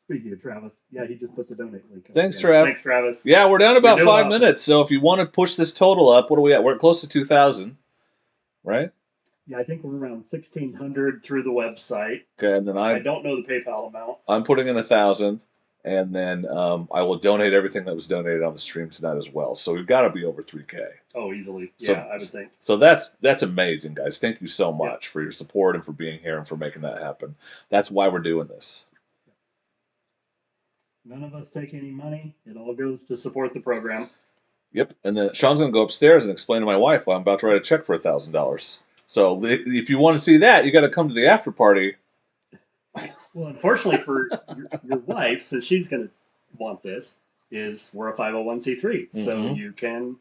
Speaking of Travis, yeah, he just put the donate link. Thanks, Trav. Thanks, Travis. Yeah, we're down about 5 awesome. minutes. So if you want to push this total up, what are we at? We're close to 2,000, right? Yeah, I think we're around 1,600 through the website. Okay, and then I don't know the PayPal amount. I'm putting in 1,000, And then I will donate everything that was donated on the stream tonight as well. So we've got to be over 3K. Oh, easily. So, Yeah, I would think. So that's amazing, guys. Thank you so Yeah. much for your support and for being here and for making that happen. That's why we're doing this. None of us take any money. It all goes to support the program. Yep. And then Shawn's going to go upstairs and explain to my wife why I'm about to write a check for $1,000. So if you want to see that, you got to come to the after party. Well, unfortunately for your wife, since she's going to want this, is we're a 501c3, so you can.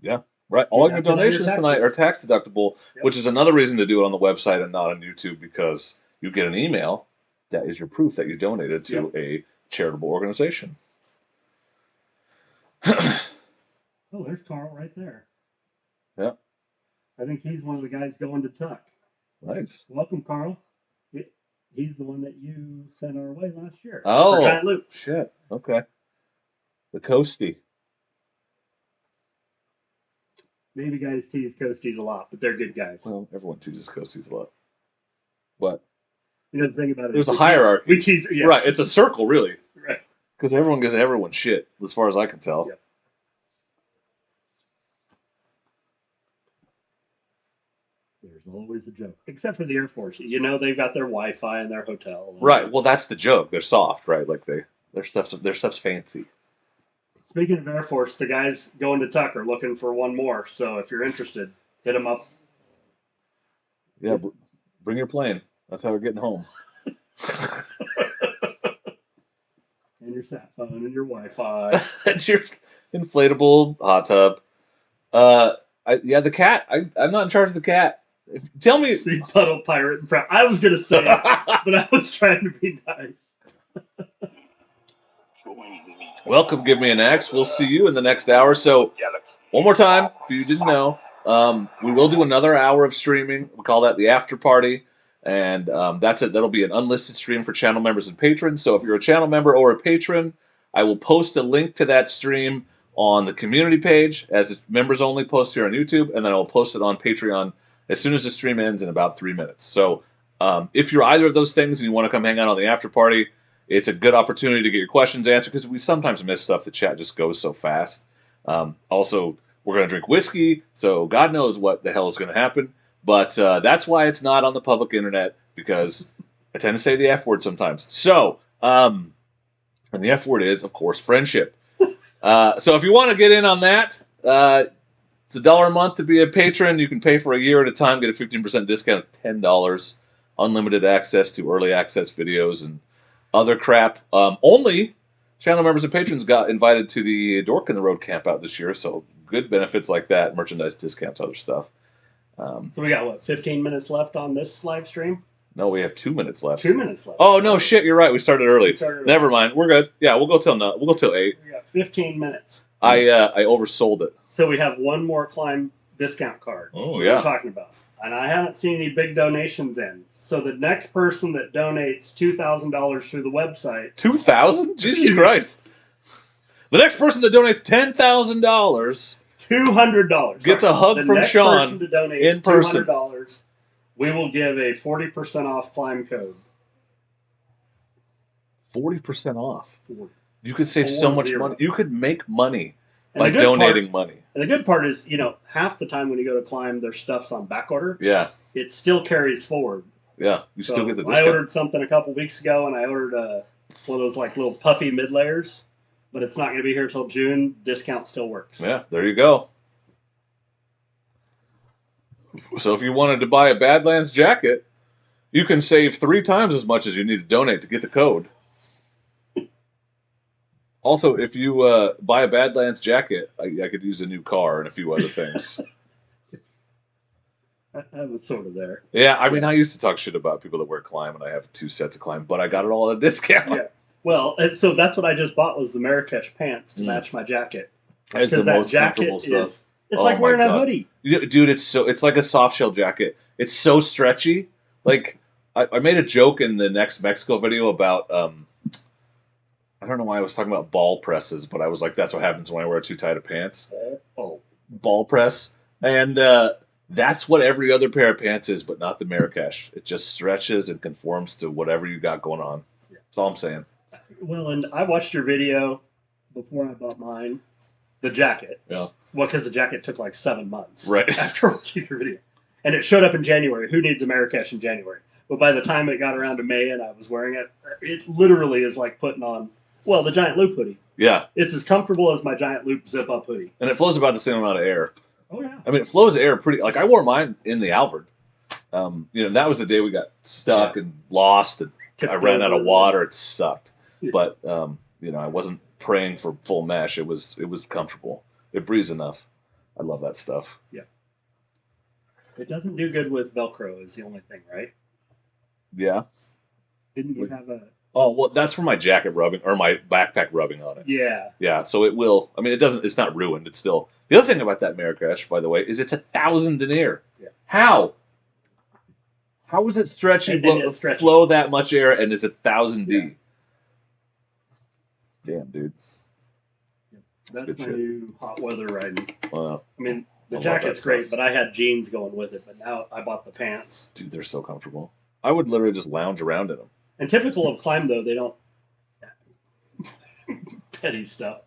Yeah, right. All your deduct it on your donations tonight are taxes. tax deductible, Yep. which is another reason to do it on the website and not on YouTube, because you get an email that is your proof that you donated to a charitable organization. Oh, there's Carl right there. Yeah. I think he's one of the guys going to Tuck. Nice. Welcome, Carl. He's the one that you sent our way last year. Oh, for Giant Loop. Shit. Okay. The Coastie. Maybe guys tease Coasties a lot, but they're good guys. Well, everyone teases Coasties a lot. But You know the thing about it. there's a hierarchy. We tease, yes. Right. It's a circle, really. Right. Because everyone gives everyone shit, as far as I can tell. Yep. There's always a joke, except for the Air Force. You know they've got their Wi-Fi in their hotel. Right. Well, that's the joke. They're soft, right? Like their stuff's fancy. Speaking of Air Force, the guys going to Tuck are looking for one more. So if you're interested, hit them up. Yeah. Bring your plane. That's how we're getting home. And your sat phone and your Wi-Fi. And your inflatable hot tub. The cat. I'm not in charge of the cat. Tell me. See, puddle pirate and proud. I was gonna say it, but I was trying to be nice. Welcome, Give Me an X. We'll see you in the next hour. So, one more time, if you didn't know, we will do another hour of streaming. We call that the after party. And that's it. That'll be an unlisted stream for channel members and patrons. So if you're a channel member or a patron, I will post a link to that stream on the community page as it's members only post here on YouTube, and then I'll post it on Patreon as soon as the stream ends in about 3 minutes. So if you're either of those things and you want to come hang out on the after party, it's a good opportunity to get your questions answered, because we sometimes miss stuff. The chat just goes so fast. Also, we're going to drink whiskey, so God knows what the hell is going to happen. But that's why it's not on the public internet, because I tend to say the F word sometimes. So, and the F word is, of course, friendship. So if you want to get in on that, it's $1 a month to be a patron. You can pay for a year at a time, get a 15% discount of $10, unlimited access to early access videos and other crap. Only channel members and patrons got invited to the Dork in the Road camp out this year, so good benefits like that, merchandise discounts, other stuff. So we got, 15 minutes left on this live stream? No, we have 2 minutes left. 2 minutes left. Oh, no, shit, you're right. We started early. Never mind. We're good. Yeah, we'll go till 8. We got 15 minutes. I oversold it. So we have one more climb discount card. Oh, we're talking about. And I haven't seen any big donations in. So the next person that donates $2,000 through the website. 2,000? Jesus Christ. The next person that donates $10,000. $200. Gets a hug from Shawn person to donate in person. $200, we will give a 40% off climb code. 40% off. 40. You could save so much money. You could make money And by the good donating part- money. And the good part is, half the time when you go to climb, their stuff's on back order. Yeah. It still carries forward. Yeah. You So still get the I discount. ordered something a couple weeks ago, and I ordered one of those like little puffy mid layers, but it's not going to be here until June. Discount still works. Yeah, there you go. So if you wanted to buy a Badlands jacket, you can save 3 times as much as you need to donate to get the code. Also, if you buy a Badlands jacket, I could use a new car and a few other things. I was sort of there. Yeah, I mean, I used to talk shit about people that wear Climb, and I have 2 sets of Climb, but I got it all at a discount. Yeah. Well, and so that's what I just bought was the Marrakesh pants to match my jacket. That's the most comfortable stuff. It's like wearing a hoodie. Dude, it's like a soft shell jacket. It's so stretchy. Like, I made a joke in the next Mexico video about, I don't know why I was talking about ball presses, but I was like, that's what happens when I wear too tight of pants. Oh. Ball press. And that's what every other pair of pants is, but not the Marrakesh. It just stretches and conforms to whatever you got going on. Yeah. That's all I'm saying. Well, and I watched your video before I bought mine. The jacket. Yeah. Well, because the jacket took like 7 months. Right. After watching your video. And it showed up in January. Who needs a Marrakesh in January? But by the time it got around to May and I was wearing it, it literally is like putting on, well, the giant loop hoodie. Yeah. It's as comfortable as my giant loop zip-up hoodie. And it flows about the same amount of air. Oh, yeah. I mean, it flows air pretty. Like, I wore mine in the Alvord. That was the day we got stuck and lost, and I ran out of water. It sucked. Yeah. But, I wasn't praying for full mesh. It was comfortable. It breathes enough. I love that stuff. Yeah. It doesn't do good with Velcro is the only thing, right? Yeah. Didn't you have a... Oh, well, that's for my jacket rubbing, or my backpack rubbing on it. Yeah. Yeah, so it will. I mean, it's not ruined. It's still... The other thing about that Marrakesh, by the way, is it's 1,000 denier. Yeah. How? How is it stretchy, flow that much air, and it's 1,000 D? Yeah. Damn, dude. That's my new hot weather riding. Wow. I mean, the jacket's great, but I had jeans going with it, but now I bought the pants. Dude, they're so comfortable. I would literally just lounge around in them. And typical of Climb, though, they don't... petty stuff.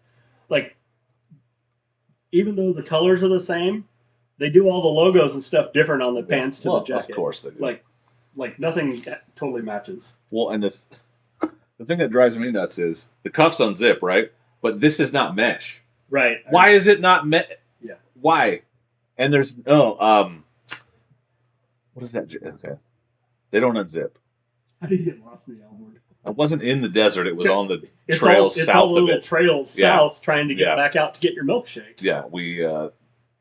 Like, even though the colors are the same, they do all the logos and stuff different on the pants to the jacket. Of course they do. Like nothing totally matches. Well, and the thing that drives me nuts is the cuffs unzip, right? But this is not mesh. Right. Why is it not mesh? Yeah. Why? And there's what is that? Okay, they don't unzip. How did you get lost in the Alvord? I wasn't in the desert. It was on the trails south of it. It's all the little trails south trying to get back out to get your milkshake. Yeah, we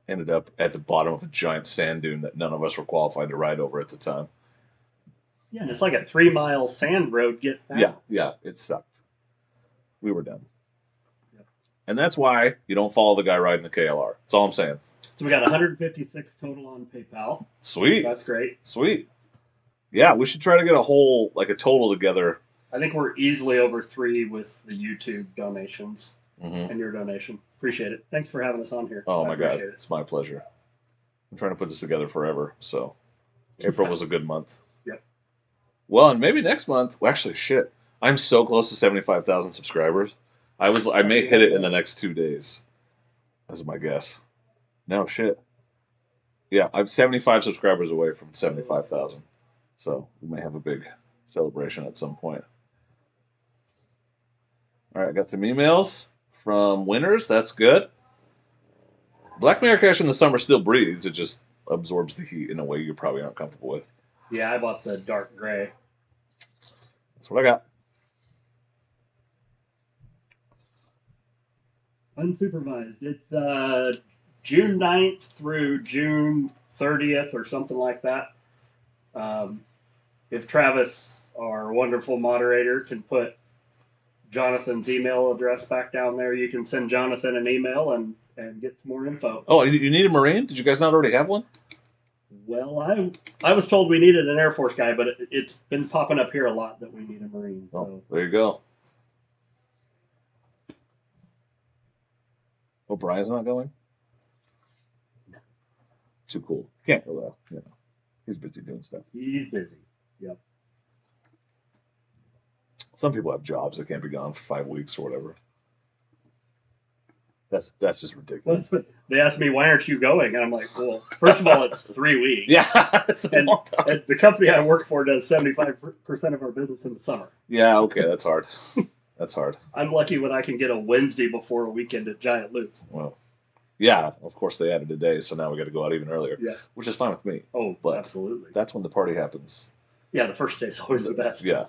ended up at the bottom of a giant sand dune that none of us were qualified to ride over at the time. Yeah, and it's like a 3-mile sand road getting out. Yeah, it sucked. We were done. Yep. And that's why you don't follow the guy riding the KLR. That's all I'm saying. So we got 156 total on PayPal. Sweet. So that's great. Sweet. Yeah, we should try to get a total together. I think we're easily over 3 with the YouTube donations and your donation. Appreciate it. Thanks for having us on here. Oh, my God. It's my pleasure. I'm trying to put this together forever, so April was a good month. Yep. Well, and maybe next month. Well, actually, shit. I'm so close to 75,000 subscribers. I may hit it in the next 2 days. That's my guess. No, shit. Yeah, I'm 75 subscribers away from 75,000. So we may have a big celebration at some point. All right, I got some emails from winners. That's good. Black Marrakesh in the summer still breathes. It just absorbs the heat in a way you probably aren't comfortable with. Yeah, I bought the dark gray. That's what I got. Unsupervised. It's June 9th through June 30th or something like that. If Travis, our wonderful moderator, can put Jonathan's email address back down there, you can send Jonathan an email and get some more info. Oh, you need a Marine? Did you guys not already have one? Well, I was told we needed an Air Force guy, but it's been popping up here a lot that we need a Marine. So. Oh, there you go. Oh, Brian's not going? No. Too cool. Can't go though. You know, he's busy doing stuff. He's busy. Yep. Some people have jobs that can't be gone for 5 weeks or whatever. That's just ridiculous. Well, they asked me, why aren't you going? And I'm like, well, first of all, it's 3 weeks. Yeah, that's a long time. And the company I work for does 75% of our business in the summer. Yeah, okay, that's hard. That's hard. I'm lucky when I can get a Wednesday before a weekend at Giant Loop. Well, yeah, of course they added a day, so now we got to go out even earlier. Yeah, which is fine with me. Oh, but absolutely. That's when the party happens. Yeah, the first day's always the best. Yeah.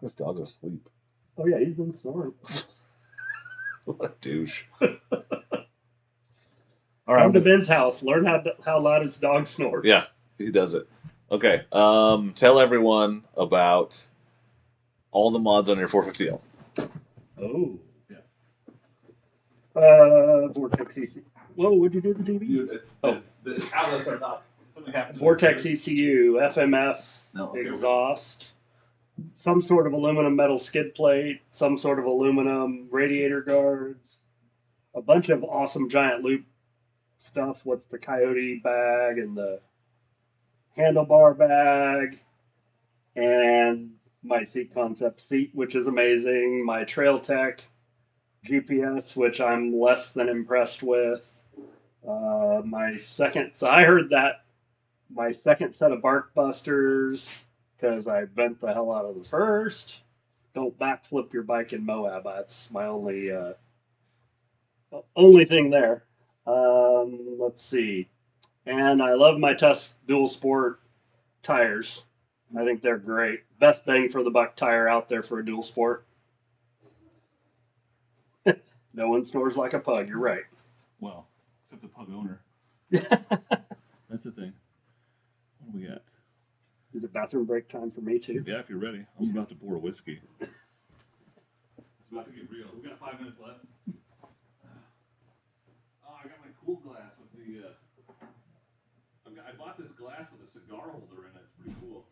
This dog's asleep. Oh yeah, he's been snoring. What a douche. All right, come to Ben's house. Learn how loud his dog snores. Yeah, he does it. Okay. Tell everyone about all the mods on your 450L. Oh, yeah. Vortex ECU. Whoa, would you do the TV? Dude, the outlets are not. Vortex ECU, FMF, exhaust, some sort of aluminum metal skid plate, some sort of aluminum radiator guards, a bunch of awesome Giant Loop stuff. What's the Coyote bag and the handlebar bag, and my seat concept seat, which is amazing. My Trail Tech GPS, which I'm less than impressed with. So I heard that my second set of Bark Busters, because I bent the hell out of the first. Don't backflip your bike in Moab. That's my only thing there. Let's see. And I love my Tusk Dual Sport tires. I think they're great. Best bang for the buck tire out there for a dual sport. No one snores like a pug. You're right. Well, except the pug owner. That's the thing. What do we got? Is it bathroom break time for me too? Yeah, if you're ready. I'm about to pour a whiskey. It's about to get real. We've got 5 minutes left. Oh, I got my cool glass with the. I bought this glass with a cigar holder in it. It's pretty cool.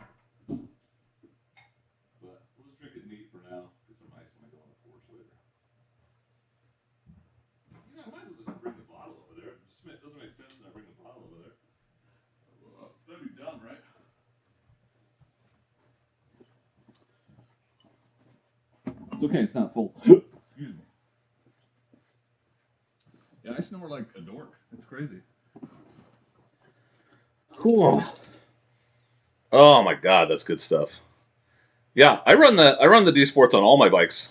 But we'll just drink it neat for now. Get some ice when I go on the porch later. You know, I might as well just bring the bottle over there. It doesn't make sense when I bring the bottle over there. That'd be dumb, right? It's okay, it's not full. Excuse me. Yeah, I snore like a dork. It's crazy. Cool. Oh my god, that's good stuff. Yeah, I run the D Sports on all my bikes.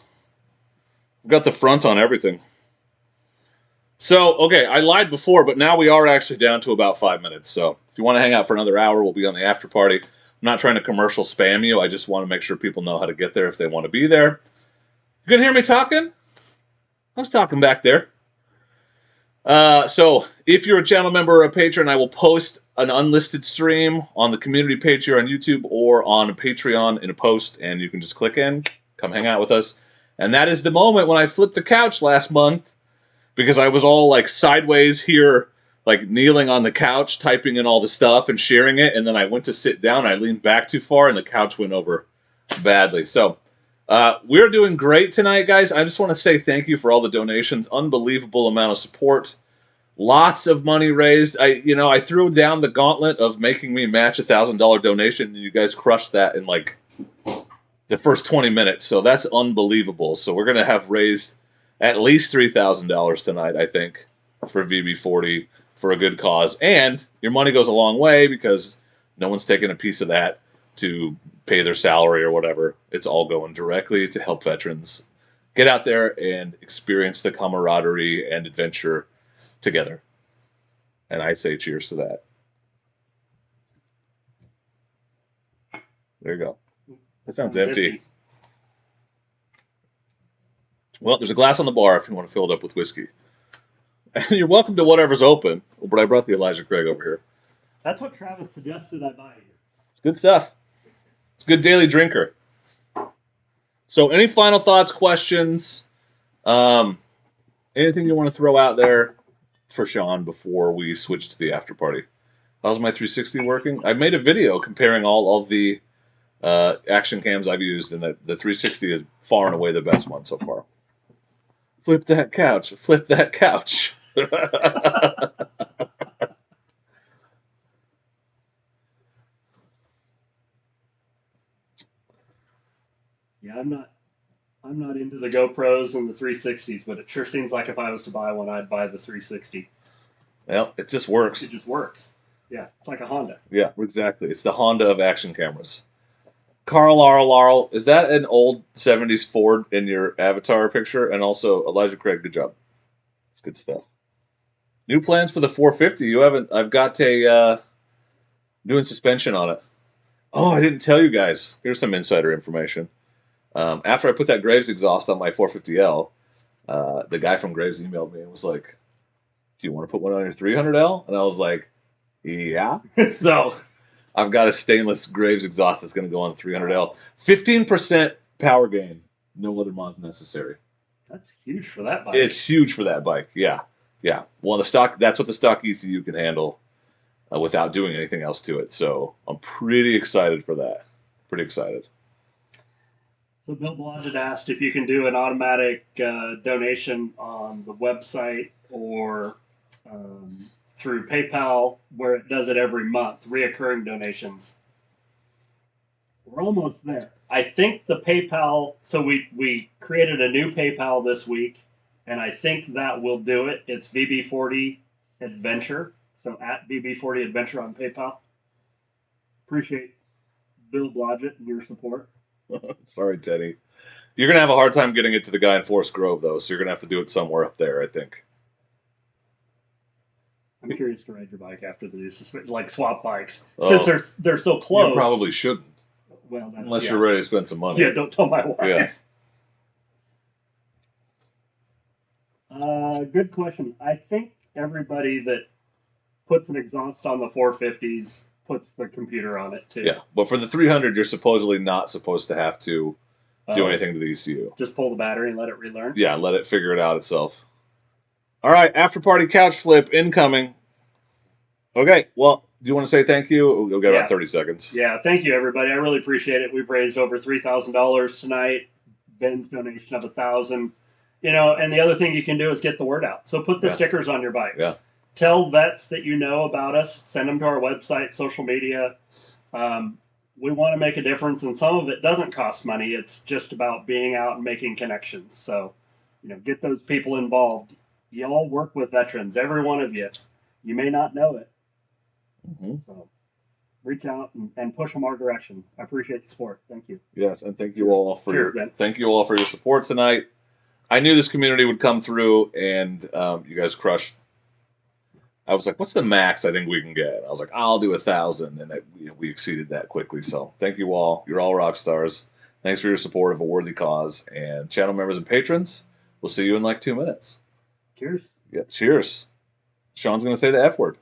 I've got the front on everything. So, okay, I lied before, but now we are actually down to about 5 minutes. So, if you want to hang out for another hour, we'll be on the after party. I'm not trying to commercial spam you. I just want to make sure people know how to get there if they want to be there. You can hear me talking? I was talking back there. So, if you're a channel member or a patron, I will post an unlisted stream on the community page here on YouTube or on Patreon in a post, and you can just click in, come hang out with us. And that is the moment when I flipped the couch last month, because I was all like sideways here, like kneeling on the couch, typing in all the stuff and sharing it, and then I went to sit down, I leaned back too far, and the couch went over badly. So, we're doing great tonight, guys. I just want to say thank you for all the donations. Unbelievable amount of support. Lots of money raised. I threw down the gauntlet of making me match $1,000 donation, and you guys crushed that in like the first 20 minutes. So that's unbelievable. So we're gonna have raised at least $3,000 tonight, I think, for VB40 for a good cause. And your money goes a long way because no one's taking a piece of that to pay their salary or whatever. It's all going directly to help veterans get out there and experience the camaraderie and adventure together. And I say cheers to that. There you go. That sounds empty. Well, there's a glass on the bar if you want to fill it up with whiskey. And you're welcome to whatever's open. But I brought the Elijah Craig over here. That's what Travis suggested I buy you. It's good stuff. It's a good daily drinker. So any final thoughts, questions, anything you want to throw out there for Shawn before we switch to the after party? How's my 360 working? I made a video comparing all of the action cams I've used, and the 360 is far and away the best one so far. Flip that couch. Flip that couch. Yeah, I'm not into the GoPros and the 360s, but it sure seems like if I was to buy one, I'd buy the 360. Well, it just works. It just works. Yeah, it's like a Honda. Yeah, exactly. It's the Honda of action cameras. Carl Laurel, is that an old 70s Ford in your avatar picture? And also, Elijah Craig, good job. It's good stuff. New plans for the 450. You haven't. I've got a doing suspension on it. Oh, I didn't tell you guys. Here's some insider information. After I put that Graves exhaust on my 450L, the guy from Graves emailed me and was like, "Do you want to put one on your 300L?" And I was like, "Yeah." So I've got a stainless Graves exhaust that's going to go on the 300L. 15% power gain. No other mods necessary. That's huge for that bike. It's huge for that bike. Yeah. Yeah. Well, that's what the stock ECU can handle without doing anything else to it. So I'm pretty excited for that. Pretty excited. So Bill Blodgett asked if you can do an automatic donation on the website or through PayPal, where it does it every month, reoccurring donations. We're almost there. I think the PayPal. So we created a new PayPal this week, and I think that will do it. It's VB40 Adventure. So at VB40 Adventure on PayPal. Appreciate Bill Blodgett and your support. Sorry, Teddy. You're gonna have a hard time getting it to the guy in Forest Grove, though. So you're gonna have to do it somewhere up there, I think. I'm curious to ride your bike after the new suspension, like swap bikes, Oh. since they're so close. You probably shouldn't, Well, that's, unless you're ready to spend some money. Yeah, don't tell my wife. Yeah. Good question. I think everybody that puts an exhaust on the 450s puts the computer on it too. Yeah, but for the 300, you're supposedly not supposed to have to do Oh, anything to the ECU. Just pull the battery and let it relearn. Yeah, let it figure it out itself. All right, after party couch flip incoming. Okay, well, do you want to say thank you? We'll get about 30 seconds. Yeah, thank you everybody. I really appreciate it. We've raised over $3,000 tonight. Ben's donation of $1,000. You know, and the other thing you can do is get the word out. So put the stickers on your bikes. Yeah. Tell vets that you know about us. Send them to our website, social media. We want to make a difference, and some of it doesn't cost money. It's just about being out and making connections. So, you know, get those people involved. Y'all work with veterans, every one of you. You may not know it. Mm-hmm. So reach out and push them our direction. I appreciate the support. Thank you. Yes, and thank you all for Cheers, Ben. thank you all for your support tonight. I knew this community would come through, and you guys crushed. I was like, "What's the max I think we can get?" I was like, "I'll do 1,000," and we exceeded that quickly. So thank you all. You're all rock stars. Thanks for your support of a worthy cause. And channel members and patrons, we'll see you in like 2 minutes. Cheers. Yeah, cheers. Shawn's gonna say the F word.